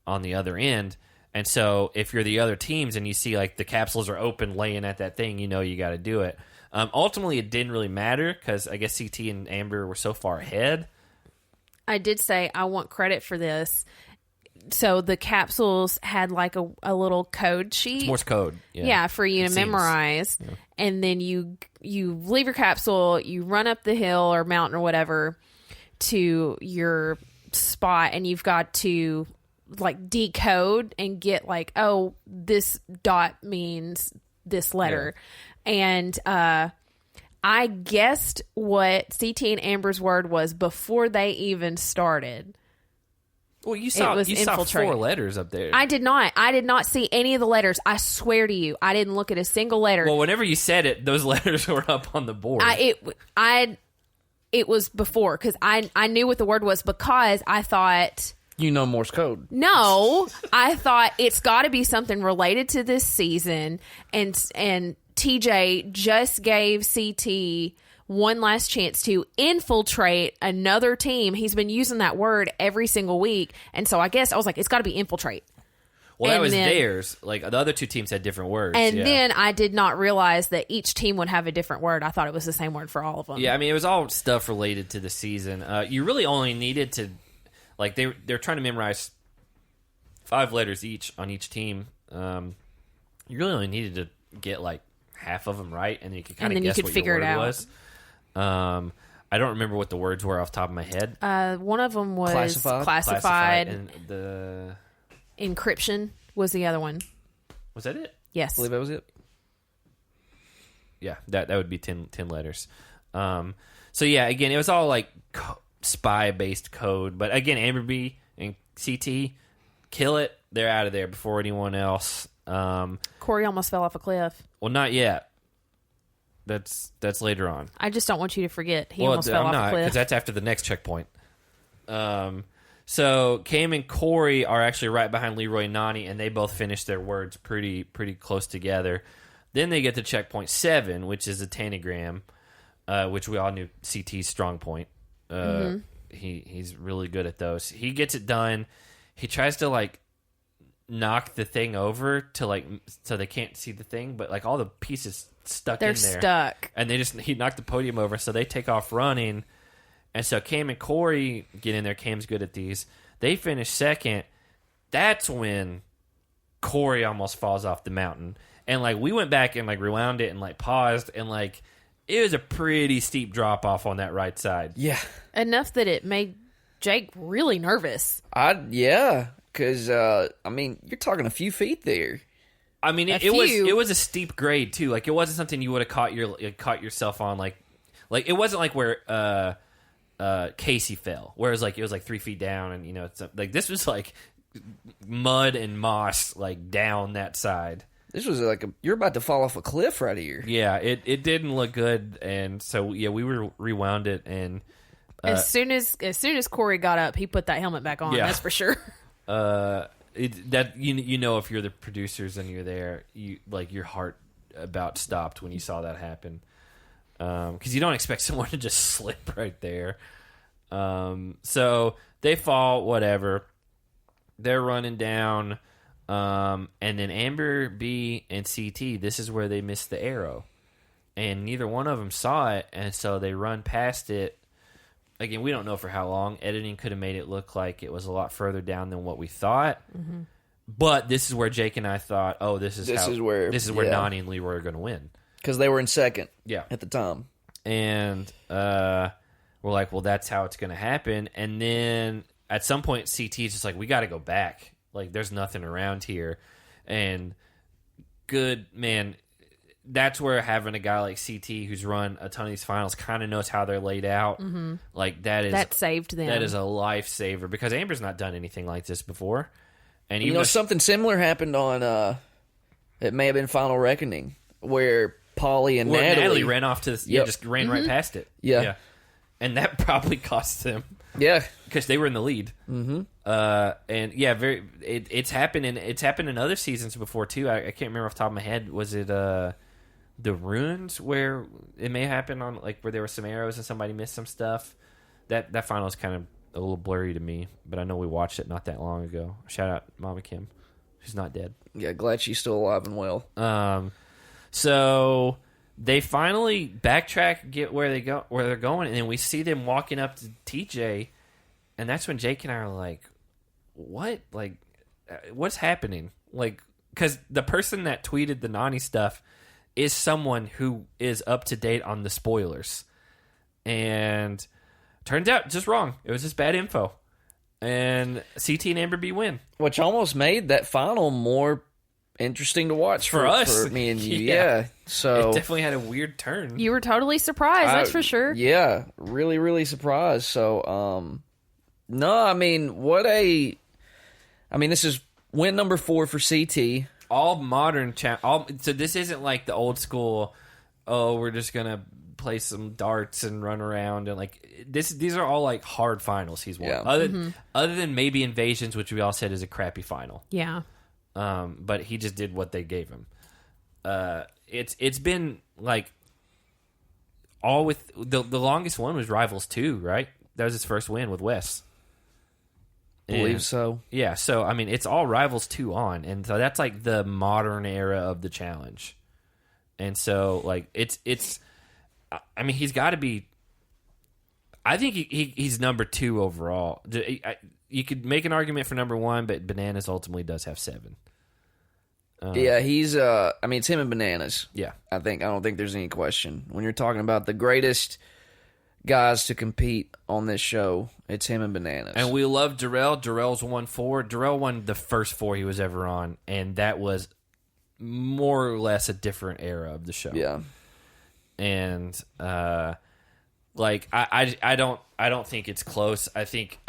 on the other end. And so if you're the other teams and you see like the capsules are open laying at that thing, you got to do it. Ultimately, it didn't really matter because I guess CT and Amber were so far ahead. I did say I want credit for this. So the capsules had like a little code sheet. It's Morse code. Yeah, for you to memorize. Yeah. And then you leave your capsule, you run up the hill or mountain or whatever to your spot, and you've got to like decode and get like, oh, this dot means this letter. Yeah. And I guessed what CT and Amber's word was before they even started. Well, you saw 4 letters up there. I did not. I did not see any of the letters. I swear to you, I didn't look at a single letter. Well, whenever you said it, those letters were up on the board. it was before, because I knew what the word was, because I thought... You know Morse code. No, I thought it's got to be something related to this season, and TJ just gave CT one last chance to infiltrate another team. He's been using that word every single week, and so I guess I was like, it's got to be infiltrate. Well, that was theirs. Like, the other two teams had different words. And then I did not realize that each team would have a different word. I thought it was the same word for all of them. Yeah, I mean, it was all stuff related to the season. You really only needed to, like, they're trying to memorize 5 letters each on each team. You really only needed to get, like, half of them right, and then you could kind of guess what your word was. I don't remember what the words were off the top of my head. One of them was classified. And the... Encryption was the other one. Was that it? Yes. I believe that was it. Yeah, that would be 10 letters. So yeah, again, it was all like spy-based code. But again, Amber B and CT, kill it. They're out of there before anyone else. Corey almost fell off a cliff. Well, not yet. That's later on. I just don't want you to forget. He almost fell off a cliff. Because that's after the next checkpoint. So Cam and Corey are actually right behind Leroy and Nany, and they both finished their words pretty close together. Then they get to checkpoint 7, which is a tanagram, which we all knew CT's strong point. He's really good at those. He gets it done. He tries to like knock the thing over to like so they can't see the thing, but like all the pieces stuck in there. They're stuck, and he knocked the podium over, so they take off running. And so Cam and Corey get in there. Cam's good at these. They finish second. That's when Corey almost falls off the mountain. And, like, we went back and, like, rewound it and, like, paused. And, like, it was a pretty steep drop-off on that right side. Yeah. Enough that it made Jake really nervous. Yeah. Because, I mean, you're talking a few feet there. I mean, it was a steep grade, too. Like, it wasn't something you would have caught yourself on. Like, it wasn't like where... Casey fell, whereas like it was like 3 feet down, and you know it's like this was like mud and moss like down that side. This was like you're about to fall off a cliff right here. Yeah, it didn't look good, and so yeah, we rewound it, and as soon as Corey got up, he put that helmet back on. Yeah. That's for sure. That you know if you're the producers and you're there, you like your heart about stopped when you saw that happen. Because you don't expect someone to just slip right there. So they fall, whatever. They're running down. And then Amber B and CT, this is where they missed the arrow. And neither one of them saw it, and so they run past it. Again, we don't know for how long. Editing could have made it look like it was a lot further down than what we thought. Mm-hmm. But this is where Jake and I thought, oh, this is where Nany and Leroy are going to win. Because they were in second at the time. And we're like, well, that's how it's going to happen. And then at some point, CT is just like, we got to go back. Like, there's nothing around here. And good, man, that's where having a guy like CT who's run a ton of these finals kind of knows how they're laid out. Mm-hmm. Like, that saved them. That is a lifesaver. Because Amber's not done anything like this before. And you know, something similar happened on, it may have been Final Reckoning, where Polly and Natalie ran off to just ran right past it. Yeah. And that probably cost them. Yeah. Because they were in the lead. Mm-hmm. And yeah, it's happened in other seasons before too. I can't remember off the top of my head. Was it the Ruins where it may happen on like where there were some arrows and somebody missed some stuff? That final is kind of a little blurry to me, but I know we watched it not that long ago. Shout out Mama Kim. She's not dead. Yeah, glad she's still alive and well. So they finally backtrack, get where they're going, and then we see them walking up to TJ, and that's when Jake and I are like, "What? Like, what's happening?" Like, because the person that tweeted the Nany stuff is someone who is up to date on the spoilers, and turns out just wrong. It was just bad info, and CT and Amber B win, which almost made that final more interesting to watch for us, for me and you. Yeah. So it definitely had a weird turn. You were totally surprised, that's for sure. Yeah, really, really surprised. So, no, I mean, this is win number 4 for CT. All modern so this isn't like the old school, oh, we're just gonna play some darts and run around and like these are all like hard finals he's won. Yeah. Other than maybe Invasions, which we all said is a crappy final. Yeah. But he just did what they gave him. It's been like all with the longest one was Rivals 2, right? That was his first win with Wes. Believe so. Yeah, so I mean it's all Rivals 2 on, and so that's like the modern era of the challenge. And so like it's I mean he's got to be. I think he's number 2 overall. You could make an argument for number 1, but Bananas ultimately does have 7. Yeah, he's. I mean, it's him and Bananas. Yeah, I don't think there's any question when you're talking about the greatest guys to compete on this show. It's him and Bananas. And we love Darrell. Darrell's won 4. Darrell won the first 4 he was ever on, and that was more or less a different era of the show. Yeah, and like I don't think it's close. I think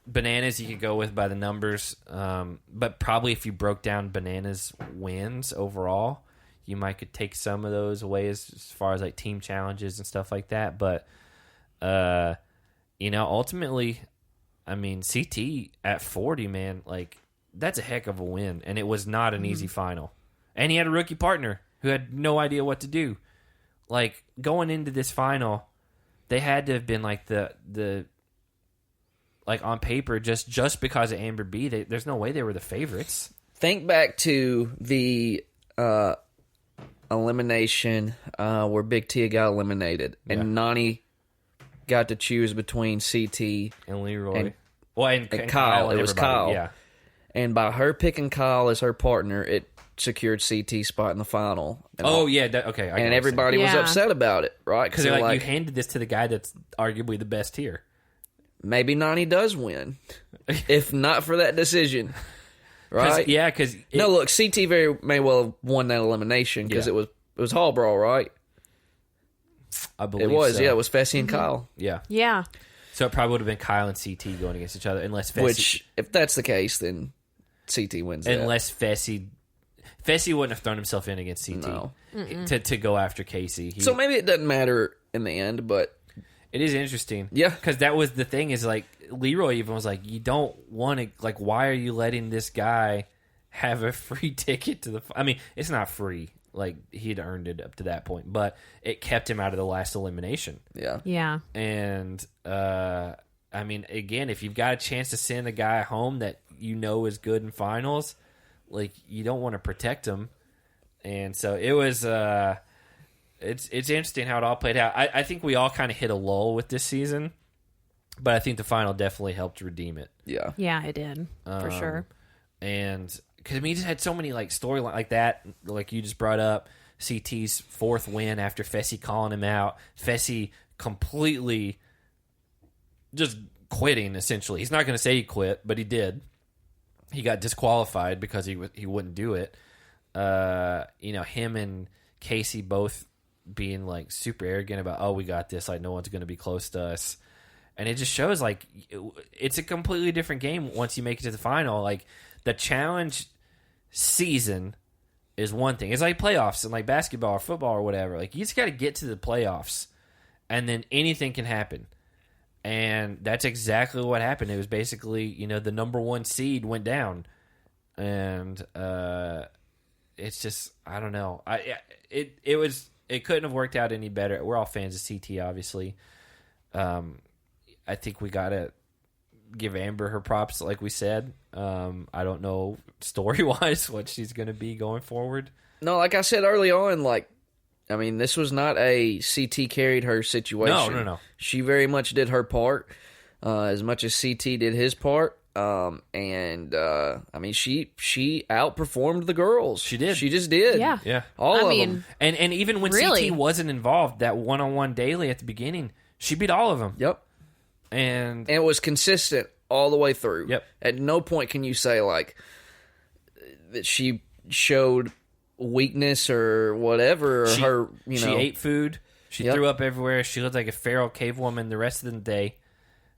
Bananas you could go with by the numbers, but probably if you broke down Bananas wins overall, you might could take some of those away as far as like team challenges and stuff like that. But ultimately, I mean CT at 40, man, like that's a heck of a win, and it was not an easy final. And he had a rookie partner who had no idea what to do. Like going into this final, they had to have been like the like on paper, just because of Amber B, there's no way they were the favorites. Think back to the elimination where Big Tia got eliminated, and Nani got to choose between CT and Leroy. And Kyle. It was Kyle. Yeah. And by her picking Kyle as her partner, it secured CT's spot in the final. And okay. And everybody was upset about it, right? Because they're like, you handed this to the guy that's arguably the best here. Maybe Nani does win, if not for that decision, right? Because no, look, CT may well have won that elimination because it was Hall Brawl, right? I believe it was. So. Yeah, it was Fessy and Kyle. Yeah. So it probably would have been Kyle and CT going against each other, unless Fessy. Which, if that's the case, then CT wins. Unless Fessy wouldn't have thrown himself in against CT to go after Casey. So maybe it doesn't matter in the end, but. It is interesting. Yeah. Because that was the thing is like Leroy even was like, you don't want to, like, why are you letting this guy have a free ticket to the, I mean, it's not free. Like he'd earned it up to that point, but it kept him out of the last elimination. Yeah. Yeah. And, I mean, again, if you've got a chance to send a guy home that you know is good in finals, like you don't want to protect him. And so it was, It's interesting how it all played out. I think we all kind of hit a lull with this season, but I think the final definitely helped redeem it. Yeah. Yeah, it did. For sure. And because I mean, he just had so many like storyline like that, like you just brought up CT's 4th win after Fessy calling him out. Fessy completely just quitting. Essentially, he's not going to say he quit, but he did. He got disqualified because he wouldn't do it. Him and Casey both being like super arrogant about, oh, we got this, like no one's going to be close to us, and it just shows like it's a completely different game once you make it to the final. Like the challenge season is one thing. It's like playoffs and like basketball or football or whatever. Like you just got to get to the playoffs, and then anything can happen. And that's exactly what happened. It was basically, the number 1 seed went down, and it's just, I don't know. It couldn't have worked out any better. We're all fans of CT, obviously. I think we gotta give Amber her props, like we said. I don't know story wise what she's gonna be going forward. No, like I said early on, this was not a CT carried her situation. No. She very much did her part, as much as CT did his part. She outperformed the girls. She did. She just did. Yeah. All of them. And even when really? CT wasn't involved, that one-on-one daily at the beginning, she beat all of them. Yep. And it was consistent all the way through. Yep. At no point can you say that she showed weakness or whatever. Or she ate food. She threw up everywhere. She looked like a feral cave woman the rest of the day.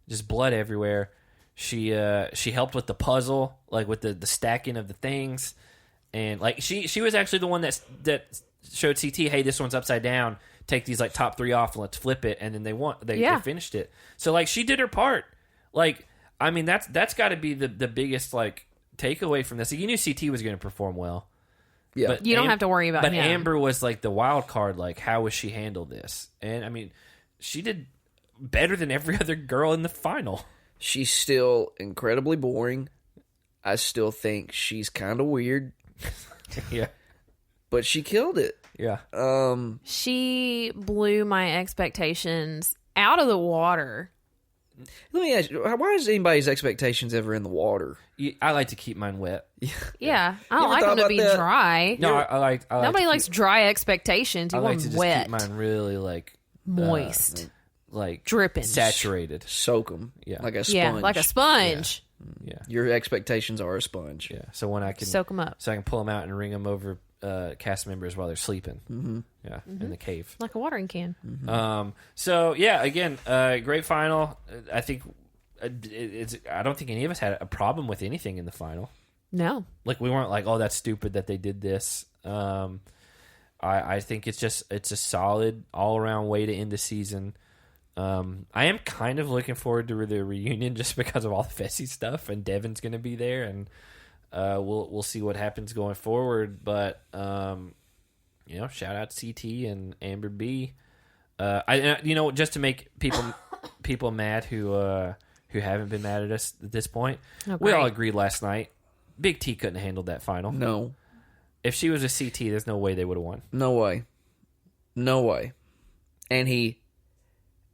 Just blood everywhere. She helped with the puzzle, like with the stacking of the things, and like she was actually the one that showed CT, hey, this one's upside down. take these like top 3 off and let's flip it, and then they finished it. So like she did her part. Like I mean that's got to be the biggest like takeaway from this. Like, you knew CT was going to perform well. Yeah, but you don't have to worry about. But him. Amber was like the wild card. Like, how was she handle this? And I mean, she did better than every other girl in the final. She's still incredibly boring. I still think she's kind of weird. Yeah, but she killed it. Yeah. She blew my expectations out of the water. Let me ask you, why is anybody's expectations ever in the water? I like to keep mine wet. Yeah, I don't like them to be dry. No, I like nobody likes dry expectations. You I want like to wet. just keep mine really like moist, like dripping, saturated. Soak them, like a sponge. Yeah, like a sponge. Yeah. Your expectations are a sponge. Yeah, so when I can soak them up, so I can pull them out and wring them over cast members while they're sleeping. Mm-hmm. Yeah, in the cave, like a watering can. Mm-hmm. So yeah, again, great final. I think it's. I don't think any of us had a problem with anything in the final. No, like we weren't like, oh, that's stupid that they did this. I think it's a solid all around way to end the season. I am kind of looking forward to the reunion just because of all the Fessy stuff, and Devin's going to be there, and we'll see what happens going forward. But shout out to CT and Amber B. Just to make people mad who haven't been mad at us at this point, we all agreed last night. Big T couldn't have handled that final. No, if she was a CT, there's no way they would have won. No way, and he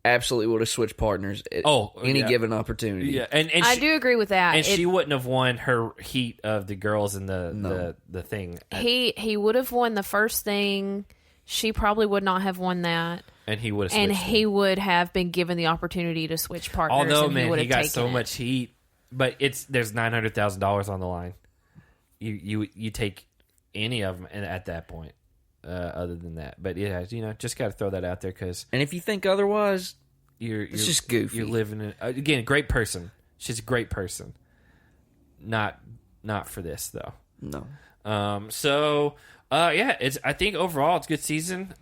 absolutely would have switched partners at any given opportunity. Yeah, and I do agree with that. And she wouldn't have won her heat of the girls in the thing. He would have won the first thing. She probably would not have won that. And he would have. And he would have been given the opportunity to switch partners. Although, and he got so much heat, but there's $900,000 on the line. You take any of them at that point. Other than that, but yeah, just got to throw that out there and if you think otherwise, it's just goofy. You're living in, again, a great person. She's a great person. Not for this though. No. I think overall it's a good season.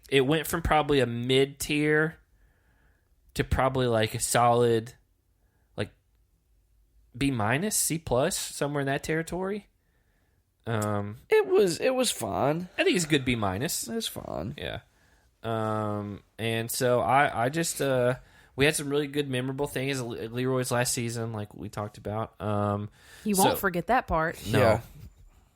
It went from probably a mid tier to probably like a solid, like B minus, C plus, somewhere in that territory. It was fun. I think it's a good B minus. It was fun. Yeah. And so I just we had some really good memorable things. Leroy's last season, like we talked about. You won't forget that part. No,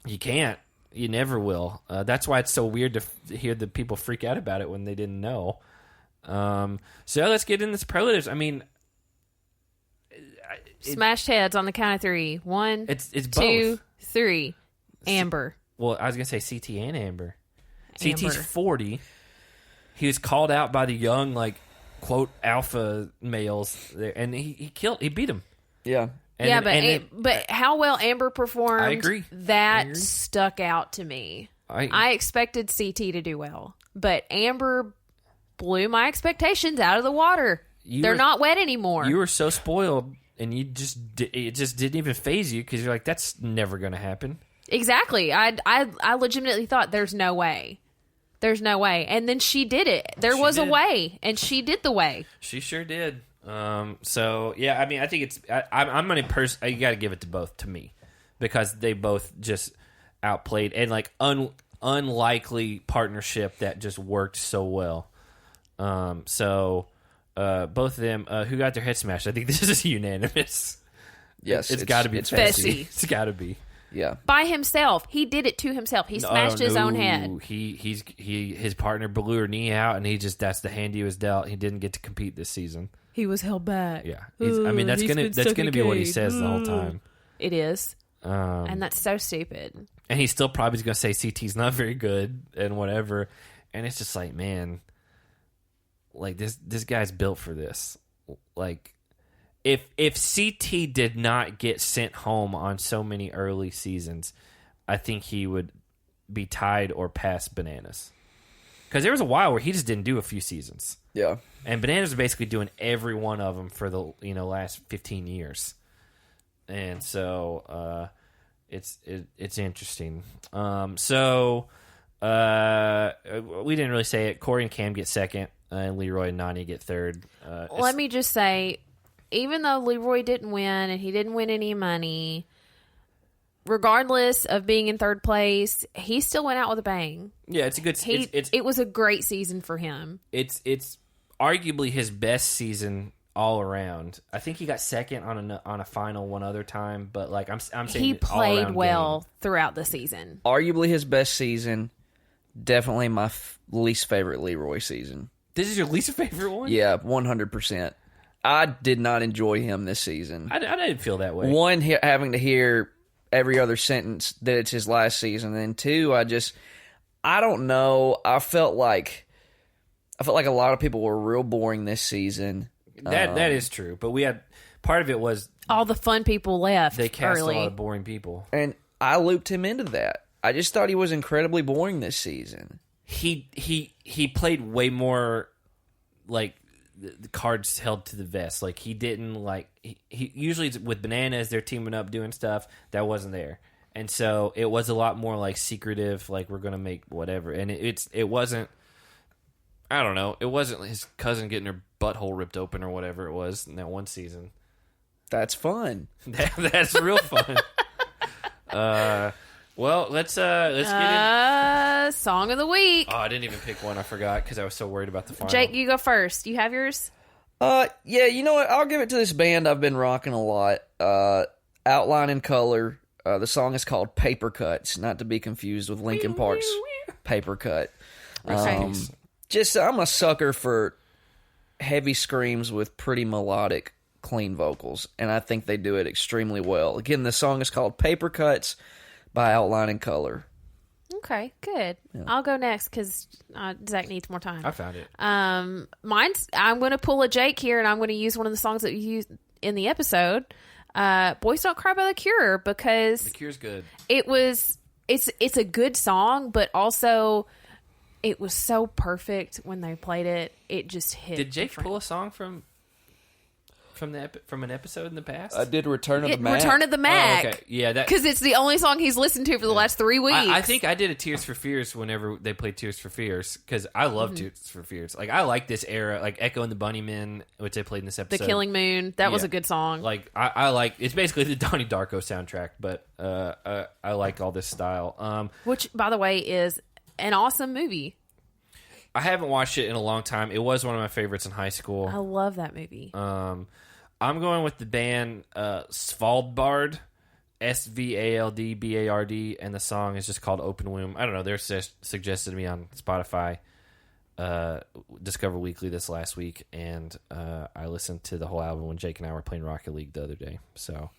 you can't. You never will. That's why it's so weird to hear the people freak out about it when they didn't know. So let's get into the superlatives. I mean, smashed heads on the count of 3. 1, it's 2, both. 3. Amber. Well, I was gonna say CT and Amber. CT's 40. He was called out by the young, like, quote, alpha males there, and he beat him. Yeah. But how well Amber performed, I agree. That stuck out to me. I expected CT to do well, but Amber blew my expectations out of the water. They're not wet anymore. You were so spoiled, and it just didn't even faze you because you're like, that's never going to happen. Exactly. I legitimately thought there's no way. There's no way. And then she did it. There was a way, and she did the way. She sure did. So, yeah, I mean, I think it's... I'm going to... You got to give it to both, to me. Because they both just outplayed. And, like, unlikely partnership that just worked so well. Both of them... who got their head smashed? I think this is unanimous. Yes. It's got to be Fessy. It's got to be. Yeah. By himself. He did it to himself. He smashed his own head. His partner blew her knee out, and that's the hand he was dealt. He didn't get to compete this season. He was held back. Yeah. That's gonna be what he says the whole time. It is. And that's so stupid. And he's still probably going to say CT's not very good and whatever. And it's just like, man, like this guy's built for this. Like, If CT did not get sent home on so many early seasons, I think he would be tied or pass Bananas. Because there was a while where he just didn't do a few seasons. Yeah. And Bananas was basically doing every one of them for the last 15 years. And so it's interesting. We didn't really say it. Corey and Cam get second, and Leroy and Nany get third. Let me just say, even though Leroy didn't win and he didn't win any money, regardless of being in third place, he still went out with a bang. Yeah, it's a good. It was a great season for him. It's arguably his best season all around. I think he got second on a final one other time, but like I'm saying, He played well throughout the season. Arguably his best season. Definitely my least favorite Leroy season. This is your least favorite one? Yeah, 100%. I did not enjoy him this season. I didn't feel that way. One, having to hear every other sentence that it's his last season, and two, I don't know. I felt like a lot of people were real boring this season. That is true, but we had part of it was all the fun people left. They cast early. a lot of boring people, and I looped him into that. I just thought he was incredibly boring this season. He played way more like the cards held to the vest. Like he didn't like he usually with Bananas they're teaming up doing stuff that wasn't there, and so it was a lot more like secretive. Like we're gonna make whatever, and it wasn't. I don't know. It wasn't his cousin getting her butthole ripped open or whatever it was in that one season. That's fun. That's real fun. Well, let's get in. Song of the week. Oh, I didn't even pick one. I forgot because I was so worried about the final. Jake, you go first. You have yours? Yeah, you know what? I'll give it to this band I've been rocking a lot. Outline in Color. The song is called Paper Cuts, not to be confused with Linkin Park's Paper Cut. I'm a sucker for heavy screams with pretty melodic, clean vocals, and I think they do it extremely well. Again, the song is called Paper Cuts by Outline in Color. Okay, good. Yeah. I'll go next because Zach needs more time. I found it. I'm going to pull a Jake here, and I'm going to use one of the songs that you used in the episode. Boys Don't Cry by The Cure, because The Cure's good. It's a good song, but also it was so perfect when they played it. It just hit. Did Jake pull a song from an episode in the past? I did Return of the Mac. Return of the Mac. Oh, okay. Yeah, because it's the only song he's listened to for the last 3 weeks. I think I did a Tears for Fears whenever they played Tears for Fears because I love Tears for Fears. Like I like this era, like Echo and the Bunnymen, which they played in this episode. The Killing Moon, that was a good song. Like I like it's basically the Donnie Darko soundtrack, but I like all this style. Which, by the way, is an awesome movie. I haven't watched it in a long time. It was one of my favorites in high school. I love that movie. I'm going with the band Svalbard, Svaldbard, and the song is just called Open Womb. I don't know. They're suggested to me on Spotify, Discover Weekly this last week, and I listened to the whole album when Jake and I were playing Rocket League the other day. So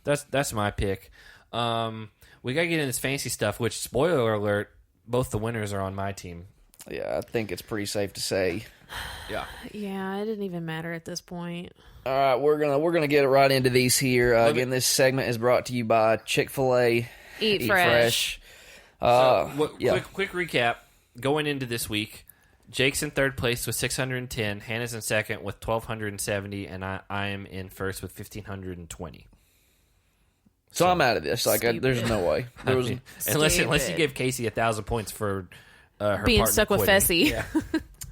that's my pick. We got to get into this fancy stuff, which, spoiler alert, both the winners are on my team. Yeah, I think it's pretty safe to say. Yeah. Yeah, it didn't even matter at this point. All right, we're gonna get right into these here. Again, this segment is brought to you by Chick-fil-A. Eat Fresh. Quick recap. Going into this week, Jake's in third place with 610. Hannah's in second with 1,270, and I am in first with 1,520. So I'm out of this. Like, there's no way. Unless you give Casey 1,000 points for her being stuck with Fessy. Yeah.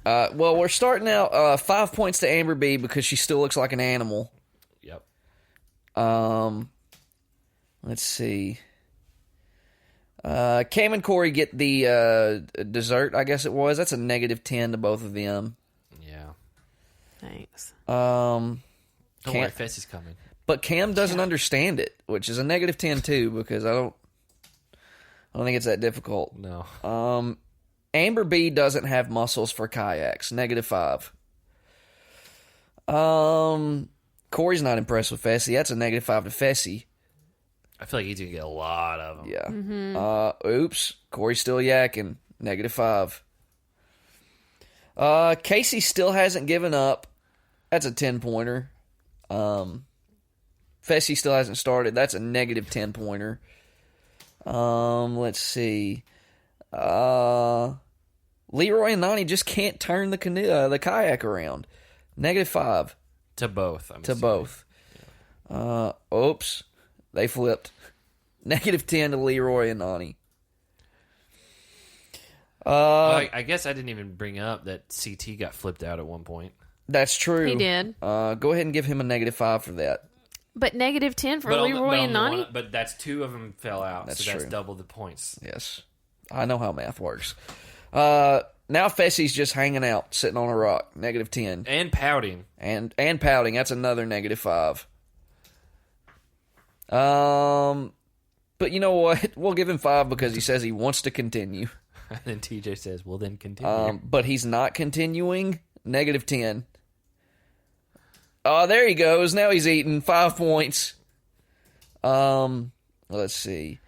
Well, we're starting out 5 points to Amber B because she still looks like an animal. Yep. Let's see. Cam and Corey get the dessert, I guess it was. That's a -10 to both of them. Yeah. Thanks. Don't worry, Fessy's coming. But Cam doesn't understand it, which is a -10 too, because I don't think it's that difficult. No. Amber B doesn't have muscles for kayaks. -5. Corey's not impressed with Fessy. That's a -5 to Fessy. I feel like he's going to get a lot of them. Yeah. Mm-hmm. Oops. Corey's still yakking. -5. Casey still hasn't given up. That's a 10-pointer. Fessy still hasn't started. That's a -10-pointer. Let's see. Leroy and Nany just can't turn the kayak around. -5 to both. Both. Yeah. Oops, they flipped. -10 to Leroy and Nany. I guess I didn't even bring up that CT got flipped out at one point. That's true. He did. Go ahead and give him a -5 for that. But -10 for Leroy and Nani? But that's 2 of them fell out, that's so that's true. double the points. Yes. I know how math works. Now Fessy's just hanging out, sitting on a rock, -10. And pouting. And pouting, that's another -5. But you know what? We'll give him 5 because he says he wants to continue. And then TJ says, well, then continue. But he's not continuing. -10. Oh, there he goes. Now he's eating 5 points. Let's see.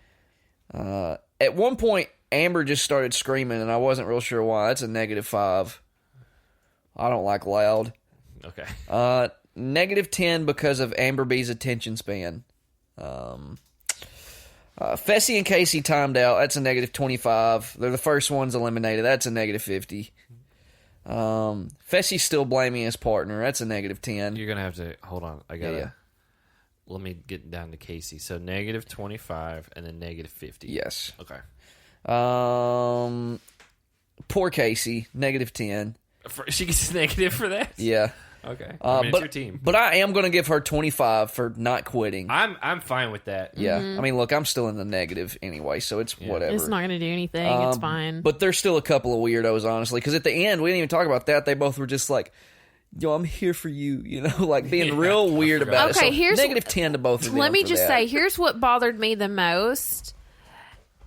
At one point, Amber just started screaming, and I wasn't real sure why. That's a -5. I don't like loud. Okay. -10 because of Amber B's attention span. Fessy and Casey timed out. That's a -25. They're the first ones eliminated. That's a -50. Fessy's still blaming his partner. That's a -10. You're going to have to... Hold on. I got to... Yeah. Let me get down to Casey. So -25 and then -50. Yes. Okay. Poor Casey. -10. She gets a negative for that? Yeah. Okay. But, it's your team. But I am going to give her 25 for not quitting. I'm fine with that. Yeah. I mean, look, I'm still in the negative anyway, so it's whatever. It's not going to do anything. It's fine. But there's still a couple of weirdos, honestly, because at the end, we didn't even talk about that. They both were just like, yo, I'm here for you, like being real weird about it. Okay, So here's... -10 to both of them. Let me for just that. say, here's what bothered me the most.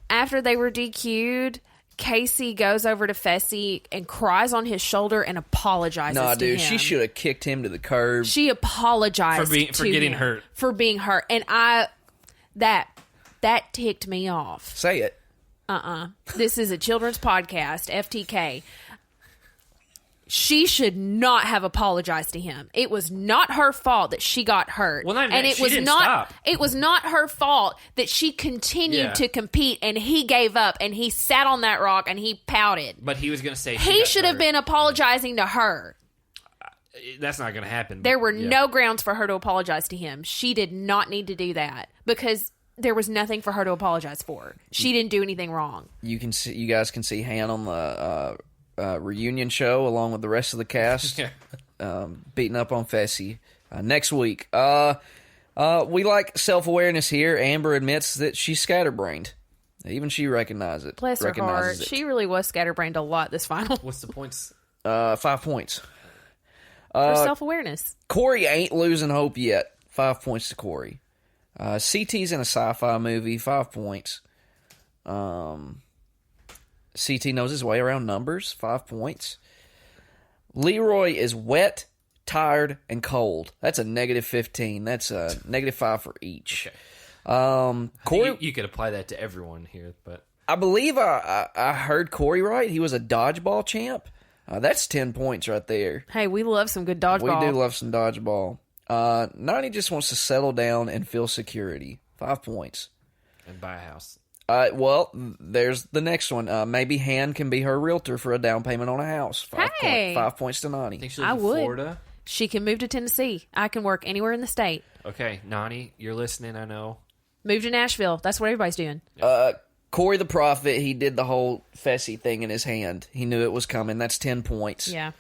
After they were DQ'd, Casey goes over to Fessy and cries on his shoulder and apologizes to dude, him. she should have kicked him to the curb. She apologized for getting him hurt. For being hurt. And that ticked me off. Say it. This is a children's podcast, FTK. She should not have apologized to him. It was not her fault that she got hurt. Well, and it she was didn't not stop. It was not her fault that she continued to compete and he gave up and he sat on that rock and he pouted. But he was going to say... He should have been apologizing to her. That's not going to happen. There were no grounds for her to apologize to him. She did not need to do that because there was nothing for her to apologize for. She didn't do anything wrong. You guys can see Han on the reunion show along with the rest of the cast beating up on Fessy next week. We like self-awareness here. Amber admits that she's scatterbrained. Even she recognizes it. Bless her heart. She really was scatterbrained a lot this final. What's the points? 5 points. For self-awareness. Corey ain't losing hope yet. 5 points to Corey. CT's in a sci-fi movie. 5 points. CT knows his way around numbers. 5 points. Leroy is wet, tired, and cold. That's a -15. That's a -5 for each. Okay. Corey, you could apply that to everyone here, but I believe I heard Corey right. He was a dodgeball champ. That's 10 points right there. Hey, we love some good dodgeball. We do love some dodgeball. Nani just wants to settle down and feel security. 5 points. and buy a house. Well, there's the next one. Maybe Han can be her realtor for a down payment on a house. 5 points to Nani. I think she lives in Florida. She can move to Tennessee. I can work anywhere in the state. Okay, Nani, you're listening, I know. Move to Nashville. That's what everybody's doing. Corey the Prophet, he did the whole Fessy thing in his hand. He knew it was coming. That's 10 points. Yeah.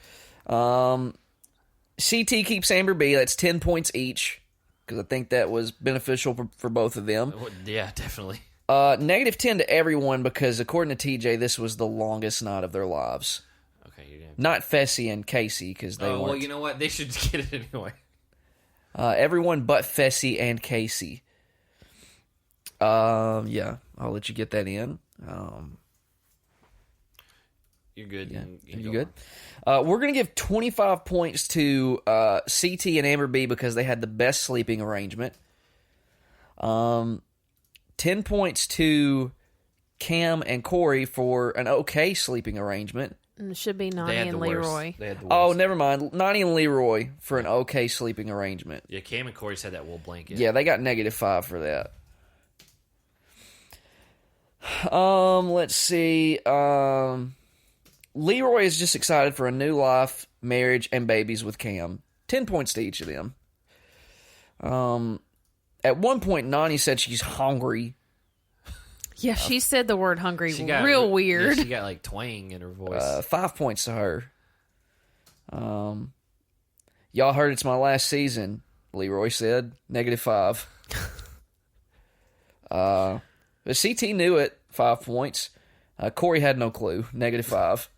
CT keeps Amber B. That's 10 points each, because I think that was beneficial for both of them. Yeah, definitely. -10 to everyone, because according to TJ, this was the longest night of their lives. Okay, you're gonna... Not Fessy and Casey, because they weren't. Well, you know what? They should get it anyway. Everyone but Fessy and Casey. Yeah, I'll let you get that in. You're good. Yeah, You good? We're going to give 25 points to CT and Amber B because they had the best sleeping arrangement. 10 points to Cam and Corey for an okay sleeping arrangement. It should be Nani They had and the worst. Leroy. They had the worst. Oh, never mind. Nani and Leroy for an okay sleeping arrangement. Yeah, Cam and Corey said that wool blanket. Yeah, they got -5 for that. Let's see. Leroy is just excited for a new life, marriage, and babies with Cam. 10 points to each of them. At one point, Nani said she's hungry. Yeah, she said the word hungry She got real weird. Yeah, she got like twang in her voice. 5 points to her. Y'all heard it's my last season, Leroy said. -5. But CT knew it. 5 points. Corey had no clue. -5.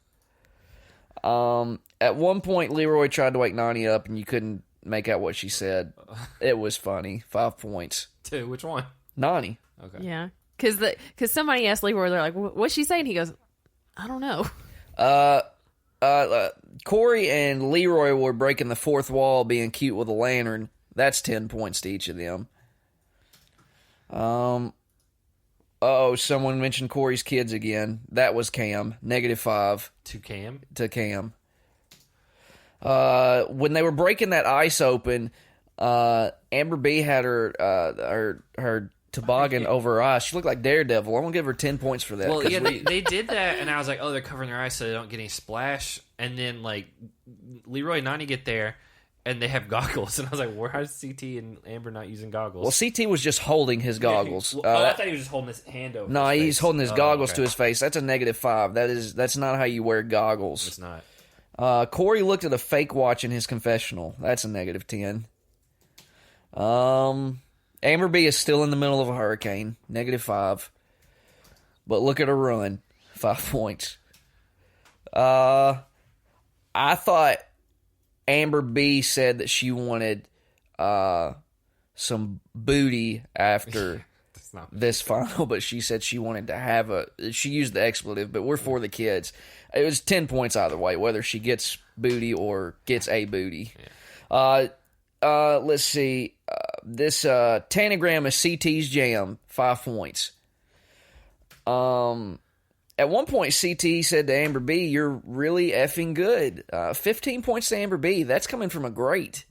At one point, Leroy tried to wake Nani up, and you couldn't make out what she said. It was funny. 5 points. Two, which one? Nani. Okay. Yeah, because somebody asked Leroy, they're like, "What's she saying?" He goes, "I don't know." Corey and Leroy were breaking the fourth wall, being cute with a lantern. That's 10 points to each of them. Someone mentioned Corey's kids again. That was Cam. -5 To Cam? to Cam. When they were breaking that ice open, Amber B had her toboggan over her eyes. She looked like Daredevil. I'm going to give her 10 points for that. Well, yeah, they did that, and I was like, oh, they're covering their eyes so they don't get any splash. And then, like, Leroy and Nani get there, and they have goggles. And I was like, why is CT and Amber not using goggles? Well, CT was just holding his goggles. I thought he was just holding his hand over No, his he's face. holding his goggles okay. to his face. That's a -5. That's not how you wear goggles. It's not. Corey looked at a fake watch in his confessional. That's a -10. Amber B is still in the middle of a hurricane. -5. But look at her run. 5 points. I thought Amber B said that she wanted some booty after this final, but she said she wanted to have she used the expletive, but we're for the kids. It was 10 points either way, whether she gets booty or gets a booty. Yeah. Let's see. This Tanagram is CT's jam. 5 points. At one point, CT said to Amber B, "You're really effing good." 15 points to Amber B. That's coming from a great.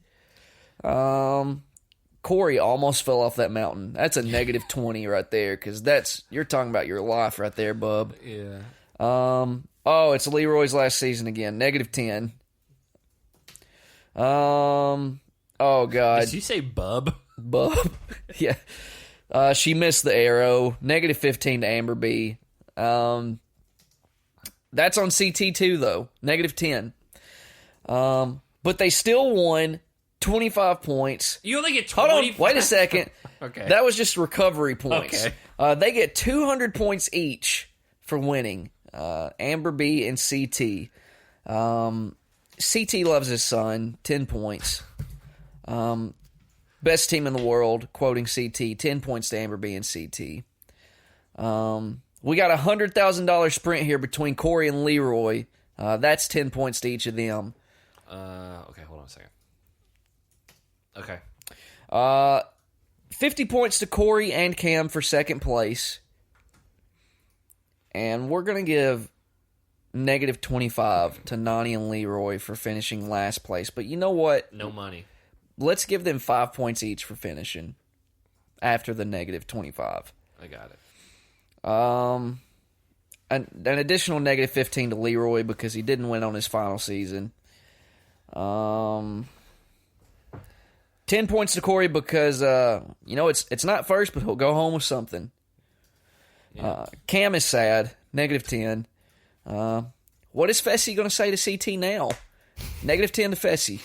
Corey almost fell off that mountain. That's a -20 right there, because you're talking about your life right there, bub. Yeah. It's Leroy's last season again. -10. Oh, God. Did you say bub? Bub. Yeah. She missed the arrow. -15 to Amber B. That's on CT too, though. -10. But they still won 25 points. You only get 25. 25? Hold on. Wait a second. Okay. That was just recovery points. Okay. They get 200 points each for winning. Amber B and CT. CT loves his son. 10 points. Best team in the world, quoting CT. 10 points to Amber B and CT. We got a $100,000 sprint here between Corey and Leroy. That's 10 points to each of them. Okay, hold on a second. Okay. 50 points to Corey and Cam for second place. And we're going to give -25 to Nani and Leroy for finishing last place. But you know what? No money. Let's give them 5 points each for finishing after the -25. I got it. An additional -15 to Leroy because he didn't win on his final season. 10 points to Corey because it's not first, but he'll go home with something. Yeah. Cam is sad. -10. What is Fessy going to say to CT now? -10 to Fessy.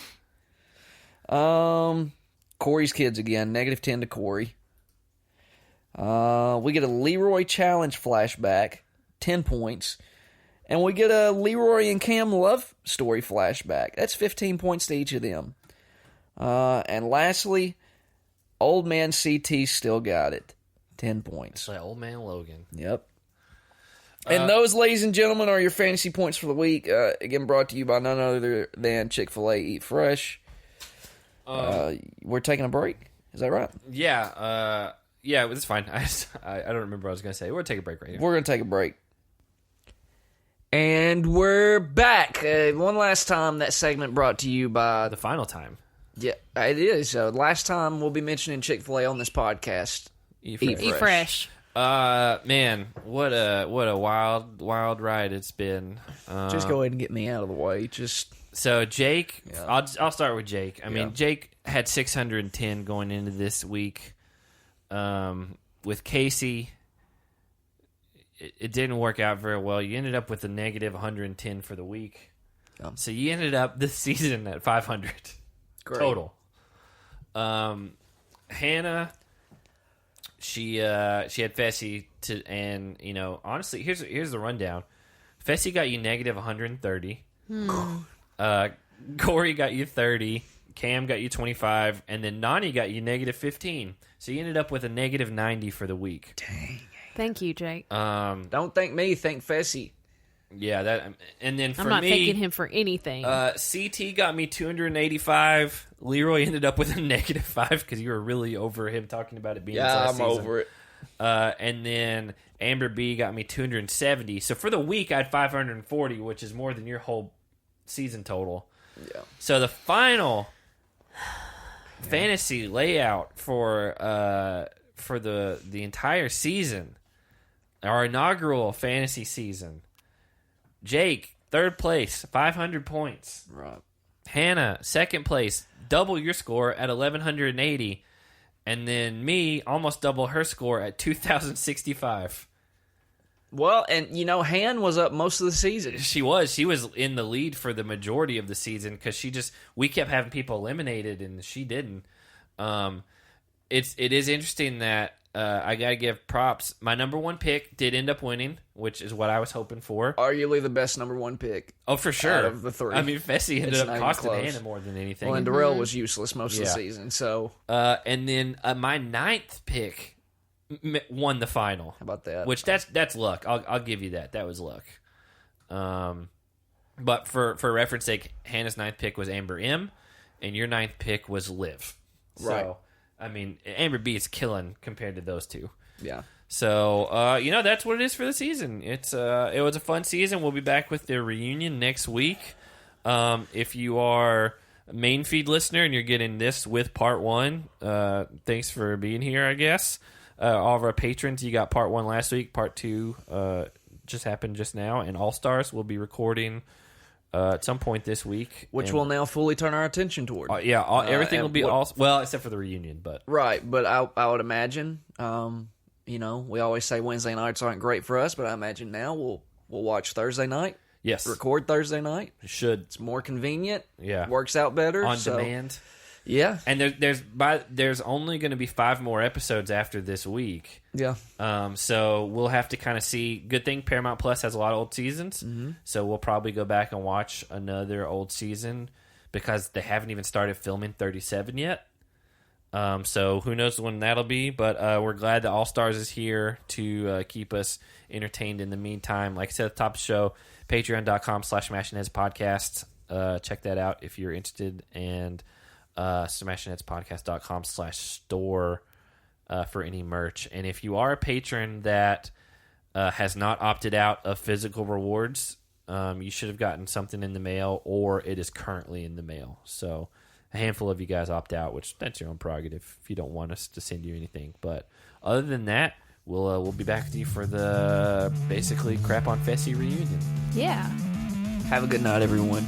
Corey's kids again. -10 to Corey. We get a Leroy challenge flashback, 10 points. And we get a Leroy and Cam love story flashback. That's 15 points to each of them. And lastly, old man CT still got it. 10 points. It's like old man Logan. Yep. And those, ladies and gentlemen, are your fantasy points for the week. Again, brought to you by none other than Chick-fil-A Eat Fresh. We're taking a break. Is that right? Yeah. Yeah, it's fine. I don't remember what I was going to say. We're going to take a break right here. We're going to take a break. And we're back. One last time, that segment brought to you by... The final time. Yeah, it is. Last time we'll be mentioning Chick-fil-A on this podcast. Eat Fresh. Man, what a wild ride it's been. Just go ahead and get me out of the way. So Jake, Yeah. I'll start with Jake. I mean, Jake had 610 going into this week. With Casey, it didn't work out very well. You ended up with a negative 110 for the week. So you ended up this season at 500 total. Hannah, she had Fessy and honestly, here's the rundown. Fessy got you negative 130. Corey got you 30. Cam got you 25, and then Nani got you negative 15. So you ended up with a negative 90 for the week. Dang. Thank you, Jake. Don't thank me, thank Fessy. Yeah, and then for me, I'm not thanking him for anything. CT got me 285. Leroy ended up with a negative 5 because you were really over him talking about it being his last season. over it. And then Amber B got me 270. So for the week, I had 540, which is more than your whole season total. Yeah. So the final fantasy layout for the entire season, our inaugural fantasy season. Jake, 3rd place, 500 points. Right. Hannah, 2nd place, double your score at 1,180. And then me, almost double her score at 2,065. Well, and Han was up most of the season. She was in the lead for the majority of the season because we kept having people eliminated and she didn't. It is interesting that I gotta give props. My number 1 pick did end up winning, which is what I was hoping for. Arguably the best number 1 pick. Oh, for sure. Out of the 3. I mean, Fessy ended up costing close. Hannah more than anything. Well, and Darrell was useless most of the season. So, and then my 9th pick won the final. How about that? Which that's luck. I'll give you that. That was luck. But for reference sake, Hannah's 9th pick was Amber M, and your 9th pick was Liv. Right. So, I mean, Amber B is killing compared to those two. Yeah. So, that's what it is for the season. It was a fun season. We'll be back with the reunion next week. If you are a main feed listener and you're getting this with part 1, thanks for being here, I guess. All of our patrons, you got part 1 last week. Part 2 just happened just now. And All Stars will be recording at some point this week. Which we'll now fully turn our attention toward. Everything will be well, except for the reunion. But right, but I would imagine, we always say Wednesday nights aren't great for us, but I imagine now we'll watch Thursday night. Yes. Record Thursday night. It should. It's more convenient. Yeah. Works out better. On demand. Yeah. And there's only going to be 5 more episodes after this week. Yeah. So we'll have to kind of see. Good thing Paramount Plus has a lot of old seasons. Mm-hmm. So we'll probably go back and watch another old season because they haven't even started filming 37 yet. So who knows when that'll be. But we're glad that All Stars is here to keep us entertained in the meantime. Like I said at the top of the show, patreon.com/smashingheadspodcast. Check that out if you're interested. And smashingheadspodcast.com/store for any merch. And if you are a patron that has not opted out of physical rewards, you should have gotten something in the mail, or it is currently in the mail. So a handful of you guys opt out, which that's your own prerogative if you don't want us to send you anything. But other than that, we'll be back with you for the basically crap on Fessy reunion. Yeah. Have a good night, everyone.